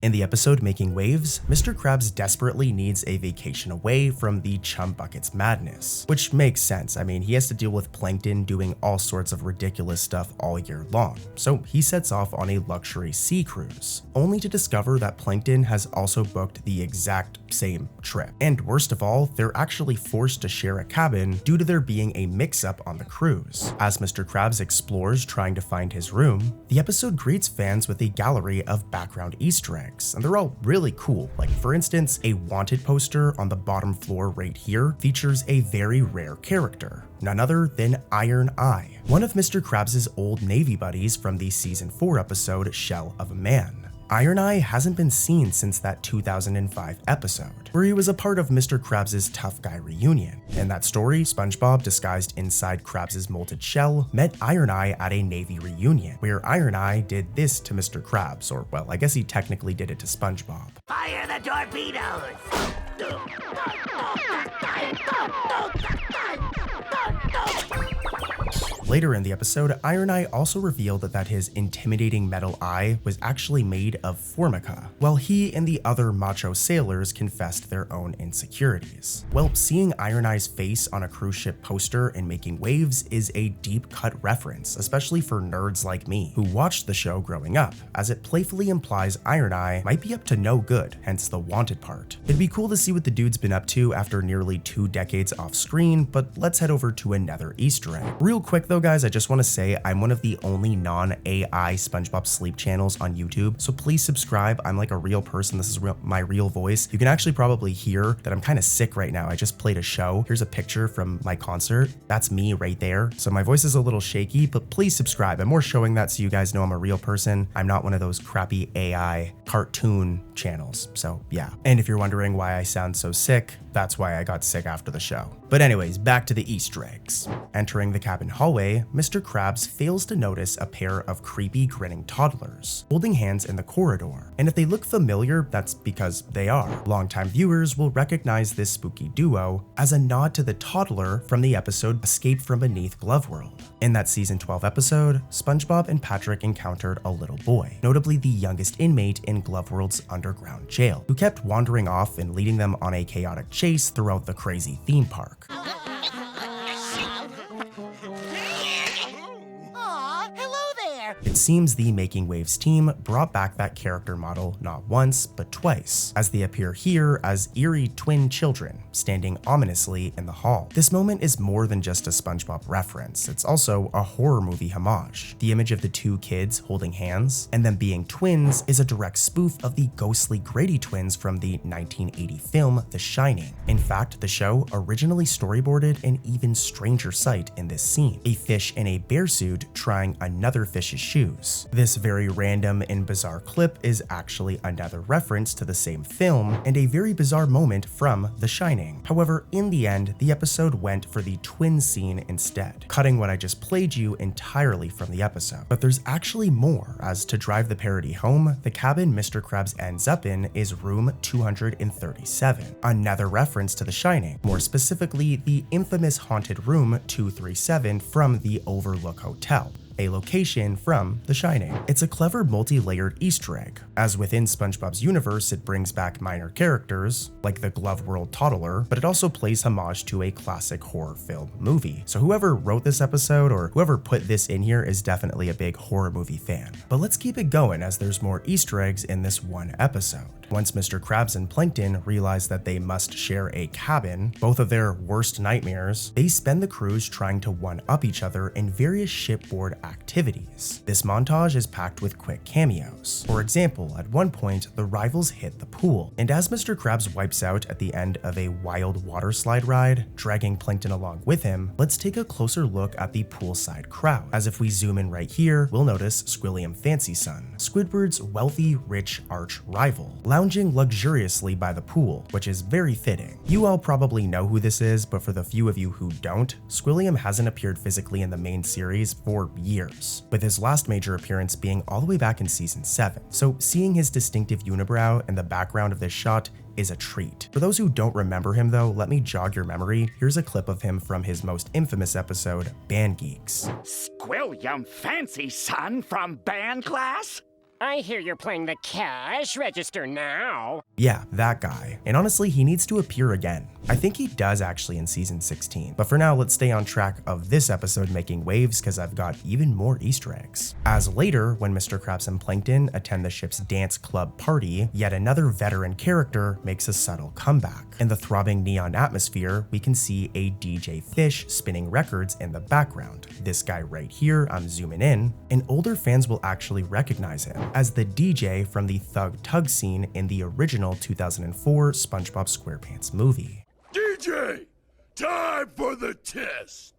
In the episode Making Waves, Mr. Krabs desperately needs a vacation away from the Chum Bucket's madness, which makes sense. I mean, he has to deal with Plankton doing all sorts of ridiculous stuff all year long, so he sets off on a luxury sea cruise, only to discover that Plankton has also booked the exact same trip. And worst of all, they're actually forced to share a cabin due to there being a mix-up on the cruise. As Mr. Krabs explores trying to find his room, the episode greets fans with a gallery of background Easter eggs, and they're all really cool. Like, for instance, a wanted poster on the bottom floor right here features a very rare character, none other than Iron Eye, one of Mr. Krabs' old Navy buddies from the season 4 episode Shell of a Man. Iron Eye hasn't been seen since that 2005 episode, where he was a part of Mr. Krabs' Tough Guy reunion. In that story, SpongeBob, disguised inside Krabs' molted shell, met Iron Eye at a Navy reunion, where Iron Eye did this to Mr. Krabs, or well, I guess he technically did it to SpongeBob. Fire the torpedoes! Later in the episode, Iron Eye also revealed that his intimidating metal eye was actually made of formica, while he and the other macho sailors confessed their own insecurities. Well, seeing Iron Eye's face on a cruise ship poster in Making Waves is a deep-cut reference, especially for nerds like me, who watched the show growing up, as it playfully implies Iron Eye might be up to no good, hence the wanted part. It'd be cool to see what the dude's been up to after nearly 2 decades off screen, but let's head over to another Easter egg. Real quick though, guys, I just want to say I'm one of the only non-AI SpongeBob sleep channels on YouTube, so please subscribe. I'm like a real person. This is my real voice. You can actually probably hear that I'm kind of sick right now. I just played a show. Here's a picture from my concert. That's me right there. So my voice is a little shaky, but please subscribe. I'm more showing that so you guys know I'm a real person. I'm not one of those crappy AI cartoon channels. So yeah. And if you're wondering why I sound so sick, that's why I got sick after the show. But anyways, back to the Easter eggs. Entering the cabin hallway, Mr. Krabs fails to notice a pair of creepy grinning toddlers holding hands in the corridor. And if they look familiar, that's because they are. Longtime viewers will recognize this spooky duo as a nod to the toddler from the episode Escape from Beneath Gloveworld. In that season 12 episode, SpongeBob and Patrick encountered a little boy, notably the youngest inmate in Gloveworld's underground jail, who kept wandering off and leading them on a chaotic chase throughout the crazy theme park. It seems the Making Waves team brought back that character model not once, but twice, as they appear here as eerie twin children, standing ominously in the hall. This moment is more than just a SpongeBob reference, it's also a horror movie homage. The image of the 2 kids holding hands, and them being twins, is a direct spoof of the ghostly Grady twins from the 1980 film The Shining. In fact, the show originally storyboarded an even stranger sight in this scene, a fish in a bear suit trying another fish's shoes. This very random and bizarre clip is actually another reference to the same film and a very bizarre moment from The Shining. However, in the end, the episode went for the twin scene instead, cutting what I just played you entirely from the episode. But there's actually more, as to drive the parody home, the cabin Mr. Krabs ends up in is room 237, another reference to The Shining, more specifically the infamous haunted room 237 from the Overlook Hotel, a location from The Shining. It's a clever multi-layered Easter egg, as within SpongeBob's universe it brings back minor characters, like the Gloveworld toddler, but it also plays homage to a classic horror film movie. So whoever wrote this episode, or whoever put this in here, is definitely a big horror movie fan. But let's keep it going, as there's more Easter eggs in this one episode. Once Mr. Krabs and Plankton realize that they must share a cabin, both of their worst nightmares, they spend the cruise trying to one-up each other in various shipboard activities. This montage is packed with quick cameos. For example, at one point, the rivals hit the pool, and as Mr. Krabs wipes out at the end of a wild water slide ride, dragging Plankton along with him, let's take a closer look at the poolside crowd. As if we zoom in right here, we'll notice Squilliam Fancy Son, Squidward's wealthy, rich arch rival, lounging luxuriously by the pool, which is very fitting. You all probably know who this is, but for the few of you who don't, Squilliam hasn't appeared physically in the main series for years, with his last major appearance being all the way back in season 7. So seeing his distinctive unibrow in the background of this shot is a treat. For those who don't remember him though, let me jog your memory. Here's a clip of him from his most infamous episode, Band Geeks. Squilliam Fancy Son from band class? I hear you're playing the cash register now. Yeah, that guy. And honestly, he needs to appear again. I think he does actually in season 16. But for now, let's stay on track of this episode making waves because I've got even more Easter eggs. As later, when Mr. Krabs and Plankton attend the ship's dance club party, yet another veteran character makes a subtle comeback. In the throbbing neon atmosphere, we can see a DJ Fish spinning records in the background. This guy right here, I'm zooming in, and older fans will actually recognize him as the DJ from the Thug Tug scene in the original 2004 SpongeBob SquarePants movie. DJ, time for the test.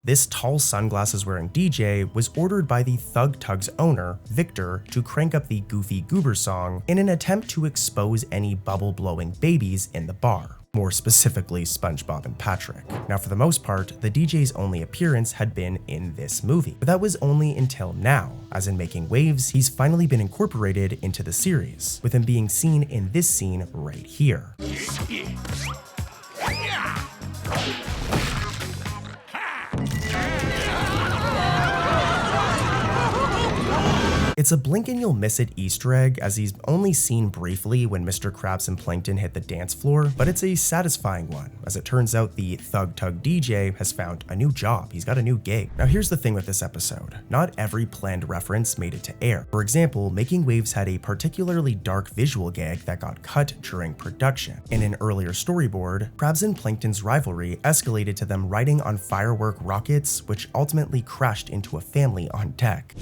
This tall sunglasses wearing DJ was ordered by the Thug Tug's owner, Victor, to crank up the Goofy Goober song in an attempt to expose any bubble blowing babies in the bar. More specifically, SpongeBob and Patrick. Now, for the most part, the DJ's only appearance had been in this movie, but that was only until now. As in Making Waves, he's finally been incorporated into the series, with him being seen in this scene right here. It's a blink and you'll miss it Easter egg, as he's only seen briefly when Mr. Krabs and Plankton hit the dance floor, but it's a satisfying one, as it turns out the Thug Tug DJ has found a new job. He's got a new gig. Now here's the thing with this episode. Not every planned reference made it to air. For example, Making Waves had a particularly dark visual gag that got cut during production. In an earlier storyboard, Krabs and Plankton's rivalry escalated to them riding on firework rockets, which ultimately crashed into a family on deck.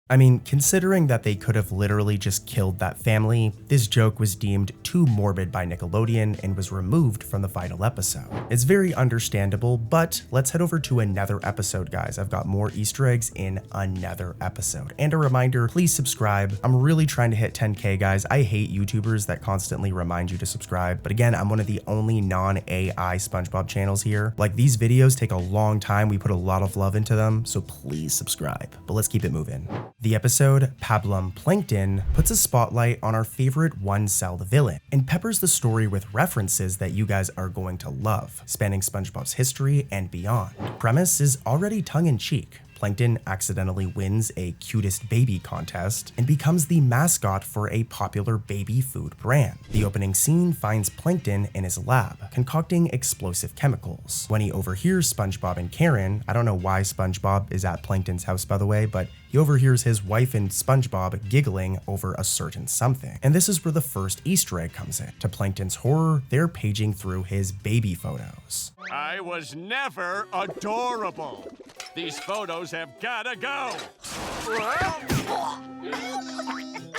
I mean, considering that they could have literally just killed that family, this joke was deemed too morbid by Nickelodeon and was removed from the final episode. It's very understandable, but let's head over to another episode, guys. I've got more Easter eggs in another episode. And a reminder, please subscribe. I'm really trying to hit 10K, guys. I hate YouTubers that constantly remind you to subscribe, but again, I'm one of the only non-AI SpongeBob channels here. Like, these videos take a long time. We put a lot of love into them, so please subscribe. But let's keep it moving. The episode, Pablum Plankton, puts a spotlight on our favorite one-celled villain and peppers the story with references that you guys are going to love, spanning SpongeBob's history and beyond. Premise is already tongue-in-cheek. Plankton accidentally wins a cutest baby contest and becomes the mascot for a popular baby food brand. The opening scene finds Plankton in his lab, concocting explosive chemicals. When he overhears SpongeBob and Karen, I don't know why SpongeBob is at Plankton's house, by the way, but he overhears his wife and SpongeBob giggling over a certain something. And this is where the first Easter egg comes in. To Plankton's horror, they're paging through his baby photos. I was never adorable. These photos have gotta go.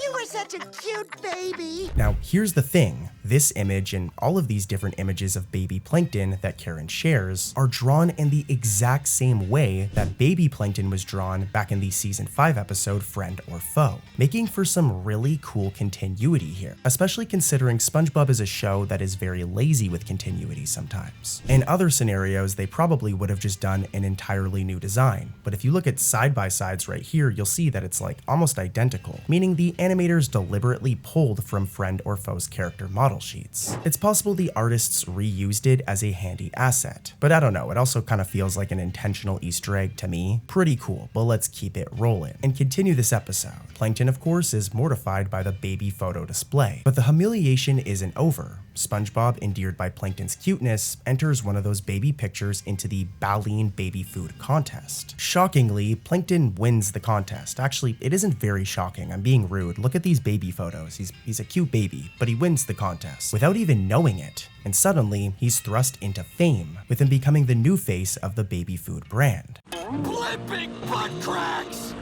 You were such a cute baby. Now, here's the thing. This image and all of these different images of baby Plankton that Karen shares are drawn in the exact same way that baby Plankton was drawn back in the season 5 episode Friend or Foe, making for some really cool continuity here, especially considering SpongeBob is a show that is very lazy with continuity sometimes. In other scenarios, they probably would have just done an entirely new design, but if you look at side-by-sides right here, you'll see that it's like almost identical, meaning the animators deliberately pulled from Friend or Foe's character model sheets. It's possible the artists reused it as a handy asset, but I don't know, it also kind of feels like an intentional Easter egg to me. Pretty cool, but let's keep it rolling and continue this episode. Plankton, of course, is mortified by the baby photo display, but the humiliation isn't over. SpongeBob, endeared by Plankton's cuteness, enters one of those baby pictures into the Baleen baby food contest. Shockingly, Plankton wins the contest. Actually, it isn't very shocking, I'm being rude. Look at these baby photos. He's a cute baby, but he wins the contest without even knowing it. And suddenly, he's thrust into fame, with him becoming the new face of the baby food brand. Blipping butt cracks.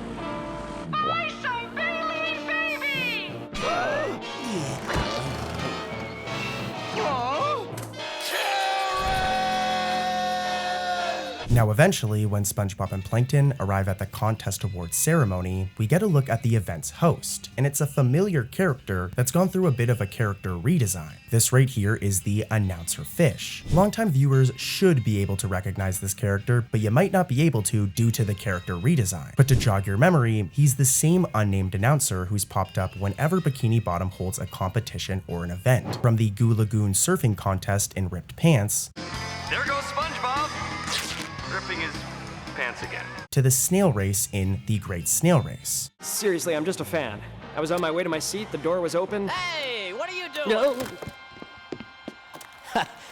I say Bailey's baby! Now eventually, when SpongeBob and Plankton arrive at the contest awards ceremony, we get a look at the event's host, and it's a familiar character that's gone through a bit of a character redesign. This right here is the announcer fish. Longtime viewers should be able to recognize this character, but you might not be able to due to the character redesign. But to jog your memory, he's the same unnamed announcer who's popped up whenever Bikini Bottom holds a competition or an event. From the Goo Lagoon surfing contest in ripped pants, There goes SpongeBob! Ripping his pants again. to the snail race in The Great Snail Race. Seriously, I'm just a fan. I was on my way to my seat, the door was open. Hey, what are you doing? No.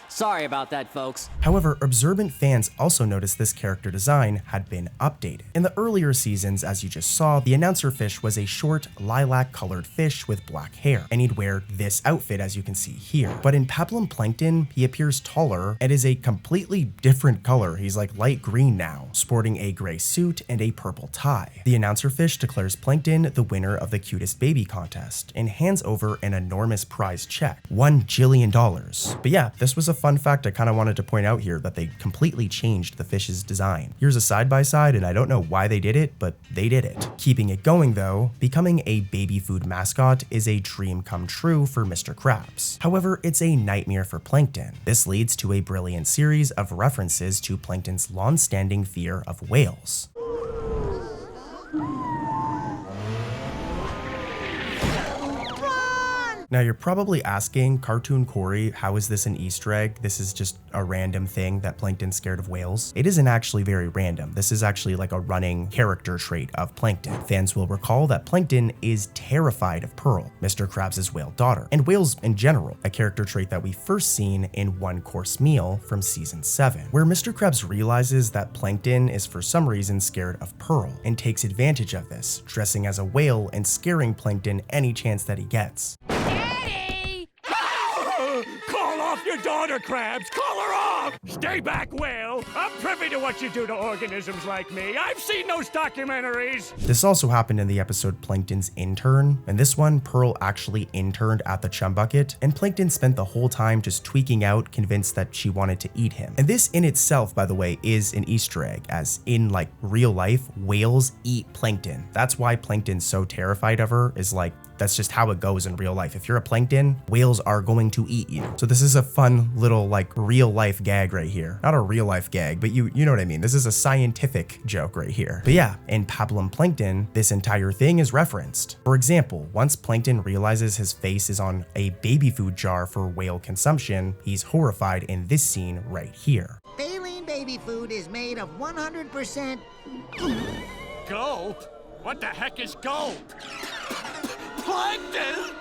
Sorry about that, folks. However, observant fans also noticed this character design had been updated. In the earlier seasons, as you just saw, the announcer fish was a short, lilac-colored fish with black hair, and he'd wear this outfit as you can see here. But in Pablum Plankton, he appears taller and is a completely different color. He's like light green now, sporting a gray suit and a purple tie. The announcer fish declares Plankton the winner of the cutest baby contest and hands over an enormous prize check, $1 jillion. But yeah, this was a fun fact I kind of wanted to point out here, that they completely changed the fish's design. Here's a side-by-side, and I don't know why they did it, but they did it. Keeping it going though, becoming a baby food mascot is a dream come true for Mr. Krabs. However, it's a nightmare for Plankton. This leads to a brilliant series of references to Plankton's long-standing fear of whales. Now you're probably asking, Cartoon Corey, how is this an Easter egg? This is just a random thing that Plankton's scared of whales. It isn't actually very random. This is actually like a running character trait of Plankton. Fans will recall that Plankton is terrified of Pearl, Mr. Krabs' whale daughter, and whales in general, a character trait that we first seen in One Course Meal from season 7, where Mr. Krabs realizes that Plankton is for some reason scared of Pearl and takes advantage of this, dressing as a whale and scaring Plankton any chance that he gets. Call off your daughter, Krabs! Call her off! Stay back, whale! I'm privy to what you do to organisms like me. I've seen those documentaries! This also happened in the episode Plankton's Intern. In this one, Pearl actually interned at the Chum Bucket, and Plankton spent the whole time just tweaking out, convinced that she wanted to eat him. And this in itself, by the way, is an Easter egg, as in like real life, whales eat Plankton. That's why Plankton's so terrified of her, is like, that's just how it goes in real life. If you're a plankton, whales are going to eat you. So this is a fun little like real life gag right here. Not a real life gag, but you know what I mean. This is a scientific joke right here. But yeah, in Pablum Plankton, this entire thing is referenced. For example, once Plankton realizes his face is on a baby food jar for whale consumption, he's horrified in this scene right here. Baleen baby food is made of 100% Gold? What the heck is gold? Plankton!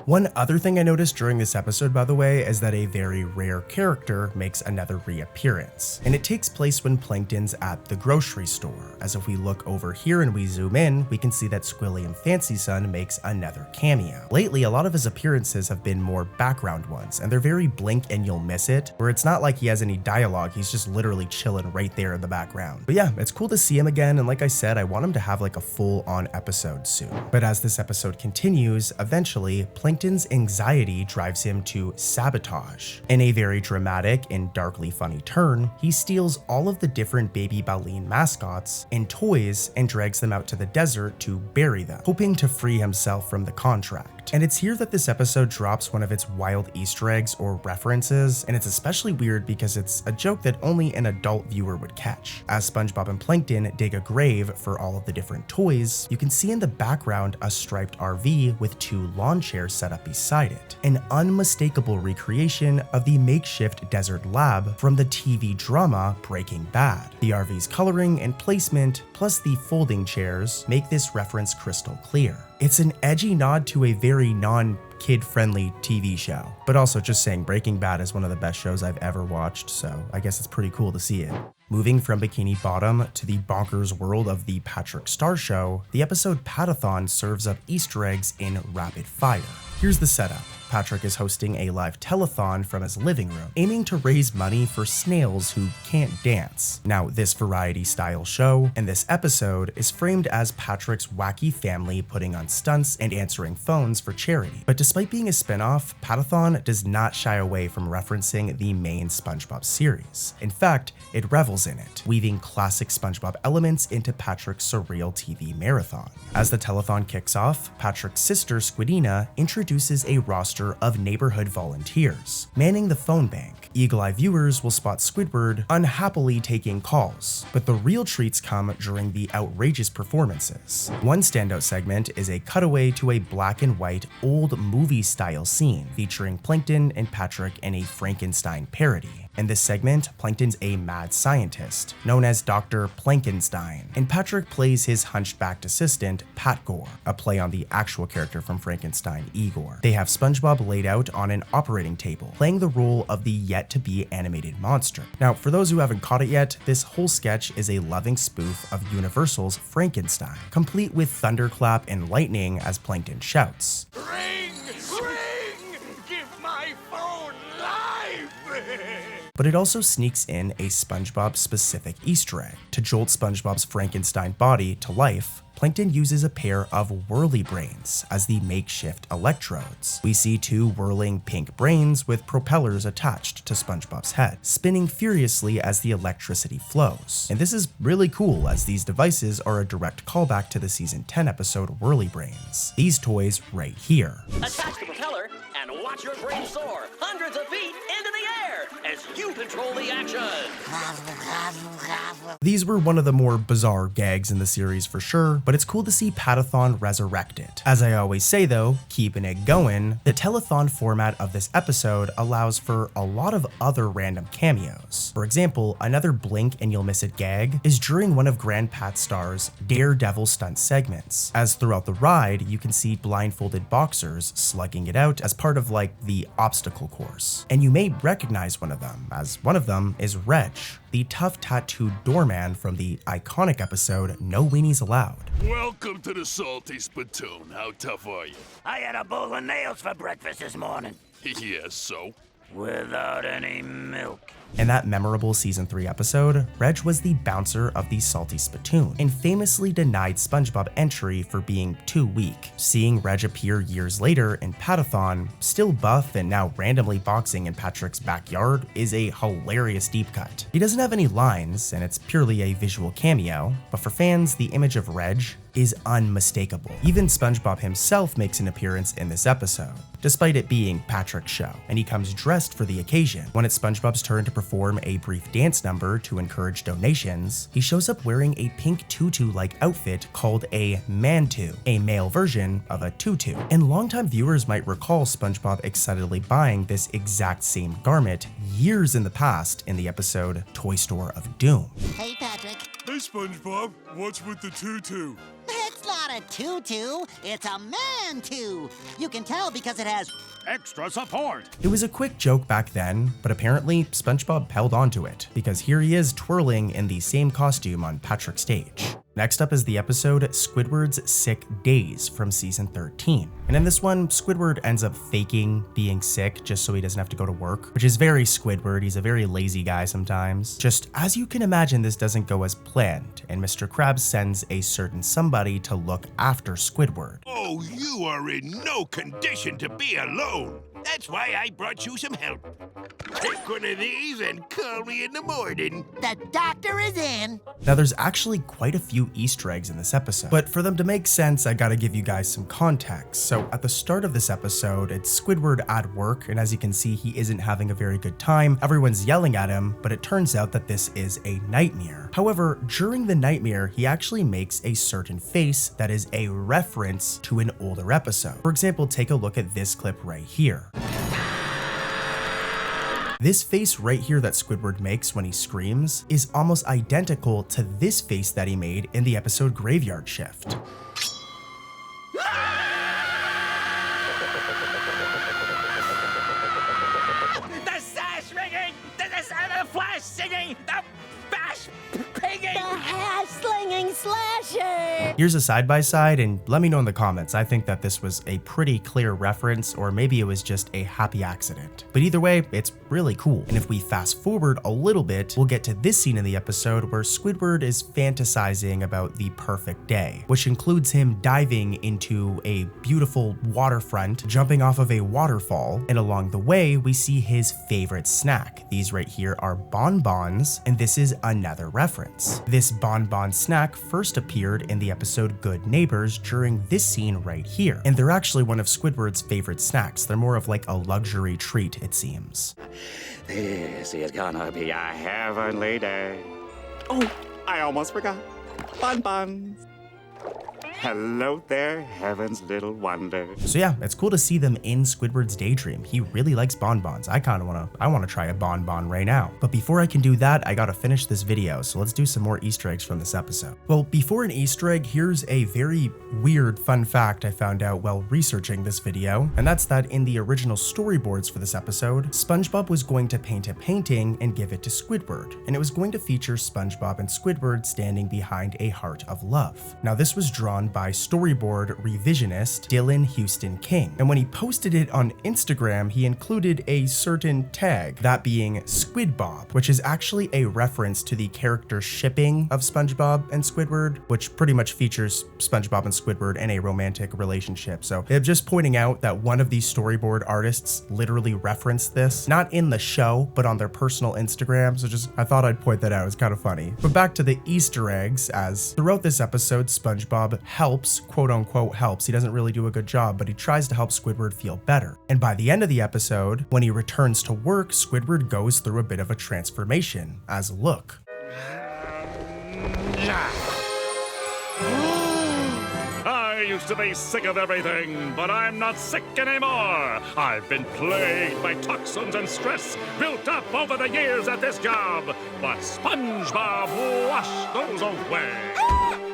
One other thing I noticed during this episode, by the way, is that a very rare character makes another reappearance. And it takes place when Plankton's at the grocery store. As if we look over here and we zoom in, we can see that Squilliam Fancy Son makes another cameo. Lately, a lot of his appearances have been more background ones, and they're very blink and you'll miss it, where it's not like he has any dialogue, he's just literally chilling right there in the background. But yeah, it's cool to see him again, and like I said, I want him to have like a full-on episode soon. But as this episode continues, eventually, Plankton's anxiety drives him to sabotage. In a very dramatic and darkly funny turn, he steals all of the different baby baleen mascots and toys and drags them out to the desert to bury them, hoping to free himself from the contract. And it's here that this episode drops one of its wild Easter eggs or references, and it's especially weird because it's a joke that only an adult viewer would catch. As SpongeBob and Plankton dig a grave for all of the different toys, you can see in the background a striped RV with 2 lawn chairs set up beside it, an unmistakable recreation of the makeshift desert lab from the TV drama Breaking Bad. The RV's coloring and placement, plus the folding chairs, make this reference crystal clear. It's an edgy nod to a very non-kid-friendly TV show, but also just saying Breaking Bad is one of the best shows I've ever watched, so I guess it's pretty cool to see it. Moving from Bikini Bottom to the bonkers world of the Patrick Star Show, the episode Patathon serves up Easter eggs in rapid fire. Here's the setup. Patrick is hosting a live telethon from his living room, aiming to raise money for snails who can't dance. Now, this variety-style show and this episode is framed as Patrick's wacky family putting on stunts and answering phones for charity. But despite Despite being a spin-off, Patathon does not shy away from referencing the main SpongeBob series. In fact, it revels in it, weaving classic SpongeBob elements into Patrick's surreal TV marathon. As the telethon kicks off, Patrick's sister Squidina introduces a roster of neighborhood volunteers, manning the phone bank. Eagle-eye viewers will spot Squidward unhappily taking calls, but the real treats come during the outrageous performances. One standout segment is a cutaway to a black and white old movie-style scene featuring Plankton and Patrick in a Frankenstein parody. In this segment, Plankton's a mad scientist, known as Dr. Plankenstein, and Patrick plays his hunchbacked assistant, Patgore, a play on the actual character from Frankenstein, Igor. They have SpongeBob laid out on an operating table, playing the role of the yet-to-be animated monster. Now, for those who haven't caught it yet, this whole sketch is a loving spoof of Universal's Frankenstein, complete with thunderclap and lightning as Plankton shouts. Ring! Ring! Give my phone life! But it also sneaks in a SpongeBob-specific Easter egg. To jolt SpongeBob's Frankenstein body to life, Plankton uses a pair of whirly brains as the makeshift electrodes. We see two whirling pink brains with propellers attached to SpongeBob's head, spinning furiously as the electricity flows. And this is really cool, as these devices are a direct callback to the season 10 episode Whirly Brains. These toys right here. Attach the propeller and watch your brain soar hundreds of feet into the air as you control the action. These were one of the more bizarre gags in the series for sure, but it's cool to see Patathon resurrect it. As I always say though, keeping it going, the telethon format of this episode allows for a lot of other random cameos. For example, another blink and you'll miss it gag is during one of Grand Pat Star's Daredevil stunt segments, as throughout the ride you can see blindfolded boxers slugging it out as part of like the obstacle course. And you may recognize one of them, as one of them is Reg, the tough tattooed doorman from the iconic episode No Weenies Allowed. Welcome to the Salty Spittoon. How tough are you? I had a bowl of nails for breakfast this morning. Yes, so? Without any milk. In that memorable season 3 episode, Reg was the bouncer of the Salty Spittoon and famously denied SpongeBob entry for being too weak. Seeing Reg appear years later in Patathon, still buff and now randomly boxing in Patrick's backyard, is a hilarious deep cut. He doesn't have any lines and it's purely a visual cameo, but for fans, the image of Reg is unmistakable. Even SpongeBob himself makes an appearance in this episode, despite it being Patrick's show, and he comes dressed for the occasion. When it's SpongeBob's turn to perform a brief dance number to encourage donations, he shows up wearing a pink tutu-like outfit called a mantu, a male version of a tutu. And longtime viewers might recall SpongeBob excitedly buying this exact same garment years in the past in the episode Toy Store of Doom. Hey, Patrick. Hey, SpongeBob. What's with the tutu? It's not a tutu, it's a mantu. You can tell because it has Extra support! It was a quick joke back then, but apparently SpongeBob held on to it, because here he is twirling in the same costume on Patrick's stage. Next up is the episode Squidward's Sick Days from season 13. And in this one, Squidward ends up faking being sick just so he doesn't have to go to work, which is very Squidward. He's a very lazy guy sometimes. Just as you can imagine, this doesn't go as planned, and Mr. Krabs sends a certain somebody to look after Squidward. Oh, you are in no condition to be alone. That's why I brought you some help. Take one of these and call me in the morning. the doctor is in. Now there's actually quite a few Easter eggs in this episode, but for them to make sense, I gotta give you guys some context. So at the start of this episode, it's Squidward at work, and as you can see, he isn't having a very good time. Everyone's yelling at him, but it turns out that this is a nightmare. However, during the nightmare, he actually makes a certain face that is a reference to an older episode. For example, take a look at this clip right here. This face right here that Squidward makes when he screams is almost identical to this face that he made in the episode Graveyard Shift. The sash ringing! The flash singing! The bash pinging! The hair slinging slasher! Here's a side-by-side, and let me know in the comments. I think that this was a pretty clear reference, or maybe it was just a happy accident. But either way, it's really cool. And if we fast forward a little bit, we'll get to this scene in the episode where Squidward is fantasizing about the perfect day, which includes him diving into a beautiful waterfront, jumping off of a waterfall, and along the way, we see his favorite snack. These right here are bonbons, and this is another reference. This bonbon snack first appeared in the episode Good Neighbors during this scene right here, and they're actually one of Squidward's favorite snacks. They're more of like a luxury treat, it seems. This is gonna be a heavenly day. Oh, I almost forgot. Bonbons. Hello there, heaven's little wonder. So yeah, it's cool to see them in Squidward's daydream. He really likes bonbons. I wanna try a bonbon right now. But before I can do that, I gotta finish this video, so let's do some more Easter eggs from this episode. Well, before an Easter egg, here's a very weird fun fact I found out while researching this video, and that's that in the original storyboards for this episode, SpongeBob was going to paint a painting and give it to Squidward, and it was going to feature SpongeBob and Squidward standing behind a heart of love. Now this was drawn by storyboard revisionist Dylan Houston King, and when he posted it on Instagram, he included a certain tag, that being SquidBob, which is actually a reference to the character shipping of SpongeBob and Squidward, which pretty much features SpongeBob and Squidward in a romantic relationship. So I'm just pointing out that one of these storyboard artists literally referenced this, not in the show, but on their personal Instagram. So I thought I'd point that out. It's kind of funny. But back to the Easter eggs, as throughout this episode, SpongeBob helps, quote unquote helps. He doesn't really do a good job, but he tries to help Squidward feel better. And by the end of the episode, when he returns to work, Squidward goes through a bit of a transformation, as look. I used to be sick of everything, but I'm not sick anymore. I've been plagued by toxins and stress built up over the years at this job, but SpongeBob washed those away.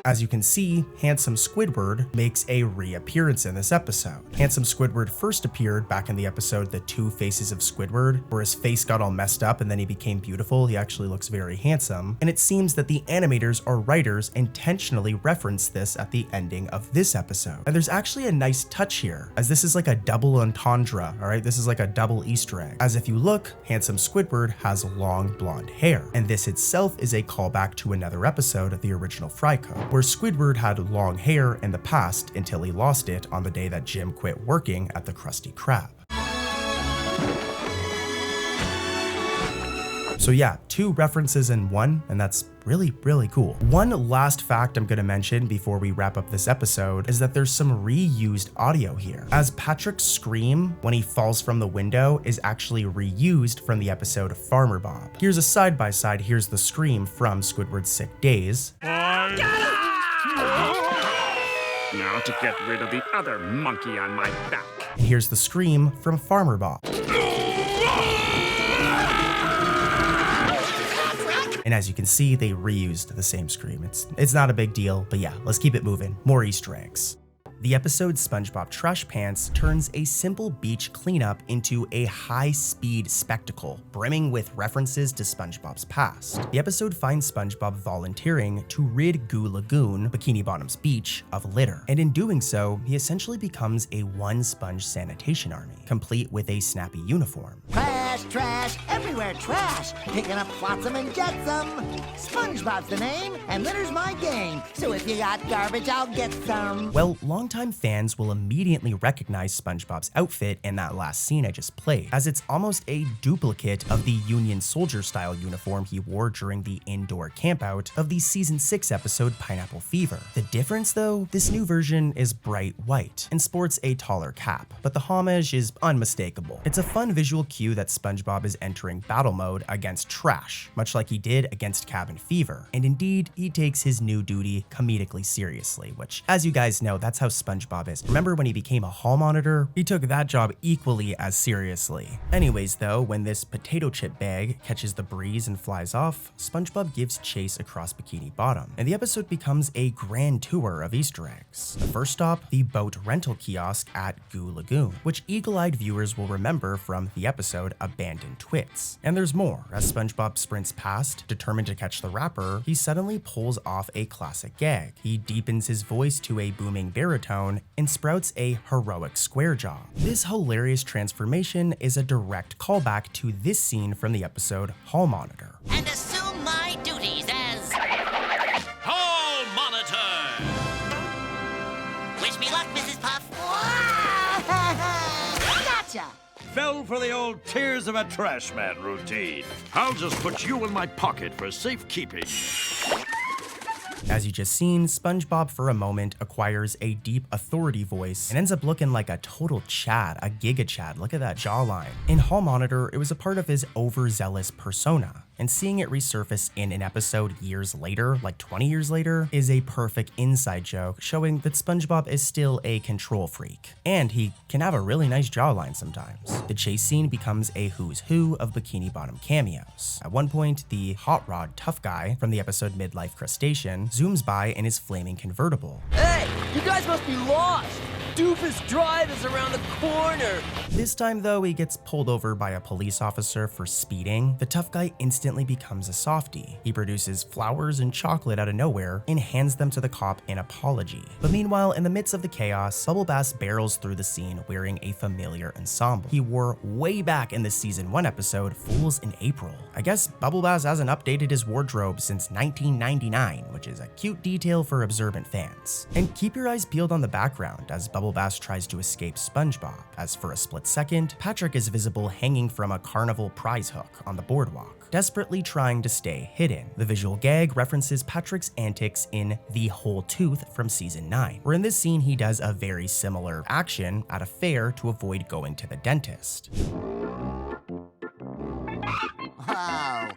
As you can see, Handsome Squidward makes a reappearance in this episode. Handsome Squidward first appeared back in the episode The Two Faces of Squidward, where his face got all messed up and then he became beautiful. He actually looks very handsome. And it seems that the animators or writers intentionally referenced this at the ending of this episode. And there's actually a nice touch here, as this is like a double entendre, all right? This is like a double Easter egg. As if you look, Handsome Squidward has long blonde hair. And this itself is a callback to another episode of the original Fry Code, where Squidward had long hair in the past until he lost it on the day that Jim quit working at the Krusty Krab. So yeah, 2 references in one, and that's really, really cool. One last fact I'm gonna mention before we wrap up this episode is that there's some reused audio here, as Patrick's scream when he falls from the window is actually reused from the episode Farmer Bob. Here's a side-by-side, here's the scream from Squidward's Sick Days. Now to get rid of the other monkey on my back. And here's the scream from Farmer Bob. And as you can see, they reused the same scream. It's not a big deal, but yeah, let's keep it moving. More Easter eggs. The episode SpongeBob Trash Pants turns a simple beach cleanup into a high-speed spectacle, brimming with references to SpongeBob's past. The episode finds SpongeBob volunteering to rid Goo Lagoon, Bikini Bottom's beach, of litter. And in doing so, he essentially becomes a one-sponge sanitation army, complete with a snappy uniform. Trash, trash, everywhere trash. Picking up flotsam and jetsam. SpongeBob's the name, and litter's my game. So if you got garbage, I'll get some. Well, longtime fans will immediately recognize SpongeBob's outfit in that last scene I just played, as it's almost a duplicate of the Union Soldier style uniform he wore during the indoor campout of the season 6 episode Pineapple Fever. The difference though, this new version is bright white and sports a taller cap, but the homage is unmistakable. It's a fun visual cue that SpongeBob is entering battle mode against trash, much like he did against Cabin Fever. And indeed, he takes his new duty comedically seriously, which, as you guys know, that's how SpongeBob is. Remember when he became a hall monitor? He took that job equally as seriously. Anyways though, when this potato chip bag catches the breeze and flies off, SpongeBob gives chase across Bikini Bottom, and the episode becomes a grand tour of Easter eggs. The first stop, the boat rental kiosk at Goo Lagoon, which eagle-eyed viewers will remember from the episode A abandoned twits. And there's more. As SpongeBob sprints past, determined to catch the rapper, he suddenly pulls off a classic gag. He deepens his voice to a booming baritone and sprouts a heroic square jaw. This hilarious transformation is a direct callback to this scene from the episode Hall Monitor. And assume my duties as... Hall Monitor! Wish me luck, Mrs. Puff. Gotcha! Fell for the old tears of a trash man routine. I'll just put you in my pocket for safekeeping. As you just seen, SpongeBob for a moment acquires a deep authority voice and ends up looking like a total Chad, a Giga Chad. Look at that jawline. In Hall Monitor, it was a part of his overzealous persona, and seeing it resurface in an episode years later, like 20 years later, is a perfect inside joke showing that SpongeBob is still a control freak, and he can have a really nice jawline sometimes. The chase scene becomes a who's who of Bikini Bottom cameos. At one point, the Hot Rod tough guy from the episode Midlife Crustacean zooms by in his flaming convertible. Hey, you guys must be lost! Doofus Drive is around the corner! This time though, he gets pulled over by a police officer for speeding. The tough guy instantly becomes a softie. He produces flowers and chocolate out of nowhere and hands them to the cop in apology. But meanwhile, in the midst of the chaos, Bubble Bass barrels through the scene wearing a familiar ensemble he wore way back in the season 1 episode Fools in April. I guess Bubble Bass hasn't updated his wardrobe since 1999, which is a cute detail for observant fans. And keep your eyes peeled on the background as Bubble Bass tries to escape SpongeBob, as for a split second, Patrick is visible hanging from a carnival prize hook on the boardwalk, desperately trying to stay hidden. The visual gag references Patrick's antics in The Whole Tooth from season 9, where in this scene he does a very similar action at a fair to avoid going to the dentist. Wow.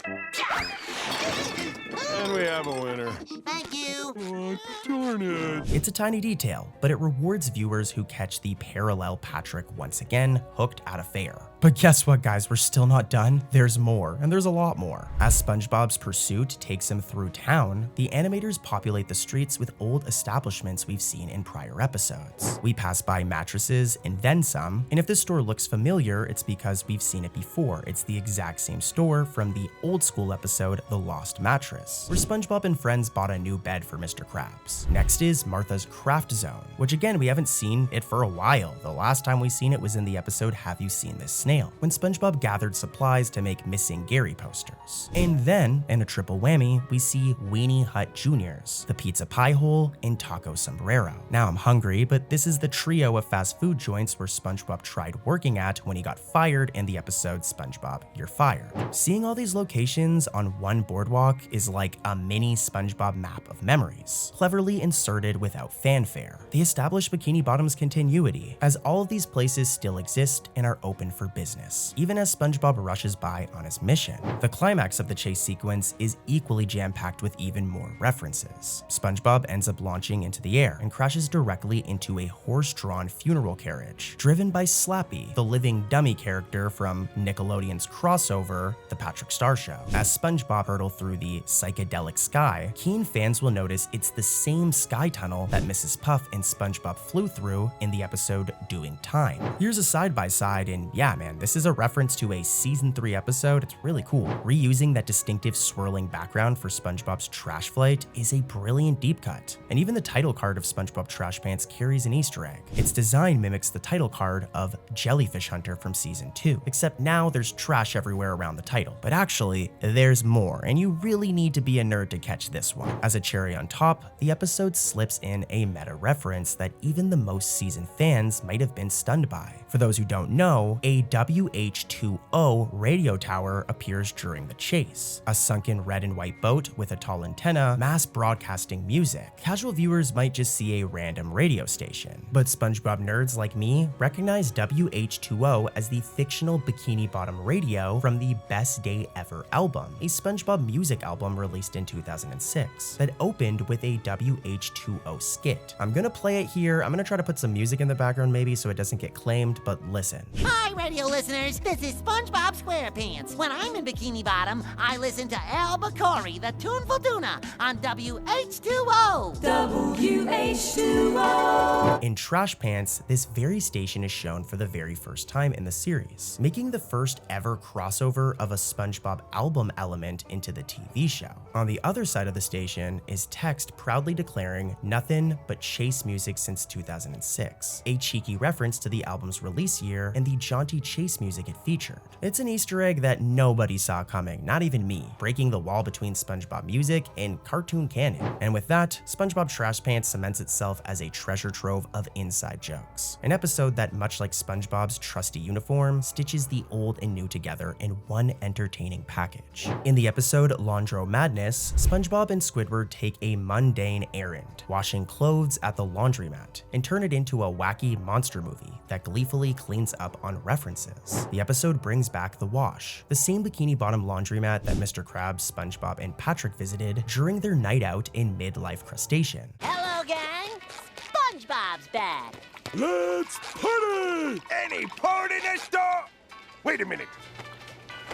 And we have a winner. Thank you. Oh, darn it. It's a tiny detail, but it rewards viewers who catch the parallel Patrick once again hooked at a fair. But guess what, guys? We're still not done. There's more, and there's a lot more. As SpongeBob's pursuit takes him through town, the animators populate the streets with old establishments we've seen in prior episodes. We pass by mattresses and then some, and if this store looks familiar, it's because we've seen it before. It's the exact same store from the old school episode The Lost Mattress, where SpongeBob and friends bought a new bed for Mr. Krabs. Next is Martha's Craft Zone, which again, we haven't seen it for a while. The last time we seen it was in the episode Have You Seen This Snail, when SpongeBob gathered supplies to make Missing Gary posters. And then, in a triple whammy, we see Weenie Hut Juniors, the Pizza Pie Hole, and Taco Sombrero. Now I'm hungry, but this is the trio of fast food joints where SpongeBob tried working at when he got fired in the episode SpongeBob, You're Fired. Seeing all these locations on one boardwalk is like a mini SpongeBob map of memories, cleverly inserted without fanfare. They establish Bikini Bottom's continuity, as all of these places still exist and are open for business, even as SpongeBob rushes by on his mission. The climax of the chase sequence is equally jam-packed with even more references. SpongeBob ends up launching into the air and crashes directly into a horse-drawn funeral carriage, driven by Slappy, the living dummy character from Nickelodeon's crossover, The Patrick Star Show. As SpongeBob hurtles through the psychedelic sky, keen fans will notice it's the same sky tunnel that Mrs. Puff and SpongeBob flew through in the episode Doing Time. Here's a side-by-side, and yeah man, this is a reference to a season 3 episode. It's really cool. Reusing that distinctive swirling background for SpongeBob's trash flight is a brilliant deep cut, and even the title card of SpongeBob Trash Pants carries an Easter egg. Its design mimics the title card of Jellyfish Hunter from season 2, except now there's trash everywhere around the title. But actually, there's more, and you really need to be a nerd to catch this one. As a cherry on top, the episode slips in a meta reference that even the most seasoned fans might have been stunned by. For those who don't know, a WH-2O radio tower appears during the chase, a sunken red and white boat with a tall antenna, mass broadcasting music. Casual viewers might just see a random radio station, but SpongeBob nerds like me recognize WH-2O as the fictional Bikini Bottom radio from the Best Day Ever album, a SpongeBob music album released released in 2006 that opened with a WH2O skit. I'm gonna play it here. I'm gonna try to put some music in the background maybe so it doesn't get claimed, but listen. Hi, radio listeners. This is SpongeBob SquarePants. When I'm in Bikini Bottom, I listen to Albacore, the tuneful tuna, on WH2O. WH2O. In Trash Pants, this very station is shown for the very first time in the series, making the first ever crossover of a SpongeBob album element into the TV show. On the other side of the station is text proudly declaring nothing but Chase music since 2006, a cheeky reference to the album's release year and the jaunty Chase music it featured. It's an Easter egg that nobody saw coming, not even me, breaking the wall between SpongeBob music and cartoon canon. And with that, SpongeBob Trash Pants cements itself as a treasure trove of inside jokes. An episode that, much like SpongeBob's trusty uniform, stitches the old and new together in one entertaining package. In the episode Landro Madness, SpongeBob and Squidward take a mundane errand, washing clothes at the laundromat, and turn it into a wacky monster movie that gleefully cleans up on references. The episode brings back the wash, the same Bikini Bottom laundromat that Mr. Krabs, SpongeBob, and Patrick visited during their night out in Midlife Crustacean. Hello, gang. SpongeBob's back. Let's party! Any part in the store? Wait a minute.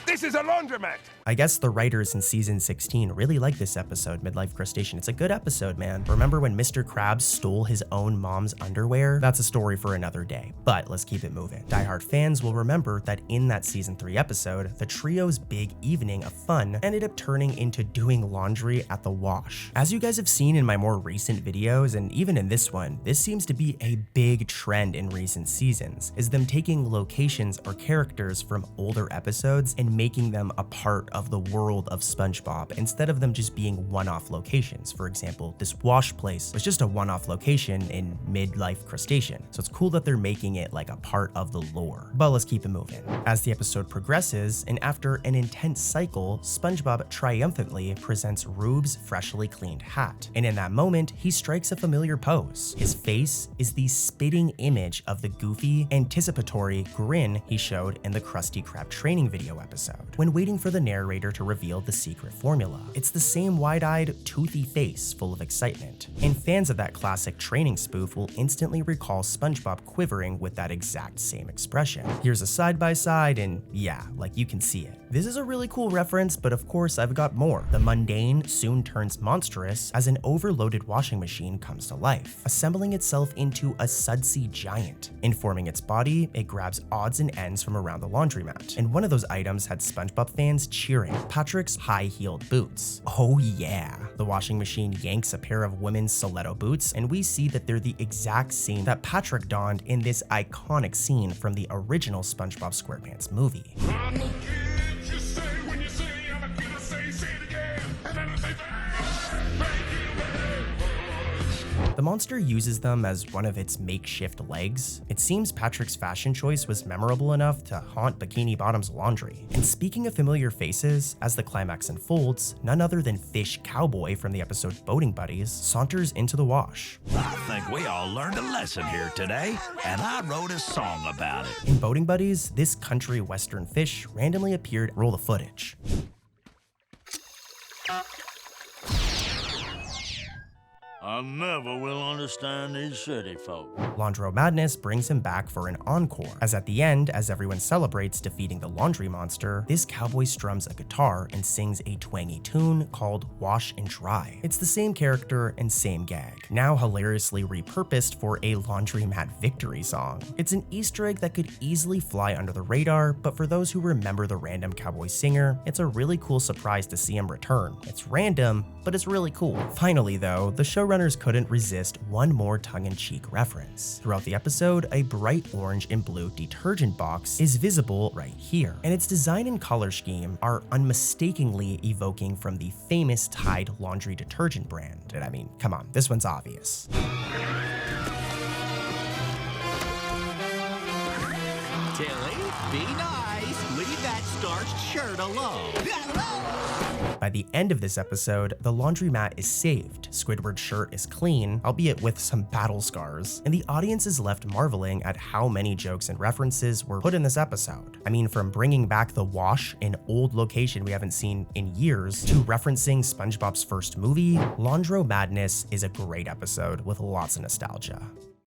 This is a laundromat. I guess the writers in season 16 really like this episode, Midlife Crustacean. It's a good episode, man. Remember when Mr. Krabs stole his own mom's underwear? That's a story for another day, but let's keep it moving. Die Hard fans will remember that in that season 3 episode, the trio's big evening of fun ended up turning into doing laundry at the wash. As you guys have seen in my more recent videos, and even in this one, this seems to be a big trend in recent seasons, is them taking locations or characters from older episodes and making them a part of the world of SpongeBob instead of them just being one-off locations. For example, this wash place was just a one-off location in Midlife Crustacean, so it's cool that they're making it like a part of the lore. But let's keep it moving. As the episode progresses, and after an intense cycle, SpongeBob triumphantly presents Rube's freshly cleaned hat, and in that moment, he strikes a familiar pose. His face is the spitting image of the goofy, anticipatory grin he showed in the Krusty Krab training video episode, when waiting for the narrator to reveal the secret formula. It's the same wide-eyed, toothy face full of excitement, and fans of that classic training spoof will instantly recall SpongeBob quivering with that exact same expression. Here's a side-by-side, and yeah, like you can see it. This is a really cool reference, but of course I've got more. The mundane soon turns monstrous as an overloaded washing machine comes to life, assembling itself into a sudsy giant. Informing its body, it grabs odds and ends from around the laundromat, and one of those items had SpongeBob fans cheering: Patrick's high-heeled boots. Oh yeah. The washing machine yanks a pair of women's stiletto boots, and we see that they're the exact same that Patrick donned in this iconic scene from the original SpongeBob SquarePants movie. The monster uses them as one of its makeshift legs. It seems Patrick's fashion choice was memorable enough to haunt Bikini Bottom's laundry. And speaking of familiar faces, as the climax unfolds, none other than Fish Cowboy from the episode Boating Buddies saunters into the wash. I think we all learned a lesson here today, and I wrote a song about it. In Boating Buddies, this country western fish randomly appeared. Roll the footage. I never will understand these city folk. Landro Madness brings him back for an encore, as at the end, as everyone celebrates defeating the laundry monster, this cowboy strums a guitar and sings a twangy tune called Wash and Dry. It's the same character and same gag, now hilariously repurposed for a laundromat victory song. It's an Easter egg that could easily fly under the radar, but for those who remember the random cowboy singer, it's a really cool surprise to see him return. It's random, but it's really cool. Finally though, the showrunners couldn't resist one more tongue-in-cheek reference. Throughout the episode, a bright orange and blue detergent box is visible right here, and its design and color scheme are unmistakingly evoking from the famous Tide laundry detergent brand. And I mean, come on, this one's obvious. Tilly, be nice. Leave that starched shirt alone. By the end of this episode, the laundromat is saved, Squidward's shirt is clean, albeit with some battle scars, and the audience is left marveling at how many jokes and references were put in this episode. I mean, from bringing back the wash, an old location we haven't seen in years, to referencing SpongeBob's first movie, Landro Madness is a great episode with lots of nostalgia.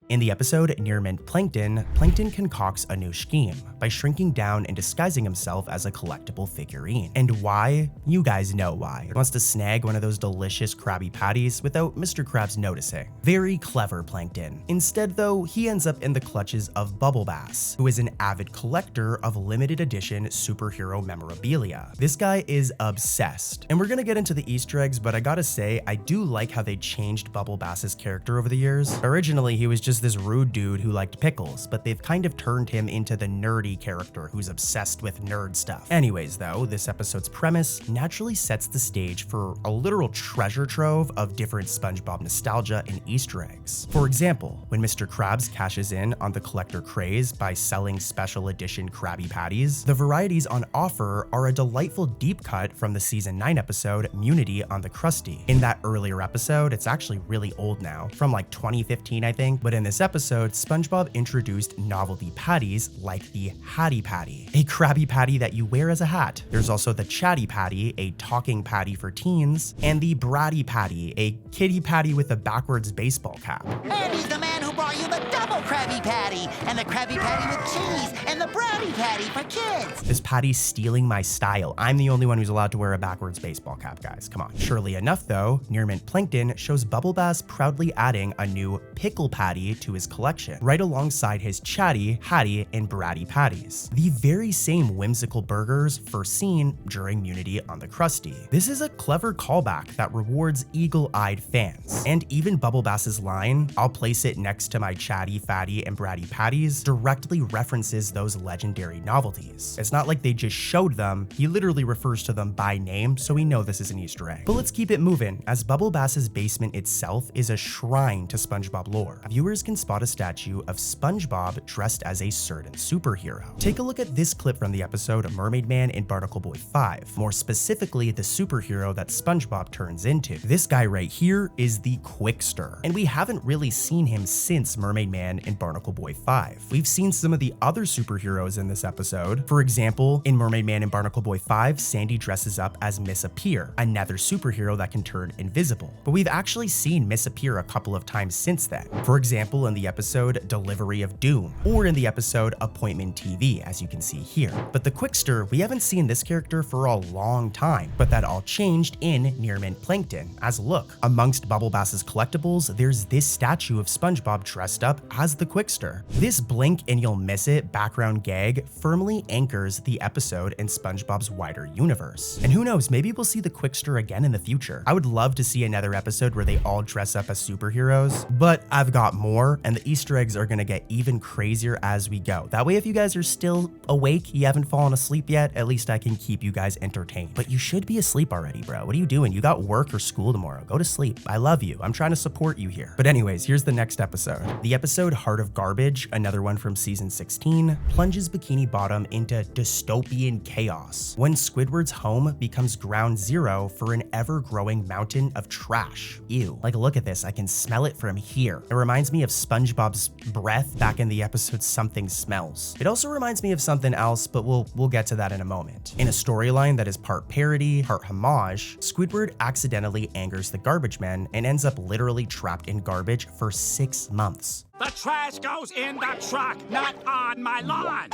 In the episode Near Mint Plankton, Plankton concocts a new scheme by shrinking down and disguising himself as a collectible figurine. And why? You guys know why. He wants to snag one of those delicious Krabby Patties without Mr. Krabs noticing. Very clever, Plankton. Instead though, he ends up in the clutches of Bubble Bass, who is an avid collector of limited edition superhero memorabilia. This guy is obsessed. And we're gonna get into the Easter eggs, but I gotta say, I do like how they changed Bubble Bass's character over the years. Originally, he was just this rude dude who liked pickles, but they've kind of turned him into the nerdy character who's obsessed with nerd stuff. Anyways though, this episode's premise naturally sets the stage for a literal treasure trove of different SpongeBob nostalgia and Easter eggs. For example, when Mr. Krabs cashes in on the collector craze by selling special edition Krabby Patties, the varieties on offer are a delightful deep cut from the season 9 episode Munity on the Krusty. In that earlier episode, it's actually really old now, from like 2015 I think, but in this episode, SpongeBob introduced novelty patties like the Hattie Patty, a Krabby Patty that you wear as a hat. There's also the Chatty Patty, a talking patty for teens, and the Bratty Patty, a kitty patty with a backwards baseball cap. And he's the man who brought you the double Krabby Patty, and the Krabby Patty with cheese, and the Bratty Patty for kids. This patty's stealing my style. I'm the only one who's allowed to wear a backwards baseball cap, guys. Come on. Surely enough though, Near Mint Plankton shows Bubble Bass proudly adding a new pickle patty to his collection, right alongside his Chatty, Hattie, and Bratty patties. The very same whimsical burgers first seen during Munity on the Krusty. This is a clever callback that rewards eagle-eyed fans. And even Bubble Bass's line, "I'll place it next to my Chatty, Fatty, and Bratty patties," directly references those legendary novelties. It's not like they just showed them, he literally refers to them by name, so we know this is an Easter egg. But let's keep it moving, as Bubble Bass's basement itself is a shrine to SpongeBob lore. Viewers can spot a statue of SpongeBob dressed as a certain superhero. Take a look at this clip from the episode Mermaid Man and Barnacle Boy 5, more specifically the superhero that SpongeBob turns into. This guy right here is the Quickster, and we haven't really seen him since Mermaid Man and Barnacle Boy 5. We've seen some of the other superheroes in this episode. For example, in Mermaid Man and Barnacle Boy 5, Sandy dresses up as Miss Appear, another superhero that can turn invisible. But we've actually seen Miss Appear a couple of times since then. For example, in the episode Delivery of Doom, or in the episode Appointment TV, as you can see here. But the Quickster, we haven't seen this character for a long time, but that all changed in Near Mint Plankton, as look, amongst Bubble Bass's collectibles, there's this statue of SpongeBob dressed up as the Quickster. This blink and you'll miss it background gag firmly anchors the episode in SpongeBob's wider universe. And who knows, maybe we'll see the Quickster again in the future. I would love to see another episode where they all dress up as superheroes, but I've got more, and the Easter eggs are gonna get even crazier as we go. That way, if you guys are still awake, you haven't fallen asleep yet, at least I can keep you guys entertained. But you should be asleep already, bro. What are you doing? You got work or school tomorrow. Go to sleep. I love you. I'm trying to support you here. But anyways, here's the next episode. The episode Heart of Garbage, another one from season 16, plunges Bikini Bottom into dystopian chaos when Squidward's home becomes ground zero for an ever-growing mountain of trash. Ew. Like, look at this. I can smell it from here. It reminds me of SpongeBob's breath back in the episode Something Smells. It also reminds me of something else, but we'll get to that in a moment. In a storyline that is part parody, part homage, Squidward accidentally angers the garbage men and ends up literally trapped in garbage for 6 months. The trash goes in the truck, not on my lawn.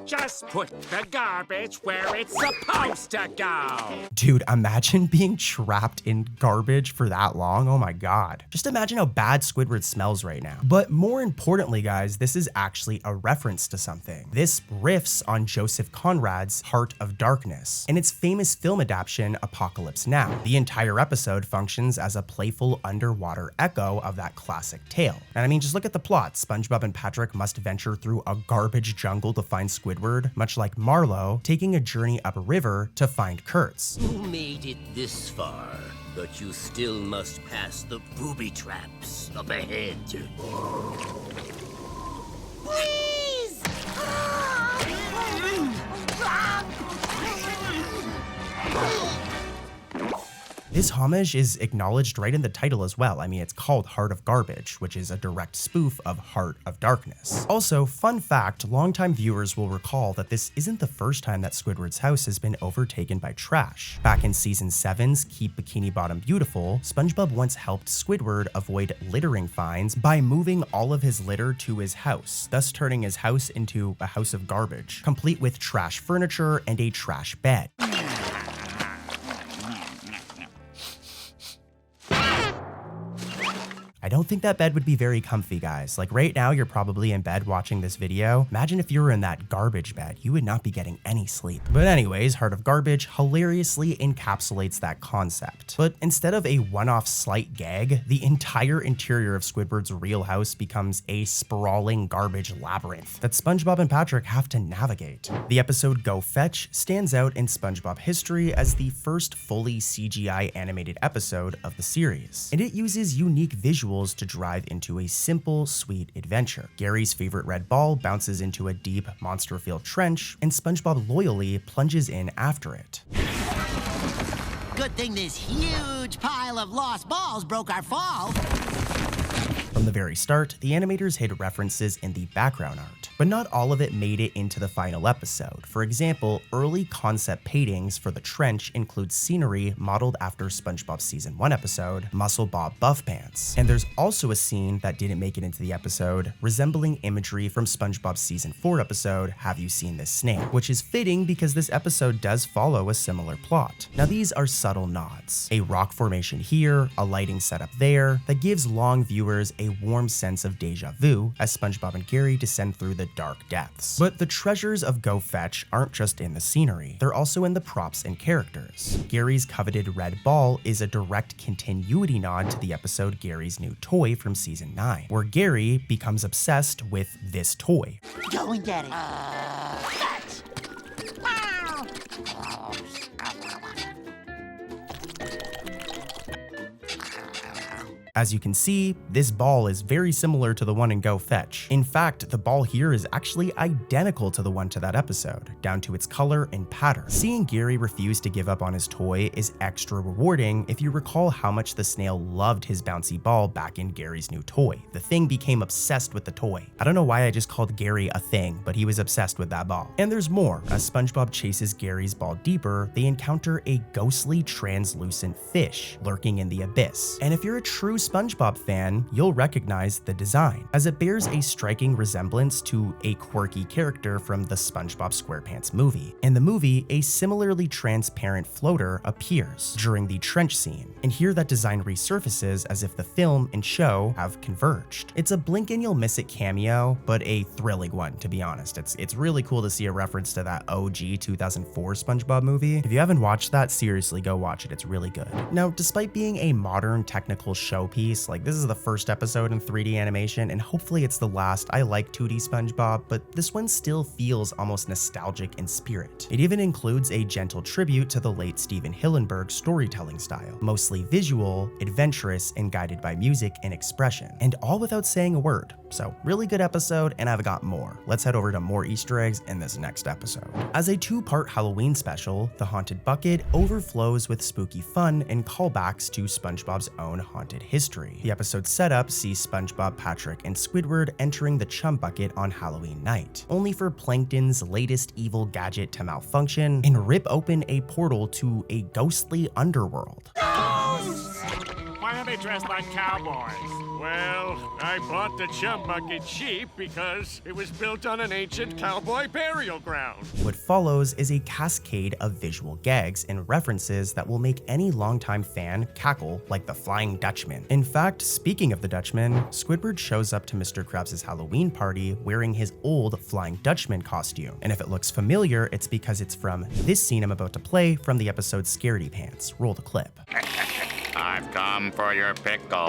Just put the garbage where it's supposed to go. Dude, imagine being trapped in garbage for that long. Oh my God. Just imagine how bad Squidward smells right now. But more importantly, guys, this is actually a reference to something. This riffs on Joseph Conrad's Heart of Darkness and its famous film adaptation, Apocalypse Now. The entire episode functions as a playful underwater echo of that classic tale. And I mean, just look at the plot. SpongeBob and Patrick must venture through a garbage jungle to find Squidward, much like Marlowe taking a journey upriver to find Kurtz. You made it this far, but you still must pass the booby traps up ahead. Please! This homage is acknowledged right in the title as well. I mean, it's called Heart of Garbage, which is a direct spoof of Heart of Darkness. Also, fun fact, longtime viewers will recall that this isn't the first time that Squidward's house has been overtaken by trash. Back in season 7's Keep Bikini Bottom Beautiful, SpongeBob once helped Squidward avoid littering fines by moving all of his litter to his house, thus turning his house into a house of garbage, complete with trash furniture and a trash bed. I don't think that bed would be very comfy, guys. Like right now, you're probably in bed watching this video. Imagine if you were in that garbage bed, you would not be getting any sleep. But anyways, Heart of Garbage hilariously encapsulates that concept. But instead of a one-off slight gag, the entire interior of Squidward's real house becomes a sprawling garbage labyrinth that SpongeBob and Patrick have to navigate. The episode Go Fetch stands out in SpongeBob history as the first fully CGI animated episode of the series, and it uses unique visuals to drive into a simple, sweet adventure. Gary's favorite red ball bounces into a deep, monster-filled trench, and SpongeBob loyally plunges in after it. Good thing this huge pile of lost balls broke our fall. From the very start, the animators hid references in the background art, but not all of it made it into the final episode. For example, early concept paintings for the trench include scenery modeled after SpongeBob's season 1 episode, Muscle Bob Buff Pants. And there's also a scene that didn't make it into the episode, resembling imagery from SpongeBob's season 4 episode, Have You Seen This Snail? Which is fitting because this episode does follow a similar plot. Now these are subtle nods. A rock formation here, a lighting setup there, that gives long viewers a warm sense of deja vu as SpongeBob and Gary descend through the dark depths. But the treasures of Go Fetch aren't just in the scenery, they're also in the props and characters. Gary's coveted red ball is a direct continuity nod to the episode Gary's New Toy from season 9, where Gary becomes obsessed with this toy. Go and get it. As you can see, this ball is very similar to the one in Go Fetch. In fact, the ball here is actually identical to the one to that episode, down to its color and pattern. Seeing Gary refuse to give up on his toy is extra rewarding if you recall how much the snail loved his bouncy ball back in Gary's New Toy. The thing became obsessed with the toy. I don't know why I just called Gary a thing, but he was obsessed with that ball. And there's more. As SpongeBob chases Gary's ball deeper, they encounter a ghostly translucent fish lurking in the abyss. And if you're a true SpongeBob fan, you'll recognize the design, as it bears a striking resemblance to a quirky character from the SpongeBob SquarePants movie. In the movie, a similarly transparent floater appears during the trench scene, and here that design resurfaces as if the film and show have converged. It's a blink and you'll miss it cameo, but a thrilling one, to be honest. It's really cool to see a reference to that OG 2004 SpongeBob movie. If you haven't watched that, seriously go watch it, it's really good. Now, despite being a modern technical showpiece, like this is the first episode in 3D animation, and hopefully it's the last. I like 2D SpongeBob, but this one still feels almost nostalgic in spirit. It even includes a gentle tribute to the late Steven Hillenburg's storytelling style, mostly visual, adventurous, and guided by music and expression, and all without saying a word. So really good episode, and I've got more. Let's head over to more Easter eggs in this next episode. As a 2-part Halloween special, the Haunted Bucket overflows with spooky fun and callbacks to SpongeBob's own haunted history. The episode's setup sees SpongeBob, Patrick, and Squidward entering the Chum Bucket on Halloween night, only for Plankton's latest evil gadget to malfunction and rip open a portal to a ghostly underworld. Why are they dressed like cowboys? Well, I bought the Chum Bucket cheap because it was built on an ancient cowboy burial ground. What follows is a cascade of visual gags and references that will make any longtime fan cackle like the Flying Dutchman. In fact, speaking of the Dutchman, Squidward shows up to Mr. Krabs' Halloween party wearing his old Flying Dutchman costume. And if it looks familiar, it's because it's from this scene I'm about to play from the episode Scaredy Pants. Roll the clip. I've come for your pickle.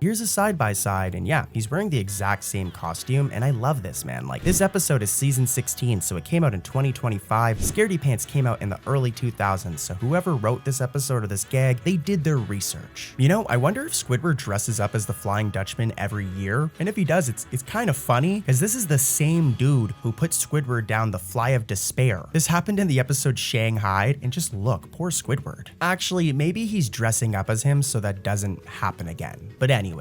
Here's a side-by-side, and yeah, he's wearing the exact same costume, and I love this, man. Like, this episode is season 16, so it came out in 2025. Scaredy Pants came out in the early 2000s, so whoever wrote this episode or this gag, they did their research. You know, I wonder if Squidward dresses up as the Flying Dutchman every year, and if he does, it's kind of funny, because this is the same dude who put Squidward down the Fly of Despair. This happened in the episode Shanghai, and just look, poor Squidward. Actually, maybe he's dressing up as him so that doesn't happen again. But anyways,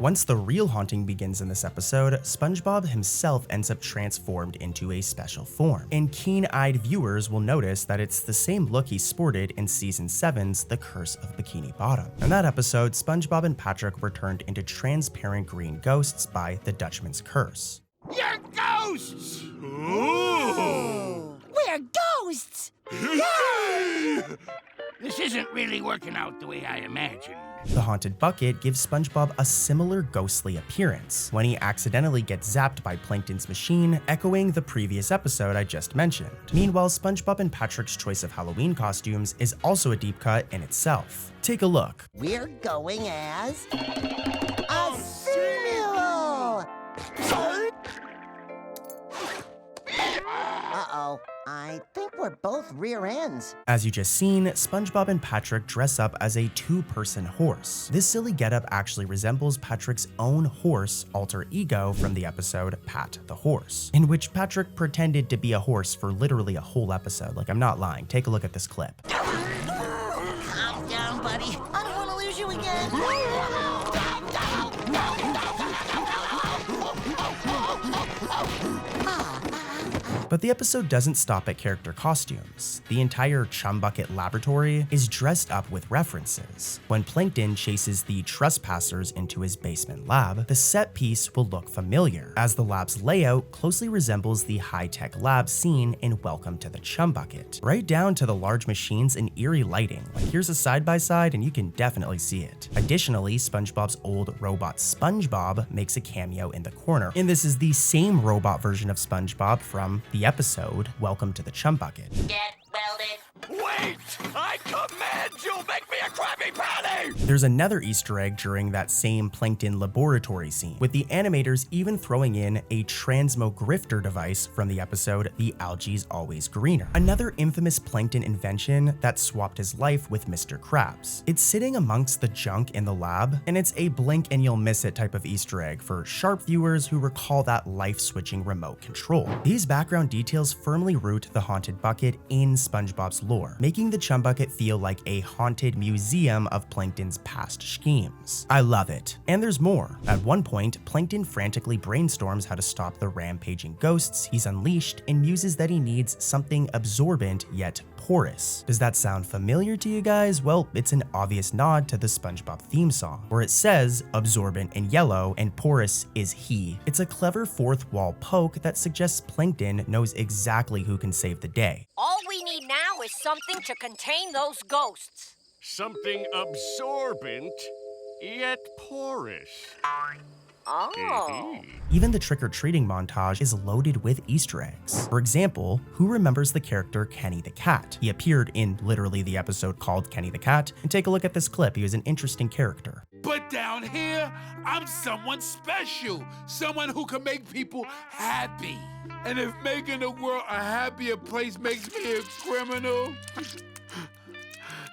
once the real haunting begins in this episode, SpongeBob himself ends up transformed into a special form. And keen-eyed viewers will notice that it's the same look he sported in season 7's The Curse of Bikini Bottom. In that episode, SpongeBob and Patrick were turned into transparent green ghosts by the Dutchman's curse. You're ghosts! Ooh. We're ghosts! Yay! This isn't really working out the way I imagined. The haunted bucket gives SpongeBob a similar ghostly appearance when he accidentally gets zapped by Plankton's machine, echoing the previous episode I just mentioned. Meanwhile, SpongeBob and Patrick's choice of Halloween costumes is also a deep cut in itself. Take a look. We're going as a simul! Uh-oh. I think we're both rear ends. As you just seen, SpongeBob and Patrick dress up as a two-person horse. This silly getup actually resembles Patrick's own horse alter ego from the episode Pat the Horse, in which Patrick pretended to be a horse for literally a whole episode. Like, I'm not lying. Take a look at this clip. Calm down, buddy. I don't want to lose you again. But the episode doesn't stop at character costumes. The entire Chum Bucket laboratory is dressed up with references. When Plankton chases the trespassers into his basement lab, the set piece will look familiar, as the lab's layout closely resembles the high-tech lab seen in Welcome to the Chum Bucket, right down to the large machines and eerie lighting. Like, here's a side-by-side and you can definitely see it. Additionally, SpongeBob's old robot SpongeBob makes a cameo in the corner, and this is the same robot version of SpongeBob from the episode Welcome to the Chum Bucket. Get welded. Wait! I command you, make me a Krabby Patty! There's another Easter egg during that same Plankton laboratory scene, with the animators even throwing in a transmogrifter device from the episode The Algae's Always Greener, another infamous Plankton invention that swapped his life with Mr. Krabs. It's sitting amongst the junk in the lab, and it's a blink and you'll miss it type of Easter egg for sharp viewers who recall that life-switching remote control. These background details firmly root the haunted bucket in SpongeBob's lore, making the Chum Bucket feel like a haunted museum of Plankton's past schemes. I love it. And there's more. At one point, Plankton frantically brainstorms how to stop the rampaging ghosts he's unleashed and muses that he needs something absorbent yet porous. Does that sound familiar to you guys? Well, it's an obvious nod to the SpongeBob theme song, where it says absorbent in yellow and porous is he. It's a clever fourth wall poke that suggests Plankton knows exactly who can save the day. All we need now is something to contain those ghosts. Something absorbent, yet porous. Oh. Even the trick-or-treating montage is loaded with Easter eggs. For example, who remembers the character Kenny the Cat? He appeared in literally the episode called Kenny the Cat, and take a look at this clip. He was an interesting character. But down here, I'm someone special, someone who can make people happy. And if making the world a happier place makes me a criminal,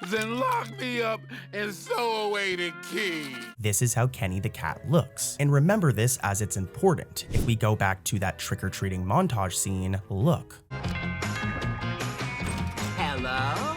then lock me up and sew away the key. This is how Kenny the Cat looks. And remember this as it's important. If we go back to that trick-or-treating montage scene, look. Hello?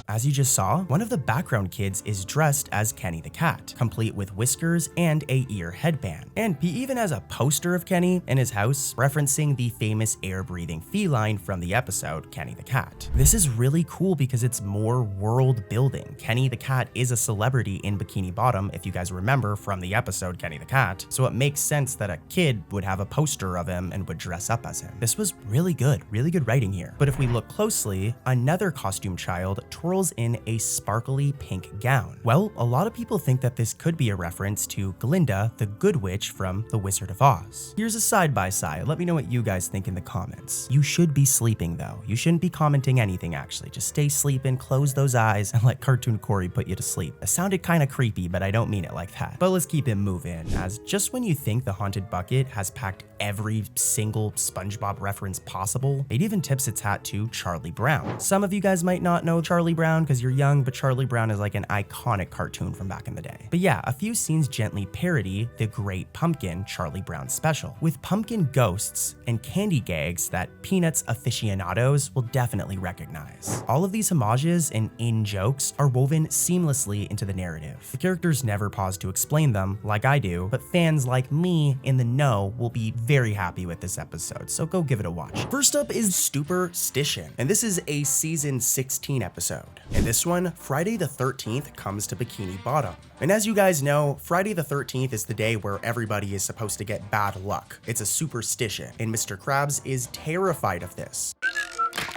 As you just saw, one of the background kids is dressed as Kenny the Cat, complete with whiskers and a ear headband. And he even has a poster of Kenny in his house, referencing the famous air-breathing feline from the episode Kenny the Cat. This is really cool because it's more world building. Kenny the Cat is a celebrity in Bikini Bottom, if you guys remember from the episode Kenny the Cat, so it makes sense that a kid would have a poster of him and would dress up as him. This was really good writing here. But if we look closely, another costume child twirls travels in a sparkly pink gown. Well, a lot of people think that this could be a reference to Glinda, the Good Witch from The Wizard of Oz. Here's a side-by-side. Let me know what you guys think in the comments. You should be sleeping though. You shouldn't be commenting anything actually. Just stay sleeping, close those eyes, and let Cartoon Corey put you to sleep. It sounded kind of creepy, but I don't mean it like that. But let's keep it moving, as just when you think the Haunted Bucket has packed every single SpongeBob reference possible, it even tips its hat to Charlie Brown. Some of you guys might not know Charlie Brown because you're young, but Charlie Brown is like an iconic cartoon from back in the day. But yeah, a few scenes gently parody the Great Pumpkin Charlie Brown special, with pumpkin ghosts and candy gags that Peanuts aficionados will definitely recognize. All of these homages and in-jokes are woven seamlessly into the narrative. The characters never pause to explain them, like I do, but fans like me in the know will be very happy with this episode, so go give it a watch. First up is Superstition, and this is a season 16 episode. In this one, Friday the 13th comes to Bikini Bottom. And as you guys know, Friday the 13th is the day where everybody is supposed to get bad luck. It's a superstition, and Mr. Krabs is terrified of this.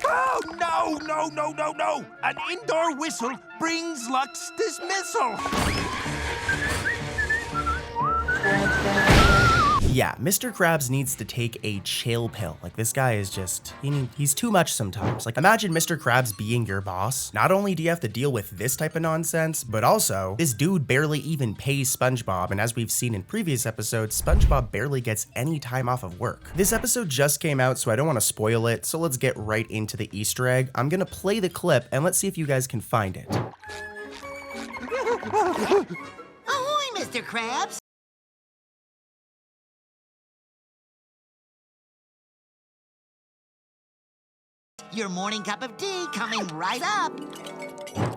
Oh, no, no, no, no, no! An indoor whistle brings luck's dismissal! Yeah, Mr. Krabs needs to take a chill pill. Like, this guy is just, he's too much sometimes. Like, imagine Mr. Krabs being your boss. Not only do you have to deal with this type of nonsense, but also, this dude barely even pays SpongeBob, and as we've seen in previous episodes, SpongeBob barely gets any time off of work. This episode just came out, so I don't want to spoil it, so let's get right into the Easter egg. I'm gonna play the clip, and let's see if you guys can find it. Ahoy, Mr. Krabs! Your morning cup of tea coming right up.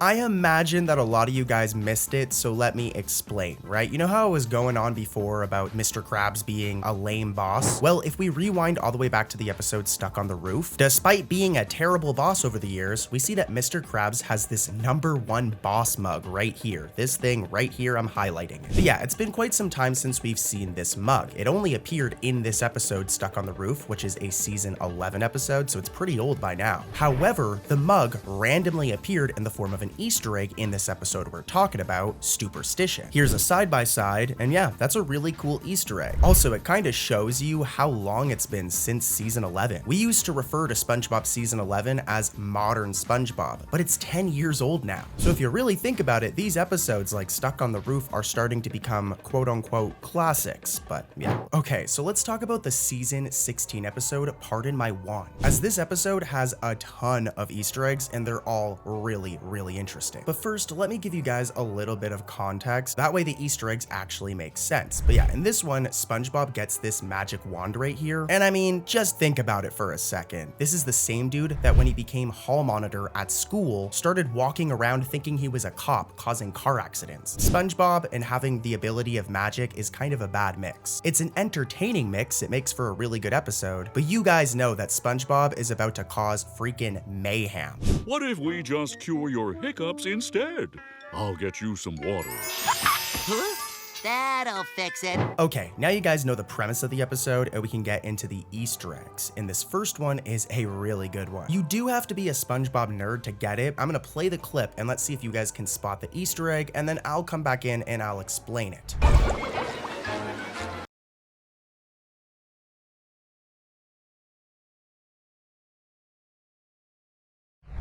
I imagine that a lot of you guys missed it, so let me explain, right? You know how it was going on before about Mr. Krabs being a lame boss? Well, if we rewind all the way back to the episode Stuck on the Roof, despite being a terrible boss over the years, we see that Mr. Krabs has this #1 boss mug right here. This thing right here, I'm highlighting it. But yeah, it's been quite some time since we've seen this mug. It only appeared in this episode Stuck on the Roof, which is a season 11 episode, so it's pretty old by now. However, the mug randomly appeared in the form of an Easter egg in this episode we're talking about, Superstition. Here's a side-by-side, and yeah, that's a really cool Easter egg. Also, it kind of shows you how long it's been since season 11. We used to refer to SpongeBob season 11 as modern SpongeBob, but it's 10 years old now. So if you really think about it, these episodes like Stuck on the Roof are starting to become quote-unquote classics, but yeah. Okay, so let's talk about the season 16 episode, Pardon My Wand, as this episode has a ton of Easter eggs and they're all really interesting. But first, let me give you guys a little bit of context. That way the Easter eggs actually make sense. But yeah, in this one, SpongeBob gets this magic wand right here. And I mean, just think about it for a second. This is the same dude that when he became hall monitor at school, started walking around thinking he was a cop causing car accidents. SpongeBob and having the ability of magic is kind of a bad mix. It's an entertaining mix. It makes for a really good episode, but you guys know that SpongeBob is about to cause freaking mayhem. What if we just cure your hiccups instead? I'll get you some water. Huh? That'll fix it. Okay, now you guys know the premise of the episode and we can get into the Easter eggs. And this first one is a really good one. You do have to be a SpongeBob nerd to get it. I'm gonna play the clip and let's see if you guys can spot the Easter egg, and then I'll come back in and I'll explain it.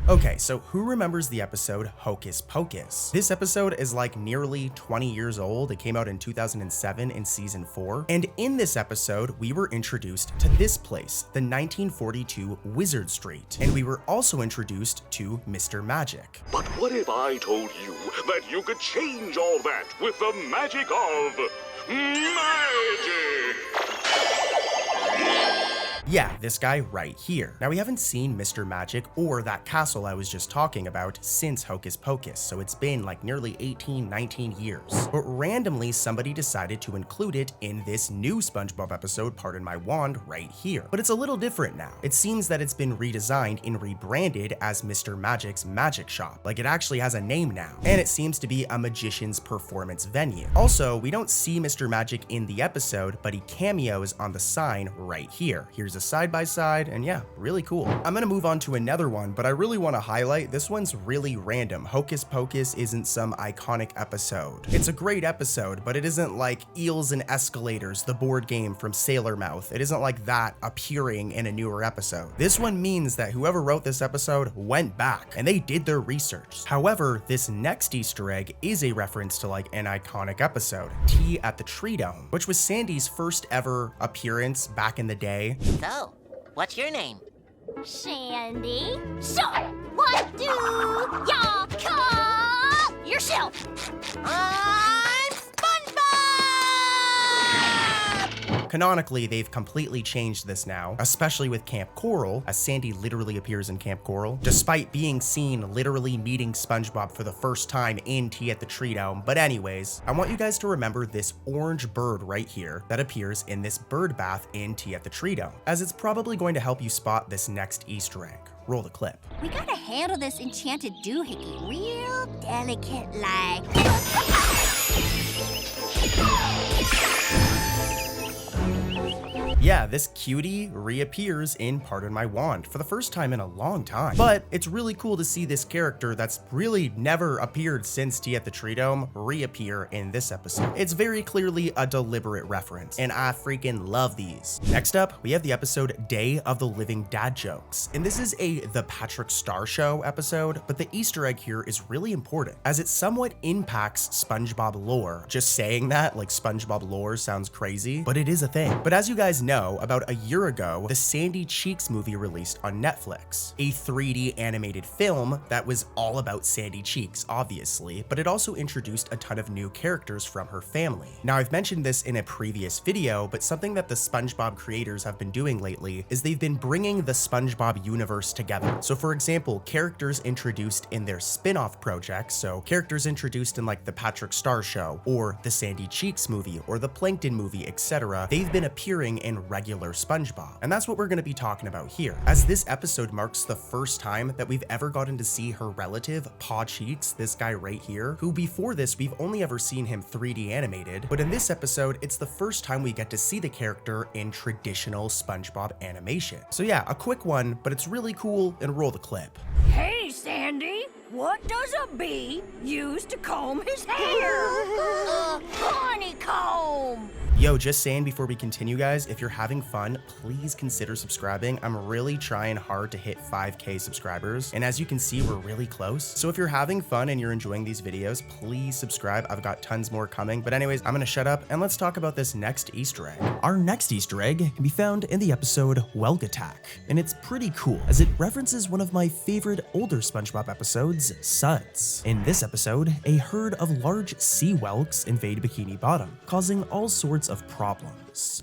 Okay, so who remembers the episode Hocus Pocus? This episode is like nearly 20 years old. It came out in 2007 in season 4. And in this episode, we were introduced to this place, the 1942 Wizard Street. And we were also introduced to Mr. Magic. But what if I told you that you could change all that with the magic of magic? Yeah, this guy right here. Now, we haven't seen Mr. Magic or that castle I was just talking about since Hocus Pocus, so it's been like nearly 19 years. But randomly, somebody decided to include it in this new SpongeBob episode, Pardon My Wand, right here. But it's a little different now. It seems that it's been redesigned and rebranded as Mr. Magic's Magic Shop. Like, it actually has a name now. And it seems to be a magician's performance venue. Also, we don't see Mr. Magic in the episode, but he cameos on the sign right here. Here's a a side-by-side, and yeah, really cool. I'm gonna move on to another one, but I really want to highlight this one's really random. Hocus Pocus isn't some iconic episode. It's a great episode, but it isn't like Eels and Escalators, the board game from Sailor Mouth. It isn't like that appearing in a newer episode. This one means that whoever wrote this episode went back and they did their research. However, this next Easter egg is a reference to like an iconic episode, Tea at the Tree Dome, which was Sandy's first ever appearance back in the day. So, what's your name? Sandy. So, what do y'all call yourself? I'm SpongeBob! Canonically, they've completely changed this now, especially with Camp Coral, as Sandy literally appears in Camp Coral, despite being seen literally meeting SpongeBob for the first time in Tea at the Tree Dome. But anyways, I want you guys to remember this orange bird right here that appears in this bird bath in Tea at the Tree Dome, as it's probably going to help you spot this next Easter egg. Roll the clip. We gotta handle this enchanted doohickey real delicate like. Yeah, this cutie reappears in Pardon My Wand for the first time in a long time. But it's really cool to see this character that's really never appeared since Tea at the Tree Dome reappear in this episode. It's very clearly a deliberate reference, and I freaking love these. Next up, we have the episode Day of the Living Dad Jokes. And this is a The Patrick Star Show episode, but the Easter egg here is really important, as it somewhat impacts SpongeBob lore. Just saying that, like SpongeBob lore sounds crazy, but it is a thing. But as you guys know, about a year ago, the Sandy Cheeks movie released on Netflix, a 3D animated film that was all about Sandy Cheeks, obviously, but it also introduced a ton of new characters from her family. Now, I've mentioned this in a previous video, but something that the SpongeBob creators have been doing lately is they've been bringing the SpongeBob universe together. So for example, characters introduced in their spin-off projects, so characters introduced in like the Patrick Star Show, or the Sandy Cheeks movie, or the Plankton movie, etc., they've been appearing in regular SpongeBob. And that's what we're going to be talking about here, as this episode marks the first time that we've ever gotten to see her relative, Paw Cheeks, this guy right here, who before this we've only ever seen him 3D animated, but in this episode it's the first time we get to see the character in traditional SpongeBob animation. So yeah, a quick one, but it's really cool, and roll the clip. Hey, Sandy, what does a bee use to comb his hair? Honeycomb! Yo, just saying before we continue, guys, if you're having fun, please consider subscribing. I'm really trying hard to hit 5K subscribers, and as you can see, we're really close. So if you're having fun and you're enjoying these videos, please subscribe. I've got tons more coming. But anyways, I'm gonna shut up and let's talk about this next Easter egg. Our next Easter egg can be found in the episode Whelk Attack, and it's pretty cool as it references one of my favorite older SpongeBob episodes, Suds. In this episode, a herd of large sea whelks invade Bikini Bottom, causing all sorts of problems.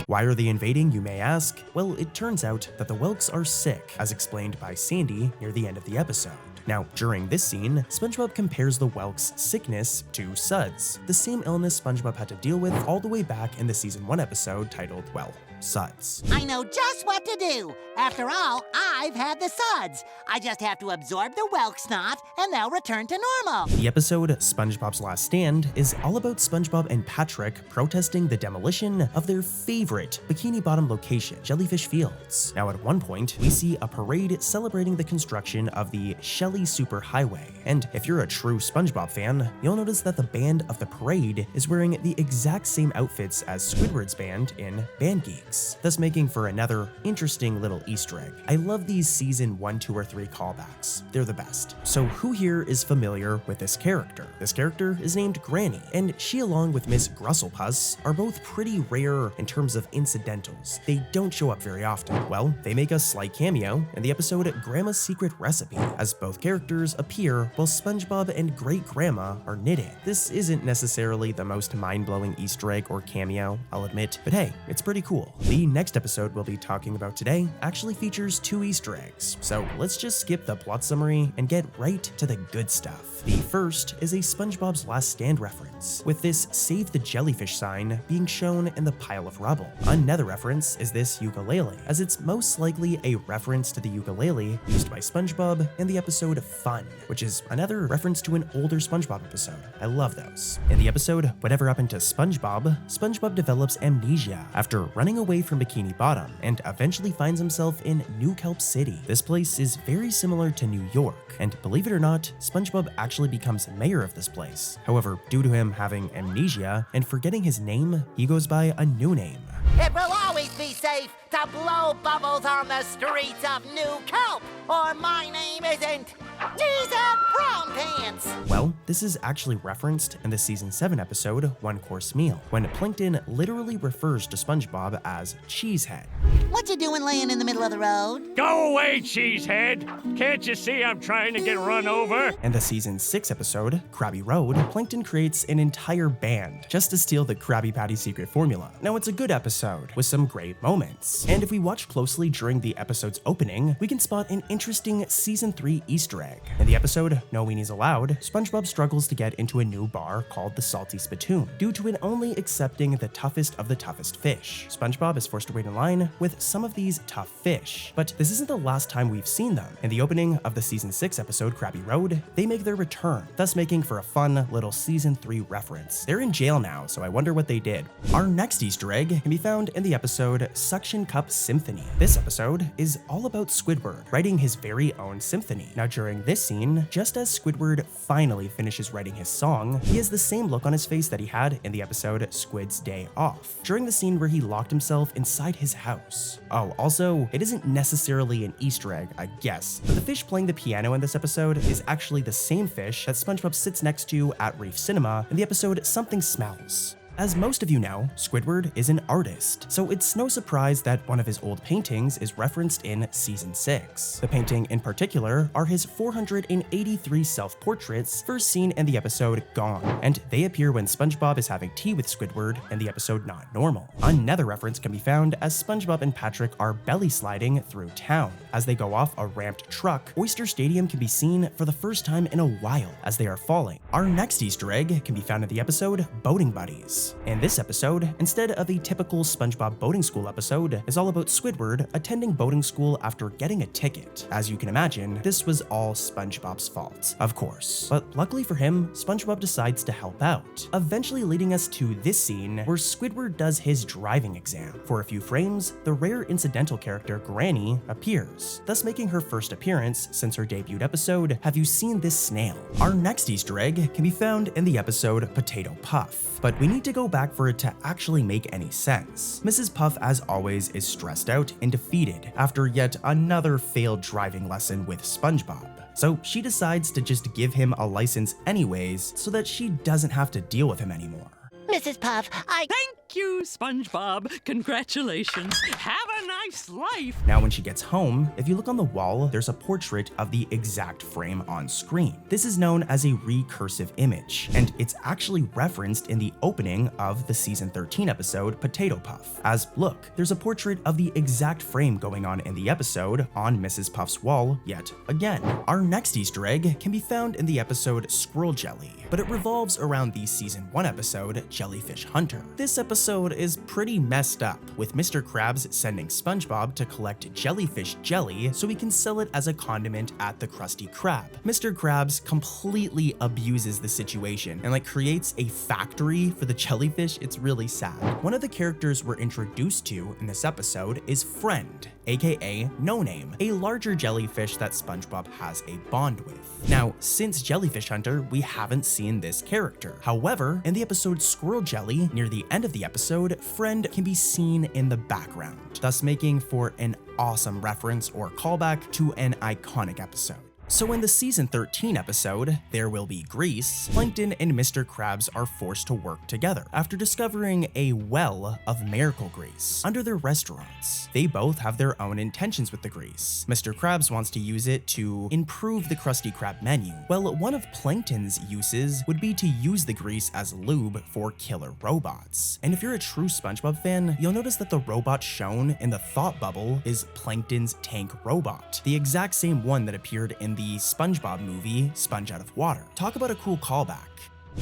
Why are they invading, you may ask? Well, it turns out that the whelks are sick, as explained by Sandy near the end of the episode. Now, during this scene, SpongeBob compares the whelks' sickness to Suds, the same illness SpongeBob had to deal with all the way back in the season 1 episode titled, well, Suds. I know just what to do. After all, I've had the suds. I just have to absorb the whelk snot, and they'll return to normal. The episode SpongeBob's Last Stand is all about SpongeBob and Patrick protesting the demolition of their favorite Bikini Bottom location, Jellyfish Fields. Now, at one point, we see a parade celebrating the construction of the Shelly Superhighway. And if you're a true SpongeBob fan, you'll notice that the band of the parade is wearing the exact same outfits as Squidward's band in Band Geeks, thus making for another interesting little Easter egg. I love these season 1, 2, or 3 callbacks. They're the best. So who here is familiar with this character? This character is named Granny, and she along with Miss Grusselpuss are both pretty rare in terms of incidentals. They don't show up very often. Well, they make a slight cameo in the episode Grandma's Secret Recipe, as both characters appear while SpongeBob and Great Grandma are knitting. This isn't necessarily the most mind-blowing Easter egg or cameo, I'll admit, but hey, it's pretty cool. The next episode we'll be talking about today actually features 2 Easter eggs, so let's just skip the plot summary and get right to the good stuff. The first is a SpongeBob's Last Stand reference, with this Save the Jellyfish sign being shown in the pile of rubble. Another reference is this ukulele, as it's most likely a reference to the ukulele used by SpongeBob in the episode Fun, which is another reference to an older SpongeBob episode. I love those. In the episode Whatever Happened to SpongeBob, SpongeBob develops amnesia after running away from Bikini Bottom and eventually finds himself in New Kelp City. This place is very similar to New York, and believe it or not, SpongeBob actually becomes mayor of this place. However, due to him having amnesia and forgetting his name, he goes by a new name. It will always be safe to blow bubbles on the streets of New Kelp, or my name isn't Jesus Brown Pants. Well, this is actually referenced in the Season 7 episode, One Course Meal, when Plankton literally refers to SpongeBob as Cheesehead. What you doing laying in the middle of the road? Go away, Cheesehead! Can't you see I'm trying to get run over? In the Season 6 episode, Krabby Road, Plankton creates an entire band just to steal the Krabby Patty secret formula. Now, it's a good episode with some great moments, and if we watch closely during the episode's opening, we can spot an interesting Season 3 Easter egg. In the episode No Weenies Allowed, SpongeBob struggles to get into a new bar called the Salty Spittoon due to it only accepting the toughest of the toughest fish. SpongeBob is forced to wait in line with some of these tough fish, but this isn't the last time we've seen them. In the opening of the Season 6 episode Krabby Road, they make their return, thus making for a fun little Season 3 reference. They're in jail now, so I wonder what they did. Our next Easter egg can be found in the episode Suction Cup Symphony. This episode is all about Squidward writing his very own symphony. Now, during this scene, just as Squidward finally finishes writing his song, he has the same look on his face that he had in the episode Squid's Day Off, during the scene where he locked himself inside his house. Oh, also, it isn't necessarily an Easter egg, I guess, but the fish playing the piano in this episode is actually the same fish that SpongeBob sits next to at Reef Cinema in the episode Something Smells. As most of you know, Squidward is an artist, so it's no surprise that one of his old paintings is referenced in Season 6. The painting in particular are his 483 self-portraits first seen in the episode Gone, and they appear when SpongeBob is having tea with Squidward in the episode Not Normal. Another reference can be found as SpongeBob and Patrick are belly sliding through town. As they go off a ramped truck, Oyster Stadium can be seen for the first time in a while as they are falling. Our next Easter egg can be found in the episode Boating Buddies. In this episode, instead of a typical SpongeBob boating school episode, is all about Squidward attending boating school after getting a ticket. As you can imagine, this was all SpongeBob's fault, of course. But luckily for him, SpongeBob decides to help out, eventually leading us to this scene where Squidward does his driving exam. For a few frames, the rare incidental character Granny appears, thus making her first appearance since her debut episode, Have You Seen This Snail? Our next Easter egg can be found in the episode Potato Puff, but we need to go back for it to actually make any sense. Mrs. Puff, as always, is stressed out and defeated after yet another failed driving lesson with SpongeBob. So she decides to just give him a license anyways so that she doesn't have to deal with him anymore. Mrs. Puff, Thank you, SpongeBob. Congratulations. Have a nice life. Now, when she gets home, if you look on the wall, there's a portrait of the exact frame on screen. This is known as a recursive image, and it's actually referenced in the opening of the Season 13 episode Potato Puff. As look, there's a portrait of the exact frame going on in the episode on Mrs. Puff's wall yet again. Our next Easter egg can be found in the episode Squirrel Jelly, but it revolves around the Season 1 episode Jellyfish Hunter. This episode is pretty messed up, with Mr. Krabs sending SpongeBob to collect jellyfish jelly so he can sell it as a condiment at the Krusty Krab. Mr. Krabs completely abuses the situation and creates a factory for the jellyfish. It's really sad. One of the characters we're introduced to in this episode is Friend, aka No Name, a larger jellyfish that SpongeBob has a bond with. Now, since Jellyfish Hunter, we haven't seen this character. However, in the episode Squirrel Jelly, near the end of the episode, Friend can be seen in the background, thus making for an awesome reference or callback to an iconic episode. So in the season 13 episode, There Will Be Grease, Plankton and Mr. Krabs are forced to work together after discovering a well of miracle grease under their restaurants. They both have their own intentions with the grease. Mr. Krabs wants to use it to improve the Krusty Krab menu, while one of Plankton's uses would be to use the grease as lube for killer robots. And if you're a true SpongeBob fan, you'll notice that the robot shown in the thought bubble is Plankton's tank robot, the exact same one that appeared in the SpongeBob movie Sponge Out of Water. Talk about a cool callback.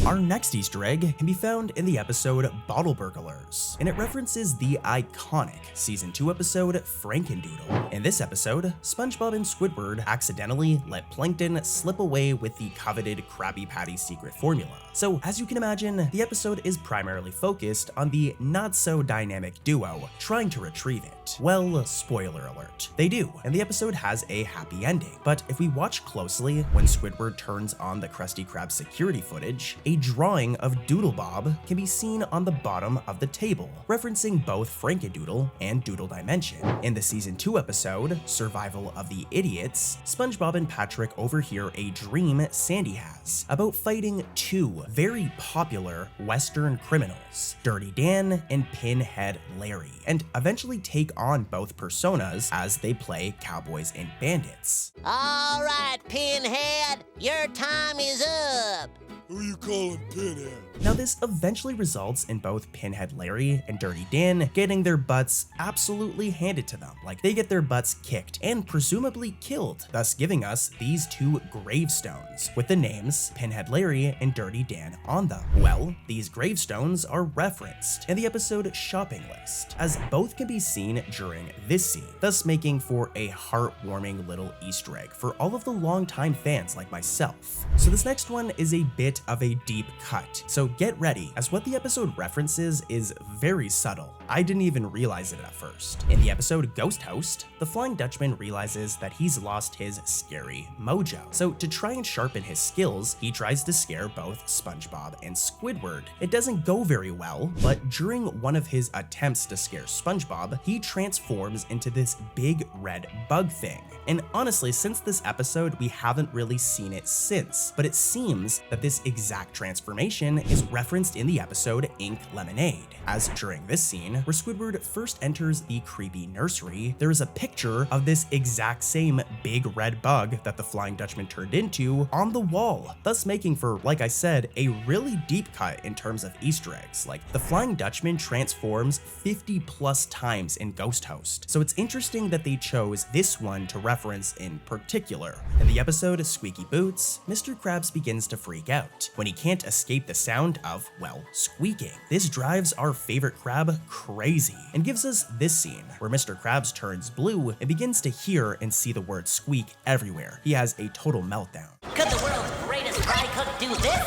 Our next Easter egg can be found in the episode Bottle Burglars, and it references the iconic Season 2 episode Frankendoodle. In this episode, SpongeBob and Squidward accidentally let Plankton slip away with the coveted Krabby Patty secret formula. So as you can imagine, the episode is primarily focused on the not-so-dynamic duo trying to retrieve it. Well, spoiler alert, they do, and the episode has a happy ending. But if we watch closely, when Squidward turns on the Krusty Krab security footage, a drawing of Doodle Bob can be seen on the bottom of the table, referencing both Frankendoodle and Doodle Dimension. In the Season 2 episode, Survival of the Idiots, SpongeBob and Patrick overhear a dream Sandy has about fighting two very popular Western criminals, Dirty Dan and Pinhead Larry, and eventually take on both personas as they play cowboys and bandits. All right, Pinhead, your time is up. Who you calling Pinhead? Now this eventually results in both Pinhead Larry and Dirty Dan getting their butts absolutely handed to them, like they get their butts kicked and presumably killed, thus giving us these two gravestones with the names Pinhead Larry and Dirty Dan on them. Well, these gravestones are referenced in the episode Shopping List, as both can be seen during this scene, thus making for a heartwarming little Easter egg for all of the longtime fans like myself. So this next one is a bit of a deep cut, so get ready, as what the episode references is very subtle. I didn't even realize it at first. In the episode Ghost Host, the Flying Dutchman realizes that he's lost his scary mojo. So to try and sharpen his skills, he tries to scare both SpongeBob and Squidward. It doesn't go very well, but during one of his attempts to scare SpongeBob, he transforms into this big red bug thing. And honestly, since this episode, we haven't really seen it since, but it seems that this exact transformation is referenced in the episode Ink Lemonade, as during this scene, where Squidward first enters the creepy nursery, there is a picture of this exact same big red bug that the Flying Dutchman turned into on the wall, thus making for, like I said, a really deep cut in terms of Easter eggs. Like, the Flying Dutchman transforms 50 plus times in Ghost Host, so it's interesting that they chose this one to reference in particular. In the episode Squeaky Boots, Mr. Krabs begins to freak out when he can't escape the sound of, well, squeaking. This drives our favorite crab crazy and gives us this scene where Mr. Krabs turns blue and begins to hear and see the word squeak everywhere. He has a total meltdown. Could the world's greatest fry cook do this?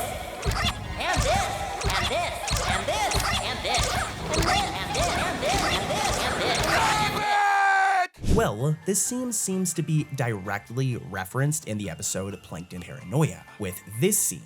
And this, and this, and this, and this, and this, and this, and this, and this, and this. Well, this scene seems to be directly referenced in the episode Plankton Paranoia, with this scene.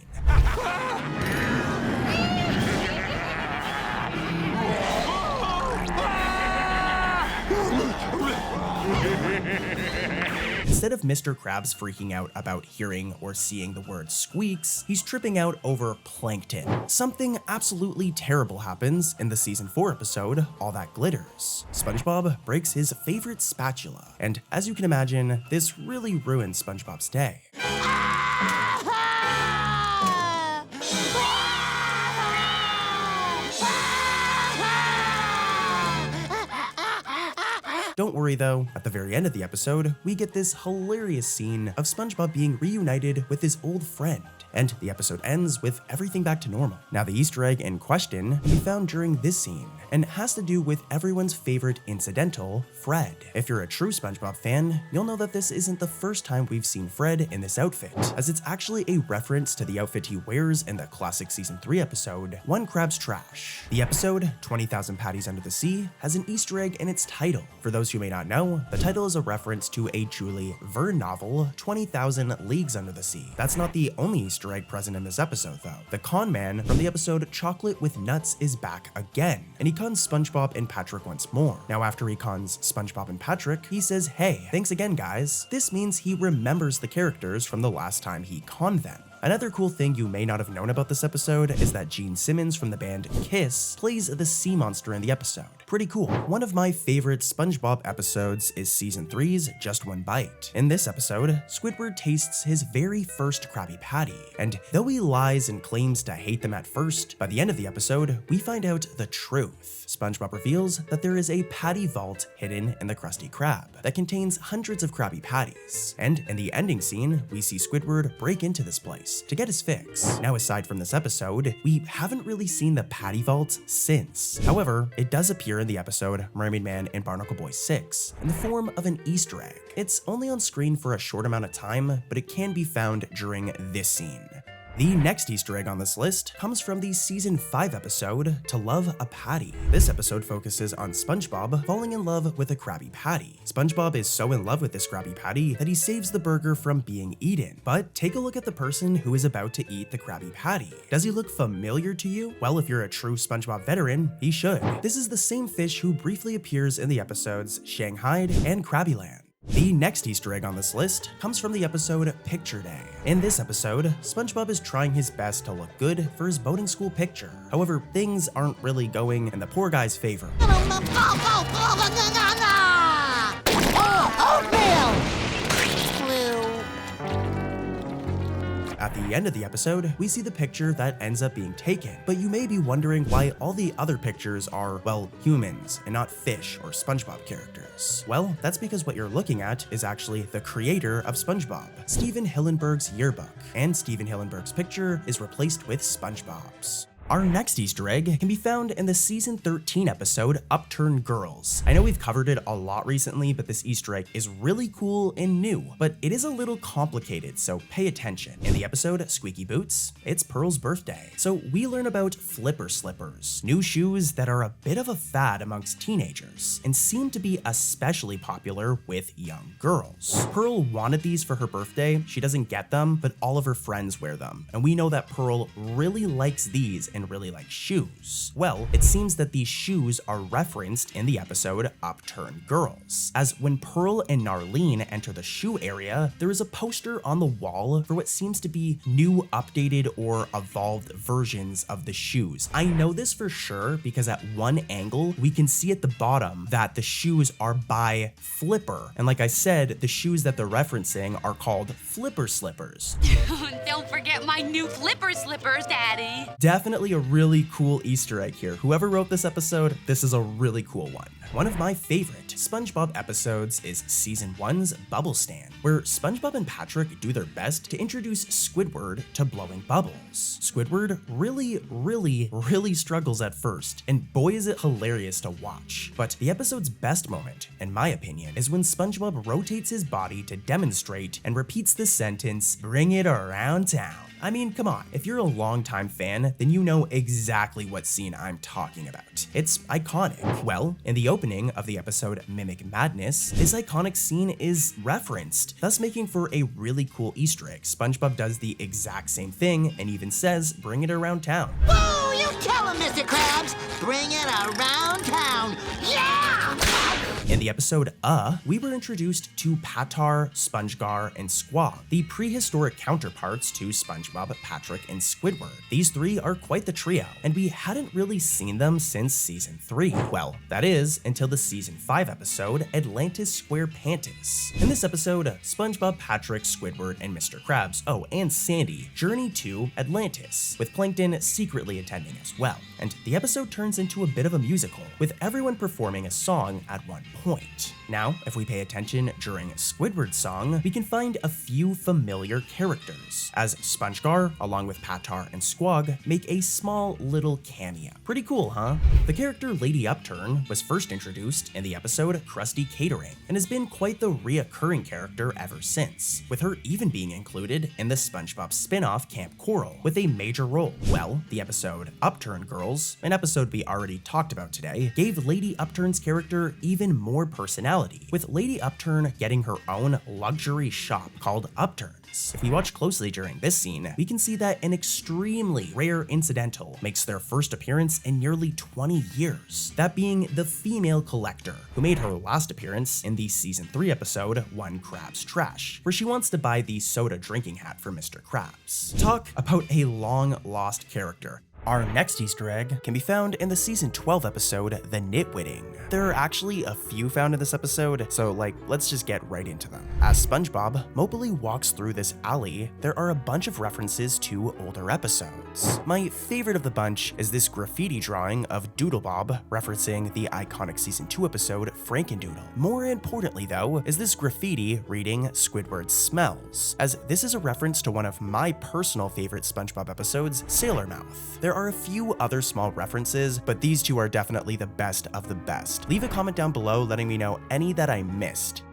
Instead of Mr. Krabs freaking out about hearing or seeing the word squeaks, he's tripping out over plankton. Something absolutely terrible happens in the season 4 episode, All That Glitters. SpongeBob breaks his favorite spatula, and as you can imagine, this really ruins SpongeBob's day. Don't worry though, at the very end of the episode, we get this hilarious scene of SpongeBob being reunited with his old friend, and the episode ends with everything back to normal. Now the Easter egg in question can be found during this scene, and has to do with everyone's favorite incidental, Fred. If you're a true SpongeBob fan, you'll know that this isn't the first time we've seen Fred in this outfit, as it's actually a reference to the outfit he wears in the classic season 3 episode, One Crab's Trash. The episode, 20,000 Patties Under the Sea, has an Easter egg in its title. For those who may not know, the title is a reference to a Julie Verne novel, 20,000 Leagues Under the Sea. That's not the only Easter Easter egg present in this episode though. The con man from the episode Chocolate with Nuts is back again, and he cons SpongeBob and Patrick once more. Now after he cons SpongeBob and Patrick, he says, "Hey, thanks again guys." This means he remembers the characters from the last time he conned them. Another cool thing you may not have known about this episode is that Gene Simmons from the band Kiss plays the sea monster in the episode. Pretty cool. One of my favorite SpongeBob episodes is Season 3's Just One Bite. In this episode, Squidward tastes his very first Krabby Patty, and though he lies and claims to hate them at first, by the end of the episode, we find out the truth. SpongeBob reveals that there is a patty vault hidden in the Krusty Krab that contains hundreds of Krabby Patties, and in the ending scene, we see Squidward break into this place to get his fix. Now aside from this episode, we haven't really seen the Patty Vault since. However, it does appear in the episode Mermaid Man and Barnacle Boy 6 in the form of an Easter egg. It's only on screen for a short amount of time, but it can be found during this scene. The next Easter egg on this list comes from the Season 5 episode, To Love a Patty. This episode focuses on SpongeBob falling in love with a Krabby Patty. SpongeBob is so in love with this Krabby Patty that he saves the burger from being eaten. But take a look at the person who is about to eat the Krabby Patty. Does he look familiar to you? Well, if you're a true SpongeBob veteran, he should. This is the same fish who briefly appears in the episodes Shanghai and Krabbyland. The next Easter egg on this list comes from the episode Picture Day. In this episode, SpongeBob is trying his best to look good for his boating school picture. However, things aren't really going in the poor guy's favor. At the end of the episode, we see the picture that ends up being taken, but you may be wondering why all the other pictures are, well, humans and not fish or SpongeBob characters. Well, that's because what you're looking at is actually the creator of SpongeBob, Stephen Hillenburg's yearbook, and Stephen Hillenburg's picture is replaced with SpongeBob's. Our next Easter egg can be found in the Season 13 episode, Upturned Girls. I know we've covered it a lot recently, but this Easter egg is really cool and new, but it is a little complicated, so pay attention. In the episode, Squeaky Boots, it's Pearl's birthday. So we learn about flipper slippers, new shoes that are a bit of a fad amongst teenagers, and seem to be especially popular with young girls. Pearl wanted these for her birthday, she doesn't get them, but all of her friends wear them, and we know that Pearl really likes these and really like shoes. Well, it seems that these shoes are referenced in the episode Upturned Girls, as when Pearl and Narlene enter the shoe area, there is a poster on the wall for what seems to be new, updated, or evolved versions of the shoes. I know this for sure because at one angle, we can see at the bottom that the shoes are by Flipper, and like I said, the shoes that they're referencing are called Flipper Slippers. Don't forget my new Flipper Slippers, Daddy. Definitely a really cool Easter egg here. Whoever wrote this episode, this is a really cool one. One of my favorite SpongeBob episodes is Season 1's Bubble Stand, where SpongeBob and Patrick do their best to introduce Squidward to blowing bubbles. Squidward really struggles at first, and boy is it hilarious to watch. But the episode's best moment, in my opinion, is when SpongeBob rotates his body to demonstrate and repeats the sentence, "Bring it around town." I mean, come on, if you're a longtime fan, then you know exactly what scene I'm talking about. It's iconic. Well, in the opening of the episode Mimic Madness, this iconic scene is referenced, thus making for a really cool Easter egg. SpongeBob does the exact same thing and even says, "Bring it around town." Whoa, you tell him, Mr. Krabs! Bring it around town! Yeah! In the episode we were introduced to Patar, SpongeGar, and Squog, the prehistoric counterparts to SpongeBob, Patrick, and Squidward. These three are quite the trio, and we hadn't really seen them since Season 3. Well, that is, until the Season 5 episode, Atlantis Square Pantis. In this episode, SpongeBob, Patrick, Squidward, and Mr. Krabs, and Sandy, journey to Atlantis, with Plankton secretly attending as well. And the episode turns into a bit of a musical, with everyone performing a song at one point. Now, if we pay attention during Squidward's song, we can find a few familiar characters, as SpongeGar, along with Patar and Squog, make a small little cameo. Pretty cool, huh? The character Lady Upturn was first introduced in the episode Krusty Catering, and has been quite the reoccurring character ever since, with her even being included in the SpongeBob spin-off Camp Coral, with a major role. Well, the episode Upturned Girls, an episode we already talked about today, gave Lady Upturn's character even more more personality, with Lady Upturn getting her own luxury shop called Upturn's. If we watch closely during this scene, we can see that an extremely rare incidental makes their first appearance in nearly 20 years, that being the female collector, who made her last appearance in the season 3 episode, One Krabs Trash, where she wants to buy the soda drinking hat for Mr. Krabs. Talk about a long-lost character. Our next Easter egg can be found in the season 12 episode, The Nitwitting. There are actually a few found in this episode, so let's just get right into them. As SpongeBob mopily walks through this alley, there are a bunch of references to older episodes. My favorite of the bunch is this graffiti drawing of Doodlebob referencing the iconic season 2 episode, Frankendoodle. More importantly though, is this graffiti reading Squidward Smells, as this is a reference to one of my personal favorite SpongeBob episodes, Sailor Mouth. There are a few other small references, but these two are definitely the best of the best. Leave a comment down below letting me know any that I missed.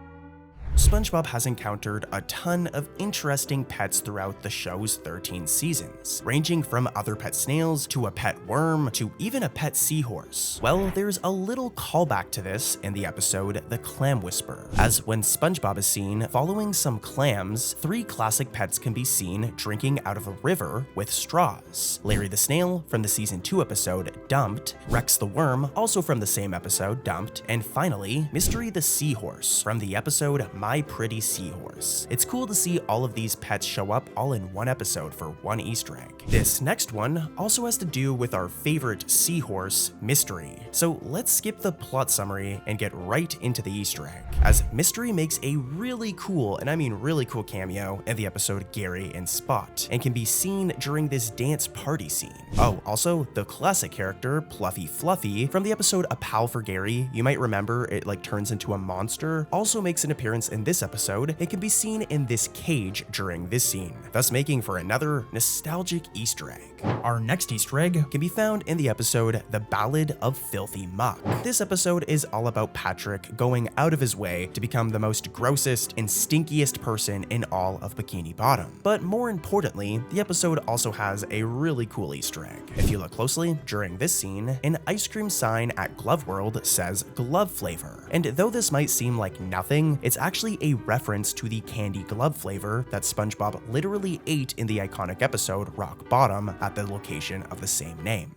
SpongeBob has encountered a ton of interesting pets throughout the show's 13 seasons, ranging from other pet snails to a pet worm to even a pet seahorse. Well, there's a little callback to this in the episode The Clam Whisperer, as when SpongeBob is seen following some clams, 3 classic pets can be seen drinking out of a river with straws. Larry the Snail from the season 2 episode Dumped, Rex the Worm also from the same episode Dumped, and finally Mystery the Seahorse from the episode My Pretty Seahorse. It's cool to see all of these pets show up all in one episode for one Easter egg. This next one also has to do with our favorite seahorse, Mystery. So let's skip the plot summary and get right into the Easter egg, as Mystery makes a really cool, and I mean really cool, cameo in the episode Gary and Spot, and can be seen during this dance party scene. Oh, also the classic character, Pluffy Fluffy, from the episode A Pal for Gary, you might remember it turns into a monster, also makes an appearance in this episode. It can be seen in this cage during this scene, thus making for another nostalgic Easter egg. Our next Easter egg can be found in the episode The Ballad of Filthy Muck. This episode is all about Patrick going out of his way to become the most grossest and stinkiest person in all of Bikini Bottom. But more importantly, the episode also has a really cool Easter egg. If you look closely, during this scene, an ice cream sign at Glove World says glove flavor. And though this might seem like nothing, it's actually a reference to the candy glove flavor that SpongeBob literally ate in the iconic episode Rock Bottom at the location of the same name.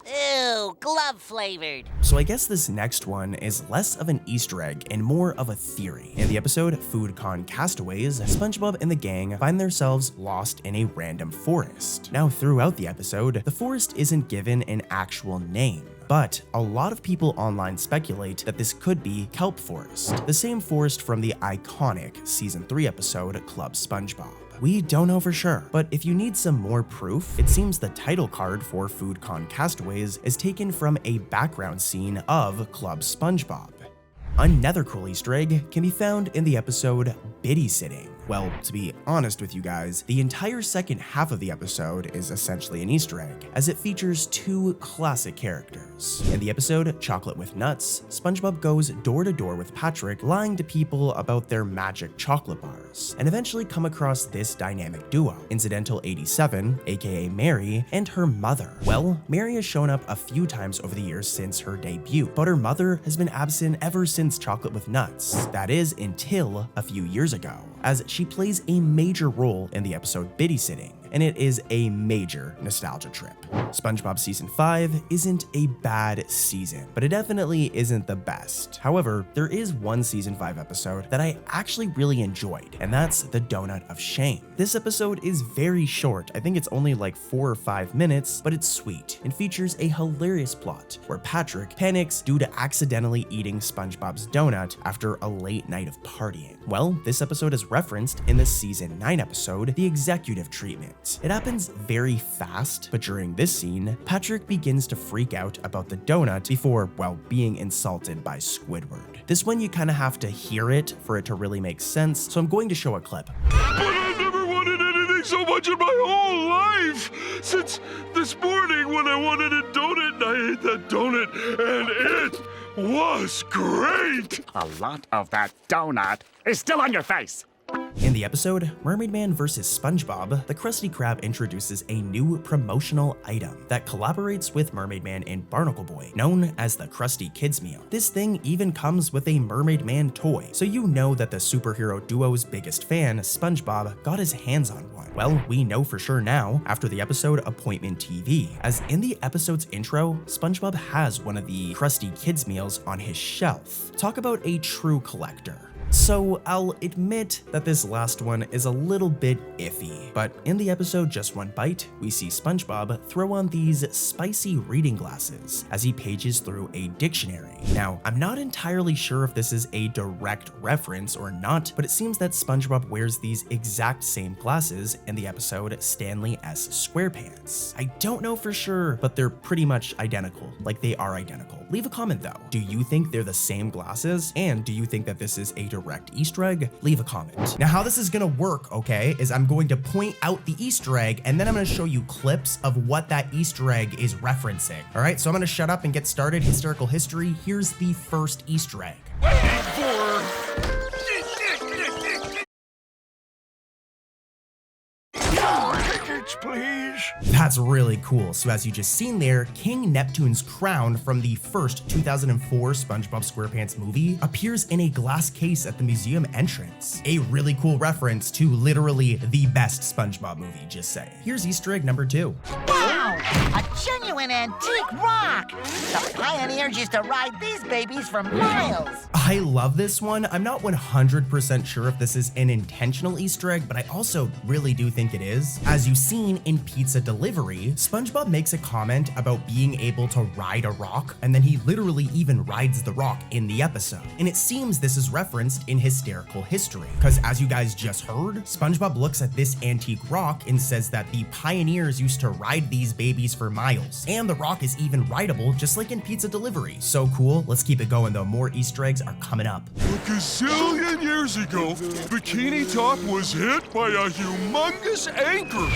Ew, glove flavored. So I guess this next one is less of an Easter egg and more of a theory. In the episode Food Con Castaways, SpongeBob and the gang find themselves lost in a random forest. Now throughout the episode, the forest isn't given an actual name, but a lot of people online speculate that this could be Kelp Forest, the same forest from the iconic season 3 episode Club SpongeBob. We don't know for sure, but if you need some more proof, it seems the title card for Food Con Castaways is taken from a background scene of Club SpongeBob. Another cool Easter egg can be found in the episode Biddy Sitting. Well, to be honest with you guys, the entire second half of the episode is essentially an Easter egg, as it features 2 classic characters. In the episode Chocolate with Nuts, SpongeBob goes door to door with Patrick, lying to people about their magic chocolate bars, and eventually come across this dynamic duo, Incidental 87, aka Mary, and her mother. Well, Mary has shown up a few times over the years since her debut, but her mother has been absent ever since Chocolate with Nuts, that is, until a few years ago, as she plays a major role in the episode Biddy Sitting, and it is a major nostalgia trip. SpongeBob Season 5 isn't a bad season, but it definitely isn't the best. However, there is one Season 5 episode that I actually really enjoyed, and that's The Donut of Shame. This episode is very short, I think it's only 4 or 5 minutes, but it's sweet and features a hilarious plot where Patrick panics due to accidentally eating SpongeBob's donut after a late night of partying. Well, this episode is referenced in the Season 9 episode, The Executive Treatment. It happens very fast, but during this scene, Patrick begins to freak out about the donut before, well, being insulted by Squidward. This one you kind of have to hear it for it to really make sense, so I'm going to show a clip. But I've never wanted anything so much in my whole life! Since this morning when I wanted a donut and I ate that donut, and it was great! A lot of that donut is still on your face. In the episode, Mermaid Man vs. SpongeBob, the Krusty Krab introduces a new promotional item that collaborates with Mermaid Man and Barnacle Boy, known as the Krusty Kids Meal. This thing even comes with a Mermaid Man toy, so you know that the superhero duo's biggest fan, SpongeBob, got his hands on one. Well, we know for sure now after the episode Appointment TV, as in the episode's intro, SpongeBob has one of the Krusty Kids Meals on his shelf. Talk about a true collector. So I'll admit that this last one is a little bit iffy, but in the episode Just One Bite, we see SpongeBob throw on these spicy reading glasses as he pages through a dictionary. Now, I'm not entirely sure if this is a direct reference or not, but it seems that SpongeBob wears these exact same glasses in the episode Stanley S. SquarePants. I don't know for sure, but they're pretty much identical, like they are identical. Leave a comment though. Do you think they're the same glasses? And do you think that this is a direct Easter egg? Leave a comment. Now, how this is gonna work, okay, is I'm going to point out the Easter egg and then I'm gonna show you clips of what that Easter egg is referencing. All right, so I'm gonna shut up and get started. Hysterical history. Here's the first Easter egg. Please. That's really cool. So as you just seen there, King Neptune's crown from the first 2004 SpongeBob SquarePants movie appears in a glass case at the museum entrance. A really cool reference to literally the best SpongeBob movie, just saying. Here's Easter egg number 2. Wow! A genuine antique rock! The pioneers used to ride these babies for miles! I love this one. I'm not 100% sure if this is an intentional Easter egg, but I also really do think it is. As you've seen in Pizza Delivery, SpongeBob makes a comment about being able to ride a rock, and then he literally even rides the rock in the episode. And it seems this is referenced in Hysterical History, because as you guys just heard, SpongeBob looks at this antique rock and says that the pioneers used to ride these babies for miles, and the rock is even rideable just like in Pizza Delivery. So cool. Let's keep it going though. More Easter eggs are coming up. A gazillion years ago, Bikini Top was hit by a humongous anchor.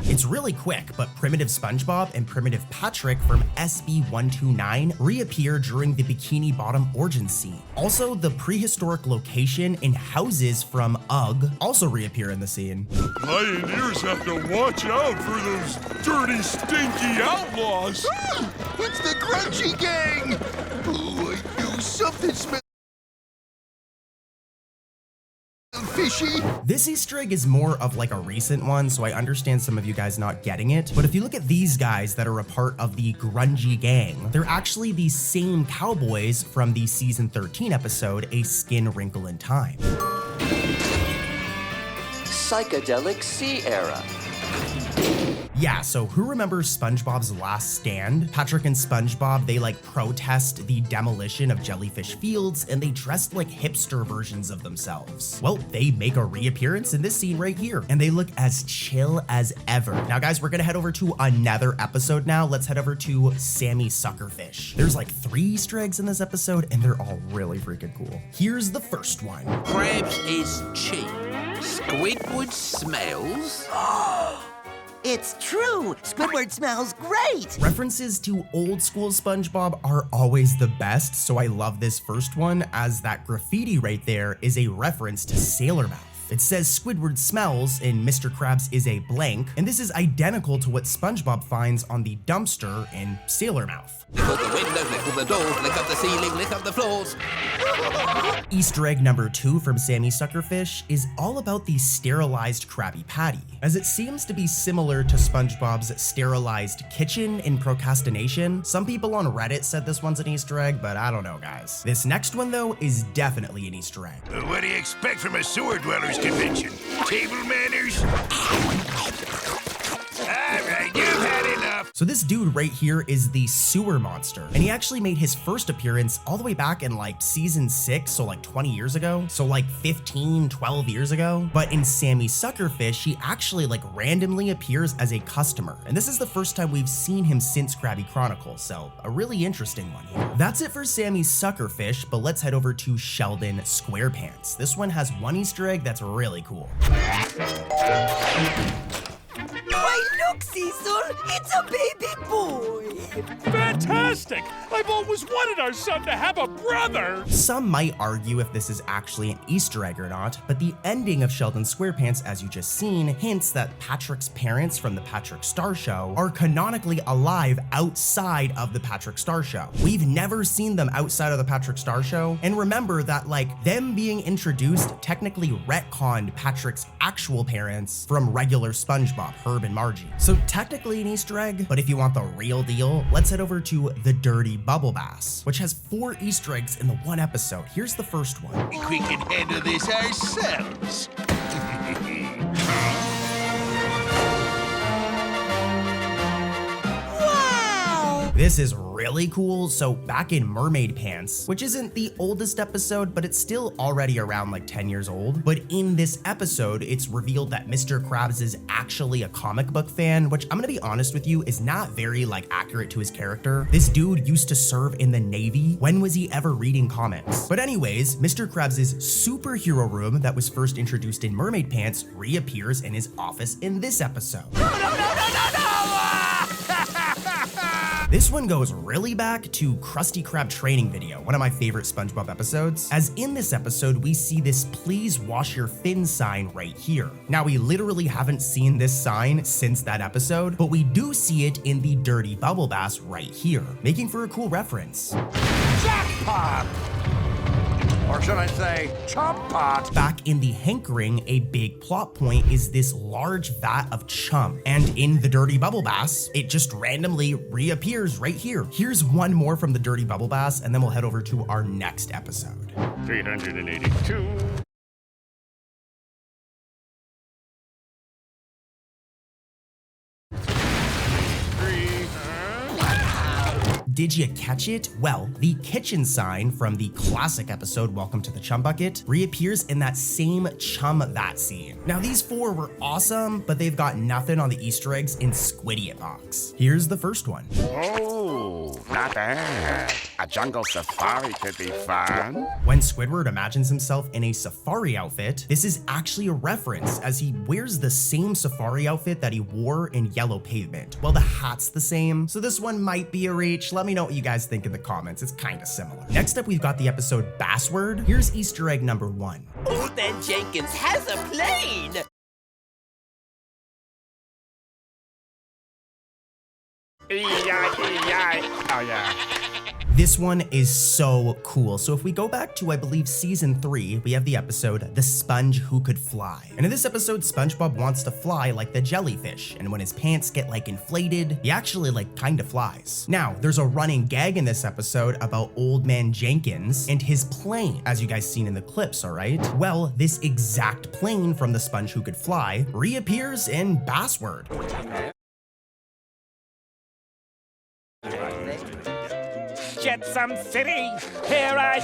It's really quick, but Primitive SpongeBob and Primitive Patrick from SB129 reappear during the Bikini Bottom origin scene. Also, the prehistoric location and houses from UGG also reappear in the scene. Pioneers have to watch out for those dirty, stinky outlaws. It's the Grungy Gang! Ooh, I knew something smelled fishy. This Easter egg is more of like a recent one, so I understand some of you guys not getting it. But if you look at these guys that are a part of the Grungy Gang, they're actually the same cowboys from the season 13 episode, A Skin Wrinkle in Time. Psychedelic Sea Era. Yeah, so who remembers SpongeBob's Last Stand? Patrick and SpongeBob, they like protest the demolition of Jellyfish Fields and they dressed like hipster versions of themselves. Well, they make a reappearance in this scene right here and they look as chill as ever. Now guys, we're gonna head over to another episode now. Let's head over to Sammy Suckerfish. There's like 3 Easter eggs in this episode and they're all really freaking cool. Here's the first one. Crabs is cheap. Squidward smells. It's true! Squidward smells great! References to old school SpongeBob are always the best, so I love this first one, as that graffiti right there is a reference to Sailor Mouth. It says Squidward smells and Mr. Krabs is a blank, and this is identical to what SpongeBob finds on the dumpster in Sailor Mouth. Lick up the windows, lick up the doors, lick up the ceiling, lick up the floors. Easter egg number 2 from Sammy Suckerfish is all about the sterilized Krabby Patty, as it seems to be similar to SpongeBob's sterilized kitchen in Procrastination. Some people on Reddit said this one's an Easter egg, but I don't know, guys. This next one, though, is definitely an Easter egg. What do you expect from a sewer dwellers convention? Table manners? Alright, you've had enough. So this dude right here is the sewer monster, and he actually made his first appearance all the way back in like season 6, so like 20 years ago, so like 12 years ago. But in Sammy Suckerfish, he actually like randomly appears as a customer, and this is the first time we've seen him since Krabby Chronicles, so a really interesting one here. That's it for Sammy Suckerfish, but let's head over to Sheldon SquarePants. This one has one Easter egg that's really cool. Why, look, Cecil! It's a baby boy! Fantastic! I've always wanted our son to have a brother! Some might argue if this is actually an Easter egg or not, but the ending of Sheldon SquarePants, as you just seen, hints that Patrick's parents from the Patrick Star Show are canonically alive outside of the Patrick Star Show. We've never seen them outside of the Patrick Star Show, and remember that like them being introduced technically retconned Patrick's actual parents from regular SpongeBob, Herb and Margie. So technically an Easter egg, but if you want the real deal, let's head over to the Dirty Bubble Bass, which has 4 Easter eggs in the one episode. Here's the first one. We can handle this ourselves. This is really cool. So back in Mermaid Pants, which isn't the oldest episode, but it's still already around like 10 years old. But in this episode, it's revealed that Mr. Krabs is actually a comic book fan, which I'm gonna be honest with you, is not very like accurate to his character. This dude used to serve in the Navy. When was he ever reading comics? But anyways, Mr. Krabs' superhero room that was first introduced in Mermaid Pants reappears in his office in this episode. This one goes really back to Krusty Krab training video, one of my favorite SpongeBob episodes, as in this episode, we see this please wash your fins sign right here. Now, we literally haven't seen this sign since that episode, but we do see it in the Dirty Bubble Bass right here, making for a cool reference. Jackpot! Or should I say, Chum Pot? Back in the Hankering, a big plot point is this large vat of chum. And in the Dirty Bubble Bass, it just randomly reappears right here. Here's one more from the Dirty Bubble Bass, and then we'll head over to our next episode. 382. Did you catch it? Well, the kitchen sign from the classic episode Welcome to the Chum Bucket reappears in that same chum vat scene. Now, these 4 were awesome, but they've got nothing on the Easter eggs in Squidiat Box. Here's the first one. Oh, not bad. A jungle safari could be fun. When Squidward imagines himself in a safari outfit, this is actually a reference as he wears the same safari outfit that he wore in Yellow Pavement. Well, the hat's the same, so this one might be a reach. Let me know what you guys think in the comments. It's kind of similar. Next up, we've got the episode Bassword. Here's Easter egg number 1. Old Man Jenkins has a plane! Oh yeah. This one is so cool. So if we go back to, I believe, season 3, we have the episode, The Sponge Who Could Fly. And in this episode, SpongeBob wants to fly like the jellyfish. And when his pants get like inflated, he actually like kind of flies. Now, there's a running gag in this episode about Old Man Jenkins and his plane, as you guys seen in the clips, all right? Well, this exact plane from The Sponge Who Could Fly reappears in Bassword. Jetsam City, here I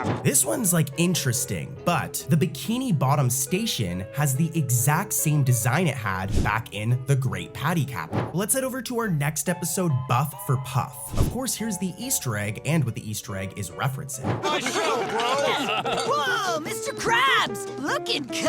come. This one's like interesting, but the Bikini Bottom Station has the exact same design it had back in the Great Patty Capital. Let's head over to our next episode, Buff for Puff. Of course, here's the Easter egg and what the Easter egg is referencing. My show, bro! Whoa, Mr. Krabs, looking good.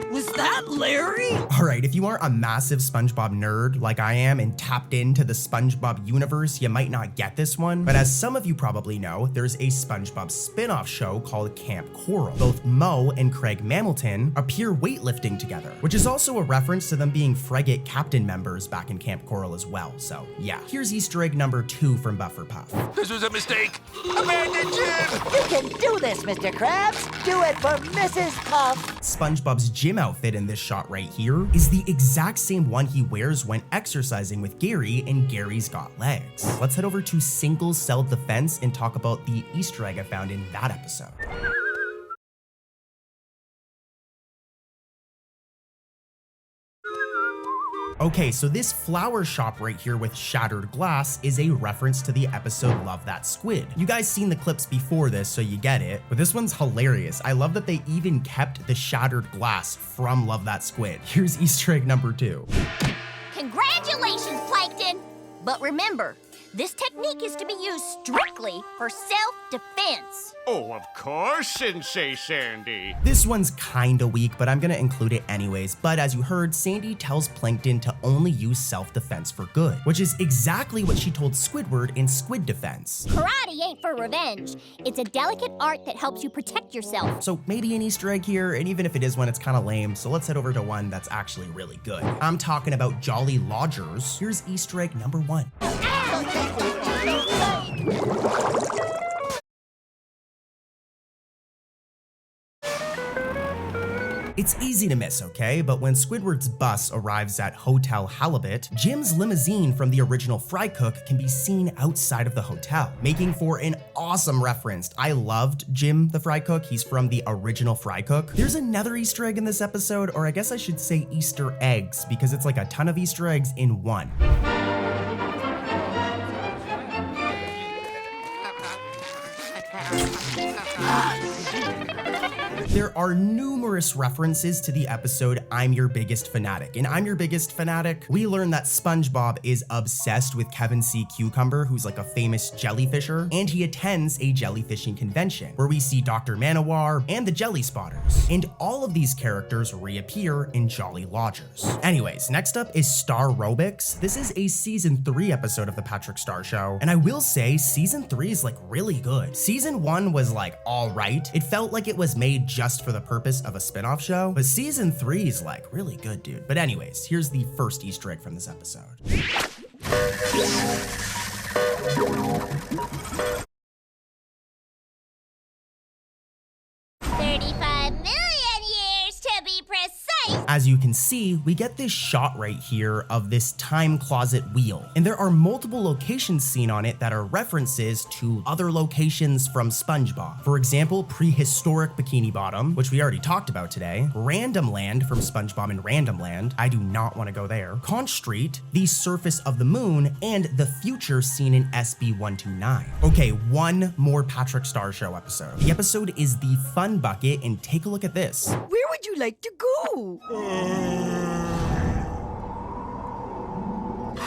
Was that Larry? All right, if you aren't a massive SpongeBob nerd like I am and tapped into the SpongeBob universe, you might not get this one, but as some of you probably know, there's a SpongeBob spin-off show called Camp Coral. Both Moe and Craig Mamilton appear weightlifting together, which is also a reference to them being Frigate Captain members back in Camp Coral as well. So yeah, here's Easter egg number 2 from Buff for Puff. This was a mistake. Abandon Jim! You can do this, Mr. Krabs. Do it for Mrs. Puff. SpongeBob's gym outfit in this shot right here is the exact same one he wears when exercising with Gary in Gary's Got Legs. Let's head over to Single Cell Defense and talk about the Easter egg I found in that episode. Okay, so this flower shop right here with shattered glass is a reference to the episode Love That Squid. You guys seen the clips before this, so you get it, but this one's hilarious. I love that they even kept the shattered glass from Love That Squid. Here's Easter egg number 2. Congratulations, Plankton! But remember, This technique is to be used strictly for self-defense. Oh, of course, Sensei Sandy. This one's kinda weak, but I'm gonna include it anyways. But as you heard, Sandy tells Plankton to only use self-defense for good, which is exactly what she told Squidward in Squid Defense. Karate ain't for revenge. It's a delicate art that helps you protect yourself. So maybe an Easter egg here, and even if it is one, it's kinda lame, so let's head over to one that's actually really good. I'm talking about Jolly Lodgers. Here's Easter egg number 1. It's easy to miss, okay? But when Squidward's bus arrives at Hotel Halibut, Jim's limousine from the original Fry Cook can be seen outside of the hotel, making for an awesome reference. I loved Jim the Fry Cook. He's from the original Fry Cook. There's another Easter egg in this episode, or I guess I should say Easter eggs, because it's like a ton of Easter eggs in one. There are numerous references to the episode I'm Your Biggest Fanatic. In I'm Your Biggest Fanatic, we learn that SpongeBob is obsessed with Kevin C. Cucumber, who's like a famous jellyfisher, and he attends a jellyfishing convention where we see Dr. Manowar and the Jelly Spotters. And all of these characters reappear in Jolly Lodgers. Anyways, next up is Star Robics. This is a season 3 episode of the Patrick Star Show, and I will say season 3 is like really good. Season 1 was like alright. It felt like it was made just for the purpose of a spin-off show, but season 3 is like really good, dude. But anyways, here's the first Easter egg from this episode. As you can see, we get this shot right here of this time closet wheel, and there are multiple locations seen on it that are references to other locations from SpongeBob. For example, prehistoric Bikini Bottom, which we already talked about today, Random Land from SpongeBob and Random Land, I do not want to go there, Conch Street, the surface of the moon, and the future seen in SB129. Okay, one more Patrick Star Show episode. The episode is the Fun Bucket, and take a look at this. Where would you like to go?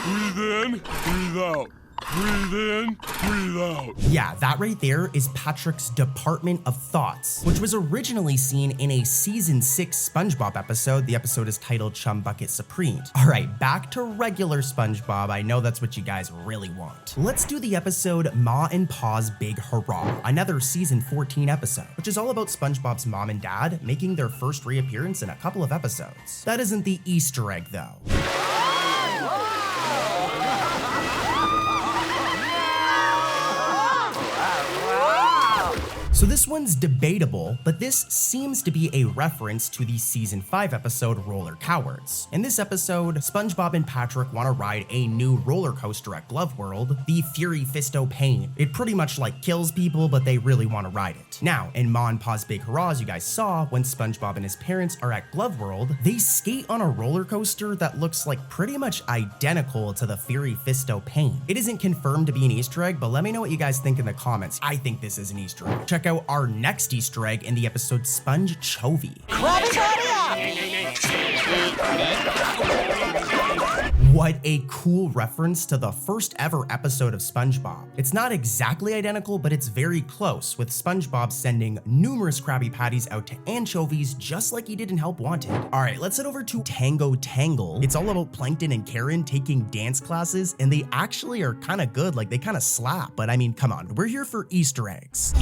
Breathe in, breathe out. Breathe in, breathe out. Yeah, that right there is Patrick's Department of Thoughts, which was originally seen in a season 6 SpongeBob episode. The episode is titled Chum Bucket Supreme. All right, back to regular SpongeBob. I know that's what you guys really want. Let's do the episode Ma and Pa's Big Hurrah, another season 14 episode, which is all about SpongeBob's mom and dad making their first reappearance in a couple of episodes. That isn't the Easter egg though. So this one's debatable, but this seems to be a reference to the season 5 episode Roller Cowards. In this episode, SpongeBob and Patrick want to ride a new roller coaster at Glove World, the Fury Fisto Pain. It pretty much like kills people, but they really want to ride it. Now, in Ma and Pa's Big Hurrah, as you guys saw, when SpongeBob and his parents are at Glove World, they skate on a roller coaster that looks like pretty much identical to the Fury Fisto Pain. It isn't confirmed to be an Easter egg, but let me know what you guys think in the comments. I think this is an Easter egg. Check out our next Easter egg in the episode Sponge Chovy. What a cool reference to the first ever episode of SpongeBob. It's not exactly identical, but it's very close, with SpongeBob sending numerous Krabby Patties out to anchovies just like he did in Help Wanted. All right, let's head over to Tango Tangle. It's all about Plankton and Karen taking dance classes, and they actually are kind of good, like they kind of slap, but I mean, come on, we're here for Easter eggs.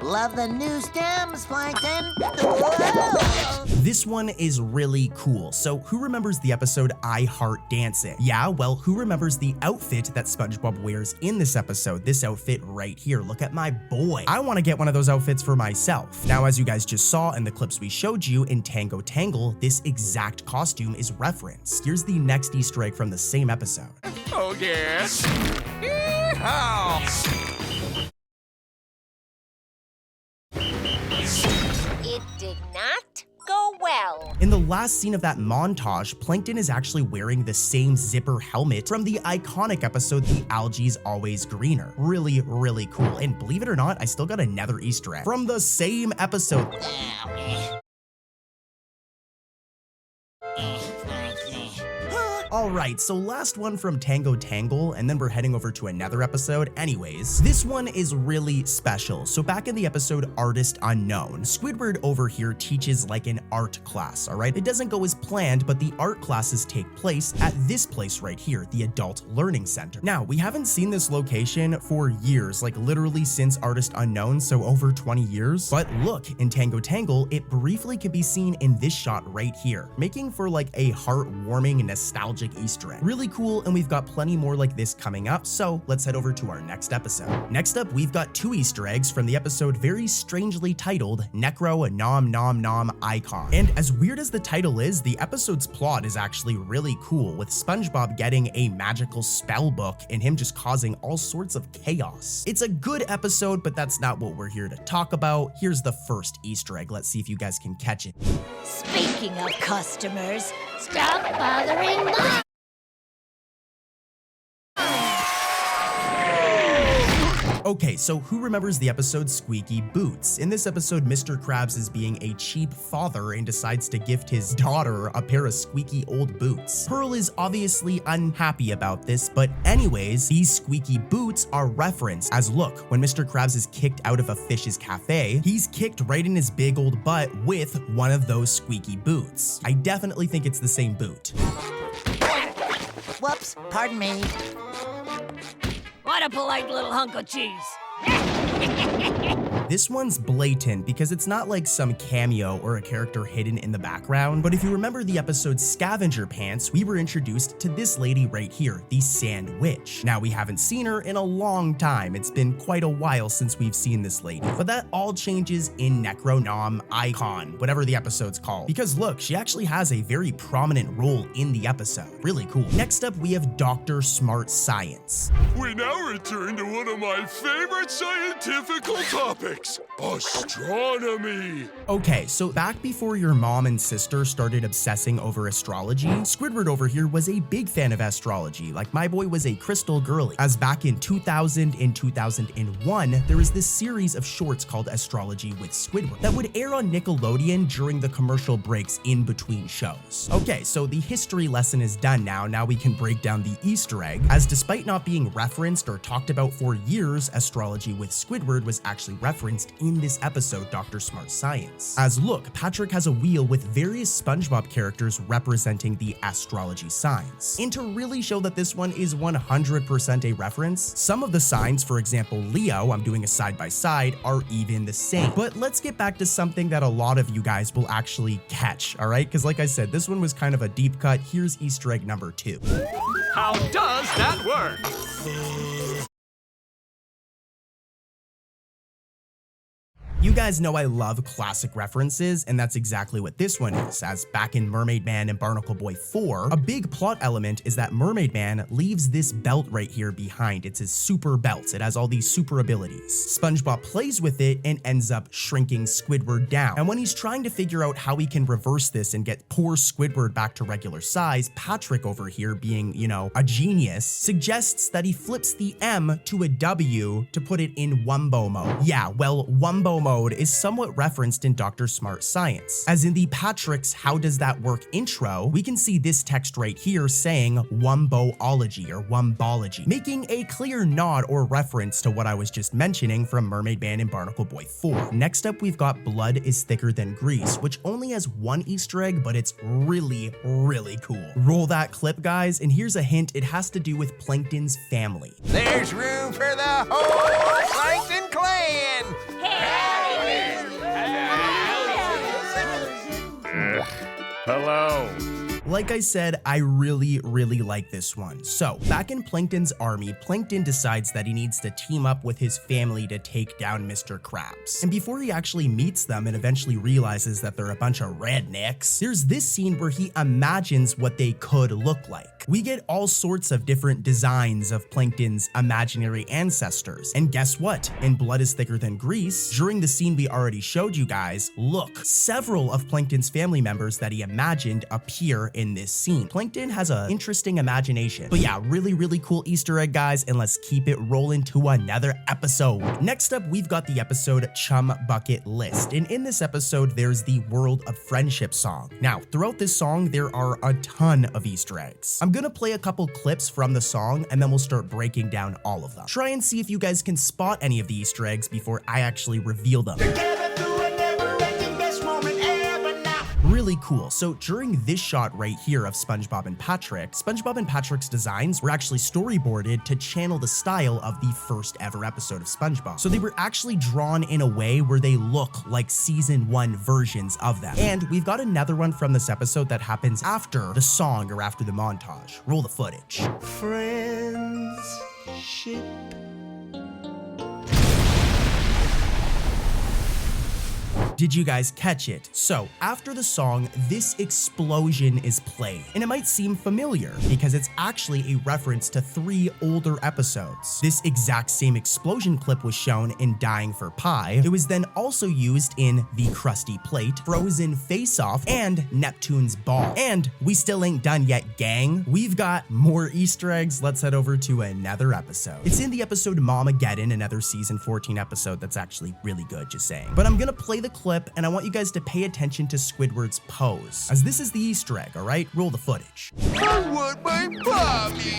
Love the new stems, Plankton. Whoa. This one is really cool. So who remembers the episode I Heart Dancing? Yeah, well, who remembers the outfit that SpongeBob wears in this episode? This outfit right here. Look at my boy. I want to get one of those outfits for myself. Now, as you guys just saw in the clips we showed you in Tango Tangle, this exact costume is referenced. Here's the next Easter egg from the same episode. Oh, yes. Yeehaw! It did not go well. In the last scene of that montage, Plankton is actually wearing the same zipper helmet from the iconic episode The Algae's Always Greener. Really, really cool. And believe it or not, I still got another Easter egg from the same episode. Alright, so last one from Tango Tangle, and then we're heading over to another episode. Anyways, this one is really special. So back in the episode Artist Unknown, Squidward over here teaches like an art class, alright? It doesn't go as planned, but the art classes take place at this place right here, the Adult Learning Center. Now, we haven't seen this location for years, like literally since Artist Unknown, so over 20 years. But look, in Tango Tangle, it briefly can be seen in this shot right here, making for like a heartwarming, nostalgic Easter egg. Really cool, and we've got plenty more like this coming up, so let's head over to our next episode. Next up, we've got 2 Easter eggs from the episode very strangely titled Necro Nom Nom Nom Icon. And as weird as the title is, the episode's plot is actually really cool, with SpongeBob getting a magical spell book and him just causing all sorts of chaos. It's a good episode, but that's not what we're here to talk about. Here's the first Easter egg. Let's see if you guys can catch it. Speaking of customers, stop bothering Mom. Okay, so who remembers the episode Squeaky Boots? In this episode, Mr. Krabs is being a cheap father and decides to gift his daughter a pair of squeaky old boots. Pearl is obviously unhappy about this, but anyways, these squeaky boots are referenced as look, when Mr. Krabs is kicked out of a fish's cafe, he's kicked right in his big old butt with one of those squeaky boots. I definitely think it's the same boot. Whoops, pardon me. What a polite little hunk of cheese. This one's blatant because it's not like some cameo or a character hidden in the background, but if you remember the episode Scavenger Pants, we were introduced to this lady right here, the Sand Witch. Now, we haven't seen her in a long time. It's been quite a while since we've seen this lady, but that all changes in Necro Nom Icon, whatever the episode's called, because look, she actually has a very prominent role in the episode. Really cool. Next up, we have Dr. Smart Science. We now return to one of my favorite scientific topics, astronomy. Okay, so back before your mom and sister started obsessing over astrology, Squidward over here was a big fan of astrology. Like, my boy was a crystal girly, as back in 2000 and 2001, there was this series of shorts called Astrology with Squidward that would air on Nickelodeon during the commercial breaks in between shows. Okay, so the history lesson is done now. Now we can break down the Easter egg, as despite not being referenced or talked about for years, Astrology with Squidward was actually referenced in this episode, Dr. Smart Science. As look, Patrick has a wheel with various SpongeBob characters representing the astrology signs. And to really show that this one is 100% a reference, some of the signs, for example, Leo, I'm doing a side-by-side, are even the same. But let's get back to something that a lot of you guys will actually catch, all right? Because like I said, this one was kind of a deep cut. Here's Easter egg number 2. How does that work? You guys know I love classic references, and that's exactly what this one is, as back in Mermaid Man and Barnacle Boy 4, a big plot element is that Mermaid Man leaves this belt right here behind. It's his super belt. It has all these super abilities. SpongeBob plays with it and ends up shrinking Squidward down. And when he's trying to figure out how he can reverse this and get poor Squidward back to regular size, Patrick over here, being, you know, a genius, suggests that he flips the M to a W to put it in Wumbo mode. Yeah, well, Wumbo mode is somewhat referenced in Dr. Smart Science. As in the Patrick's How Does That Work intro, we can see this text right here saying Wumboology or Wumbology, making a clear nod or reference to what I was just mentioning from Mermaid Man and Barnacle Boy 4. Next up, we've got Blood is Thicker Than Grease, which only has one Easter egg, but it's really, really cool. Roll that clip, guys, and here's a hint. It has to do with Plankton's family. There's room for the whole Plankton clan! Hello. Like I said, I really like this one. So, back in Plankton's army, Plankton decides that he needs to team up with his family to take down Mr. Krabs. And before he actually meets them and eventually realizes that they're a bunch of rednecks, there's this scene where he imagines what they could look like. We get all sorts of different designs of Plankton's imaginary ancestors. And guess what? In Blood is Thicker Than Grease, during the scene we already showed you guys, look, several of Plankton's family members that he imagined appear in this scene. Plankton has an interesting imagination. But yeah, really cool Easter egg, guys, and let's keep it rolling to another episode. Next up, we've got the episode Chum Bucket List. And in this episode, there's the World of Friendship song. Now, throughout this song, there are a ton of Easter eggs. I'm gonna play a couple clips from the song and then we'll start breaking down all of them. Try and see if you guys can spot any of the Easter eggs before I actually reveal them. Really cool. So during this shot right here of SpongeBob and Patrick's designs were actually storyboarded to channel the style of the first ever episode of SpongeBob. So they were actually drawn in a way where they look like season 1 versions of them. And we've got another one from this episode that happens after the song or after the montage. Roll the footage. Friendship. Did you guys catch it? So after the song, this explosion is played, and it might seem familiar because it's actually a reference to 3 older episodes. This exact same explosion clip was shown in Dying for Pie. It was then also used in The Krusty Plate, Frozen Face Off, and Neptune's Ball. And we still ain't done yet, gang. We've got more Easter eggs. Let's head over to another episode. It's in the episode Mamageddon, another season 14 episode that's actually really good, just saying. But I'm gonna play the clip, and I want you guys to pay attention to Squidward's pose, as this is the Easter egg, all right? Roll the footage. I want my Bobby!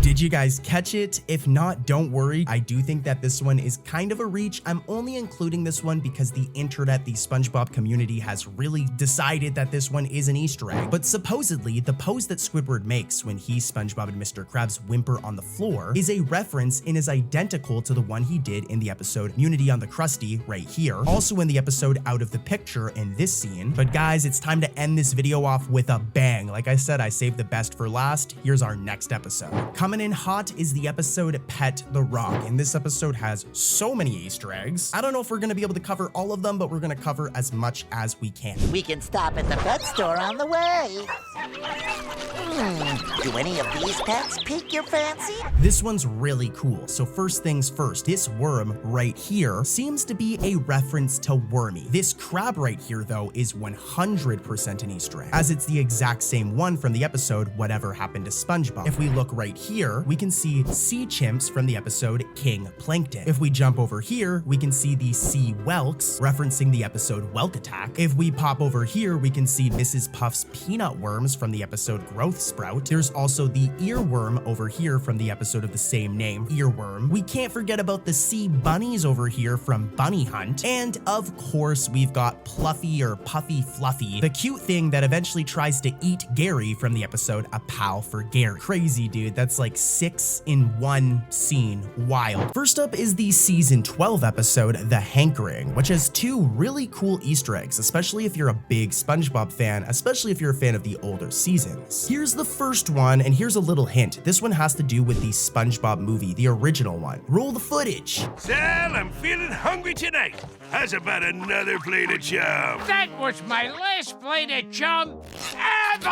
Did you guys catch it? If not, don't worry. I do think that this one is kind of a reach. I'm only including this one because the internet, the SpongeBob community has really decided that this one is an Easter egg. But supposedly, the pose that Squidward makes when he, SpongeBob, and Mr. Krabs whimper on the floor is a reference and is identical to the one he did in the episode Immunity on the Krusty right here. Also in the episode Out of the Picture in this scene. But guys, it's time to end this video off with a bang. Like I said, I saved the best for last. Here's our next episode. Coming in hot is the episode Pet the Rock, and this episode has so many Easter eggs. I don't know if we're gonna be able to cover all of them, but we're gonna cover as much as we can. We can stop at the pet store on the way. Do any of these pets pique your fancy? This one's really cool. So first things first, this worm right here seems to be a reference to Wormy. This crab right here, though, is 100% an Easter egg, as it's the exact same one from the episode Whatever Happened to SpongeBob. If we look right here, we can see sea chimps from the episode King Plankton. If we jump over here, we can see the sea whelks, referencing the episode Whelk Attack. If we pop over here, we can see Mrs. Puff's peanut worms from the episode Growth Sprout. There's also the earworm over here from the episode of the same name, Earworm. We can't forget about the sea bunnies over here from Bunny Hunt. And of course, we've got Pluffy or Puffy Fluffy, the cute thing that eventually tries to eat Gary from the episode A Pal for Gary. Crazy, dude. That's like 6 in 1 scene. Wild. First up is the season 12 episode, The Hankering, which has 2 really cool Easter eggs, especially if you're a big SpongeBob fan, especially if you're a fan of the older seasons. Here's the first one, and here's a little hint. This one has to do with the SpongeBob movie, the original one. Roll the footage. Sal, I'm feeling hungry tonight. How's about another plate of chum? That was my last plate of chum ever!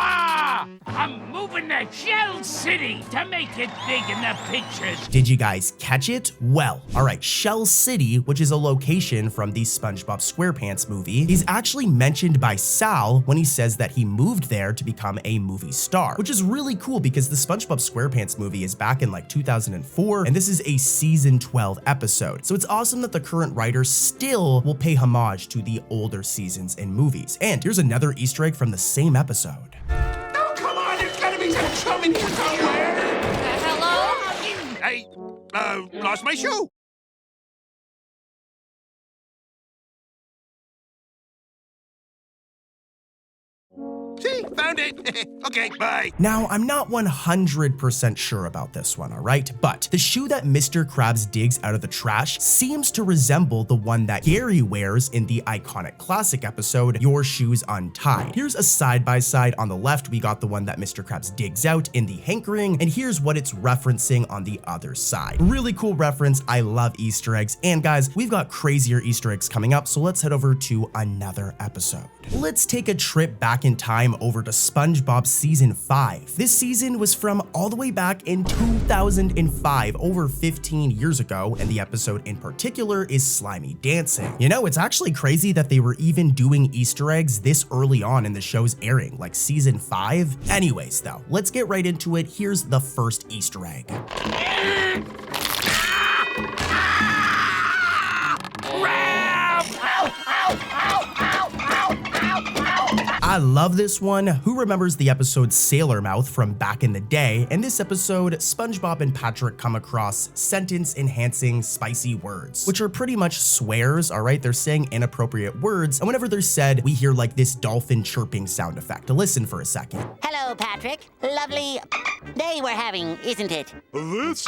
I'm moving to Shell City to make it big in the pictures. Did you guys catch it? Well, all right, Shell City, which is a location from the SpongeBob SquarePants movie, is actually mentioned by Sal when he says that he moved there to become a movie star, which is really cool because the SpongeBob SquarePants movie is back in like 2004, and this is a season 12 episode. So it's awesome that the current writers still will pay homage to the older seasons and movies. And here's another Easter egg from the same episode. Oh, come on, there's gotta be some chum in here somewhere. Hello? I, lost my shoe. See, found it. Okay, bye. Now, I'm not 100% sure about this one, all right? But the shoe that Mr. Krabs digs out of the trash seems to resemble the one that Gary wears in the iconic classic episode, Your Shoes Untied. Here's a side-by-side. On the left, we got the one that Mr. Krabs digs out in the hankering, and here's what it's referencing on the other side. Really cool reference. I love Easter eggs. And guys, we've got crazier Easter eggs coming up, so let's head over to another episode. Let's take a trip back in time over to SpongeBob season 5. This season was from all the way back in 2005, over 15 years ago, and the episode in particular is Slimy Dancing. You know, it's actually crazy that they were even doing Easter eggs this early on in the show's airing, like season 5. Anyways, though, let's get right into it. Here's the first Easter egg. I I love this one. Who remembers the episode Sailor Mouth from back in the day? In this episode, SpongeBob and Patrick come across sentence-enhancing spicy words, which are pretty much swears, all right? They're saying inappropriate words, and whenever they're said, we hear like this dolphin chirping sound effect. Listen for a second. Hello, Patrick. Lovely day we're having, isn't it? This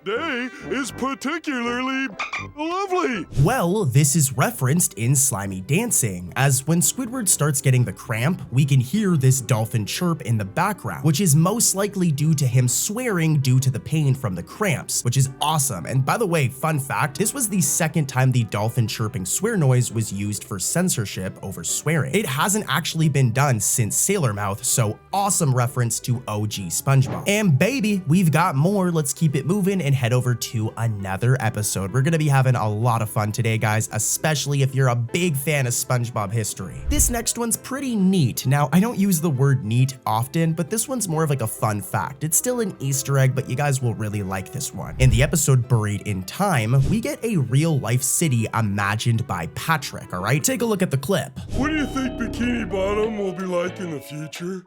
day is particularly lovely. Well, this is referenced in Slimy Dancing, as when Squidward starts getting the cramp, we can hear this dolphin chirp in the background, which is most likely due to him swearing due to the pain from the cramps, which is awesome. And by the way, fun fact, this was the second time the dolphin chirping swear noise was used for censorship over swearing. It hasn't actually been done since Sailor Mouth, so awesome reference to OG SpongeBob. And baby, we've got more. Let's keep it moving and head over to another episode. We're gonna be having a lot of fun today, guys, especially if you're a big fan of SpongeBob history. This next one's pretty neat. Now, I don't use the word neat often, but this one's more of like a fun fact. It's still an Easter egg, but you guys will really like this one. In the episode Buried in Time, we get a real-life city imagined by Patrick, all right? Take a look at the clip. What do you think Bikini Bottom will be like in the future?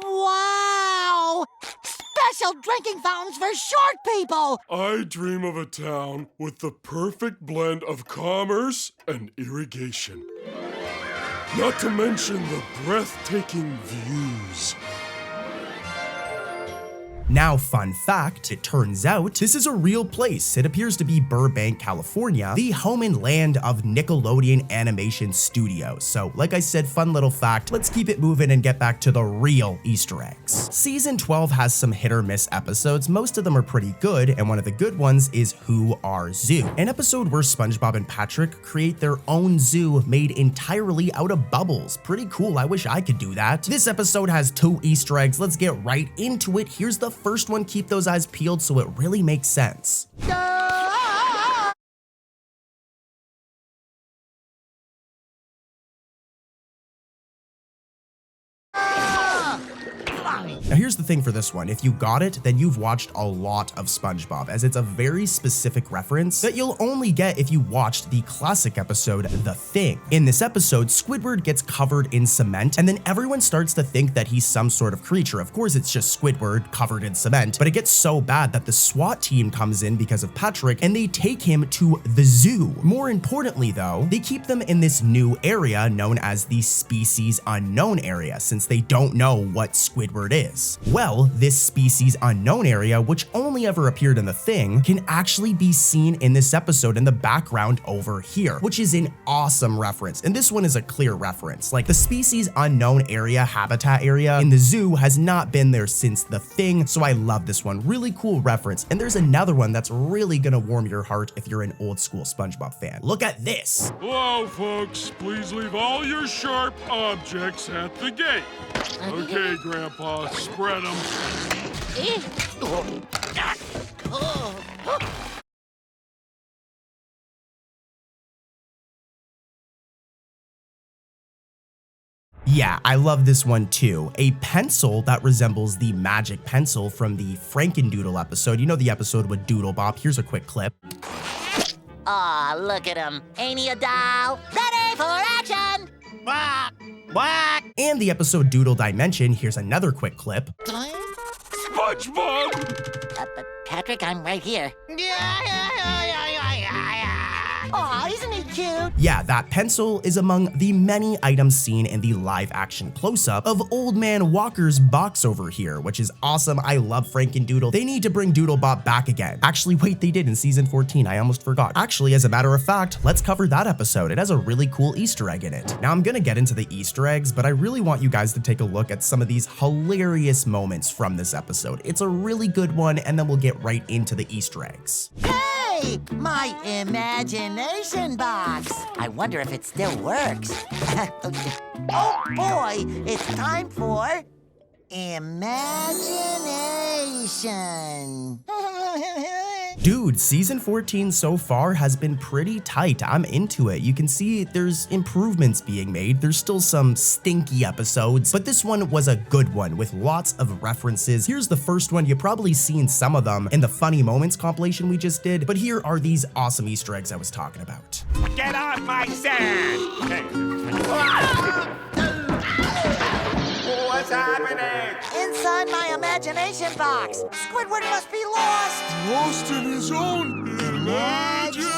Wow! Special drinking fountains for short people! I dream of a town with the perfect blend of commerce and irrigation. Not to mention the breathtaking views. Now, fun fact, it turns out this is a real place. It appears to be Burbank, California, the home and land of Nickelodeon Animation Studios. So, like I said, fun little fact. Let's keep it moving and get back to the real Easter eggs. Season 12 has some hit or miss episodes. Most of them are pretty good, and one of the good ones is Who Are Zoo, an episode where SpongeBob and Patrick create their own zoo made entirely out of bubbles. Pretty cool. I wish I could do that. This episode has 2 Easter eggs. Let's get right into it. Here's the first one. Keep those eyes peeled so it really makes sense. Now here's the thing for this one, if you got it, then you've watched a lot of SpongeBob, as it's a very specific reference that you'll only get if you watched the classic episode, The Thing. In this episode, Squidward gets covered in cement, and then everyone starts to think that he's some sort of creature. Of course, it's just Squidward covered in cement, but it gets so bad that the SWAT team comes in because of Patrick, and they take him to the zoo. More importantly, though, they keep them in this new area known as the Species Unknown area, since they don't know what Squidward is. Well, this Species Unknown area, which only ever appeared in The Thing, can actually be seen in this episode in the background over here, which is an awesome reference. And this one is a clear reference. Like, the Species Unknown area, habitat area in the zoo has not been there since The Thing, so I love this one. Really cool reference. And there's another one that's really gonna warm your heart if you're an old school SpongeBob fan. Look at this. Hello, folks. Please leave all your sharp objects at the gate. Okay, Grandpa, spread them. Yeah, I love this one too. A pencil that resembles the magic pencil from the Frankendoodle episode. You know the episode with Doodlebop. Here's a quick clip. Aw, look at him. Ain't he a doll? Ready for action! Quack! Quack! And the episode Doodle Dimension. Here's another quick clip. SpongeBob! Patrick, I'm right here. Aw, isn't he cute? Yeah, that pencil is among the many items seen in the live-action close-up of Old Man Walker's box over here, which is awesome. I love Frankendoodle. They need to bring Doodlebop back again. Actually, wait, they did in season 14. I almost forgot. Actually, as a matter of fact, let's cover that episode. It has a really cool Easter egg in it. Now, I'm gonna get into the Easter eggs, but I really want you guys to take a look at some of these hilarious moments from this episode. It's a really good one, and then we'll get right into the Easter eggs. Hey, my imagination box. I wonder if it still works. Oh boy, it's time for imagination. Dude, season 14 so far has been pretty tight. I'm into it. You can see there's improvements being made. There's still some stinky episodes, but this one was a good one with lots of references. Here's the first one. You've probably seen some of them in the funny moments compilation we just did, but here are these awesome Easter eggs I was talking about. Get off my sand! What's happening? Inside my imagination box. Squidward must be lost. Lost in his own Imagination.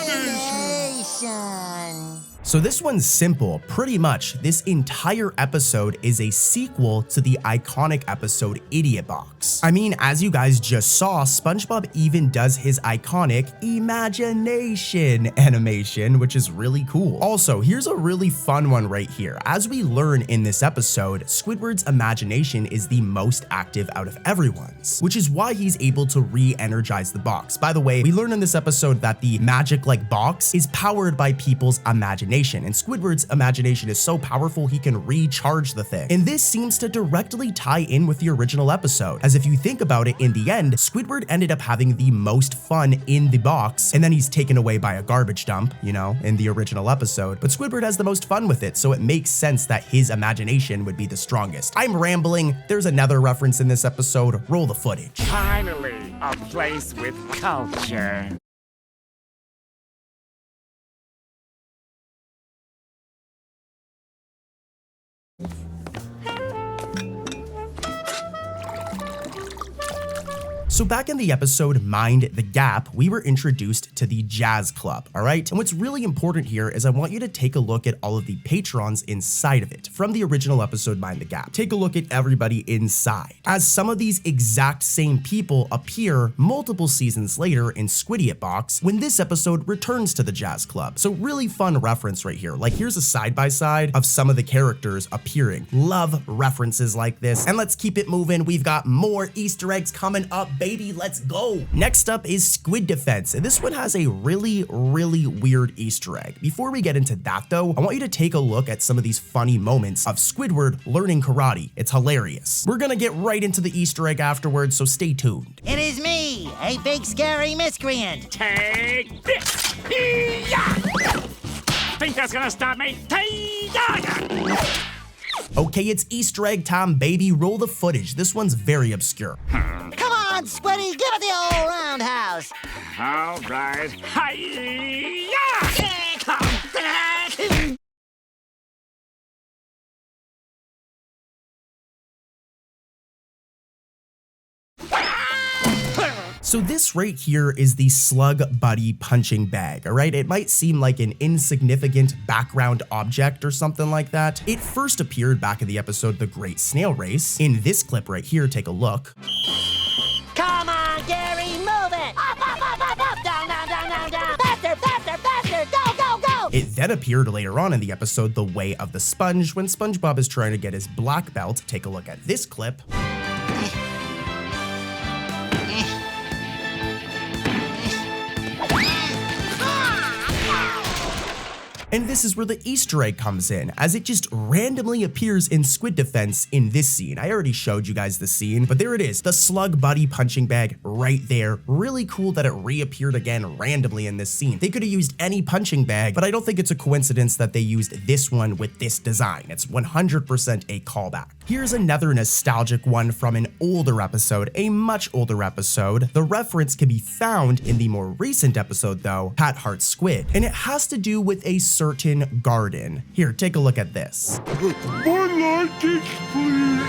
So this one's simple. Pretty much, this entire episode is a sequel to the iconic episode Idiot Box. I mean, as you guys just saw, SpongeBob even does his iconic imagination animation, which is really cool. Also, here's a really fun one right here. As we learn in this episode, Squidward's imagination is the most active out of everyone's, which is why he's able to re-energize the box. By the way, we learn in this episode that the magic-like box is powered by people's imagination, and Squidward's imagination is so powerful he can recharge the thing. And this seems to directly tie in with the original episode, as if you think about it, in the end, Squidward ended up having the most fun in the box, and then he's taken away by a garbage dump, you know, in the original episode. But Squidward has the most fun with it, so it makes sense that his imagination would be the strongest. I'm rambling. There's another reference in this episode. Roll the footage. Finally, a place with culture. So back in the episode Mind the Gap, we were introduced to the Jazz Club, all right? And what's really important here is I want you to take a look at all of the patrons inside of it from the original episode Mind the Gap. Take a look at everybody inside, as some of these exact same people appear multiple seasons later in Squidiat Box when this episode returns to the Jazz Club. So really fun reference right here. Like, here's a side-by-side of some of the characters appearing. Love references like this. And let's keep it moving. We've got more Easter eggs coming up, baby, let's go. Next up is Squid Defense, and this one has a really weird Easter egg. Before we get into that though, I want you to take a look at some of these funny moments of Squidward learning karate. It's hilarious. We're gonna get right into the Easter egg afterwards, so stay tuned. It is me, a big scary miscreant. Take this! Think that's gonna stop me? Okay, it's Easter egg time, baby. Roll the footage. This one's very obscure. Come on, Squiddy, give it the old roundhouse. All right. Hi-ya! So this right here is the Slug Buddy punching bag, all right? It might seem like an insignificant background object or something like that. It first appeared back in the episode The Great Snail Race. In this clip right here, take a look. Come on, Gary, move it. Up, down, faster, go. It then appeared later on in the episode The Way of the Sponge when SpongeBob is trying to get his black belt. Take a look at this clip. And this is where the Easter egg comes in, as it just randomly appears in Squid Defense in this scene. I already showed you guys the scene, but there it is, the Slug Buddy punching bag right there. Really cool that it reappeared again randomly in this scene. They could have used any punching bag, but I don't think it's a coincidence that they used this one with this design. It's 100% a callback. Here's another nostalgic one from an older episode, a much older episode. The reference can be found in the more recent episode though, Pat Heart Squid, and it has to do with a certain garden. Here, take a look at this. More luggage, please.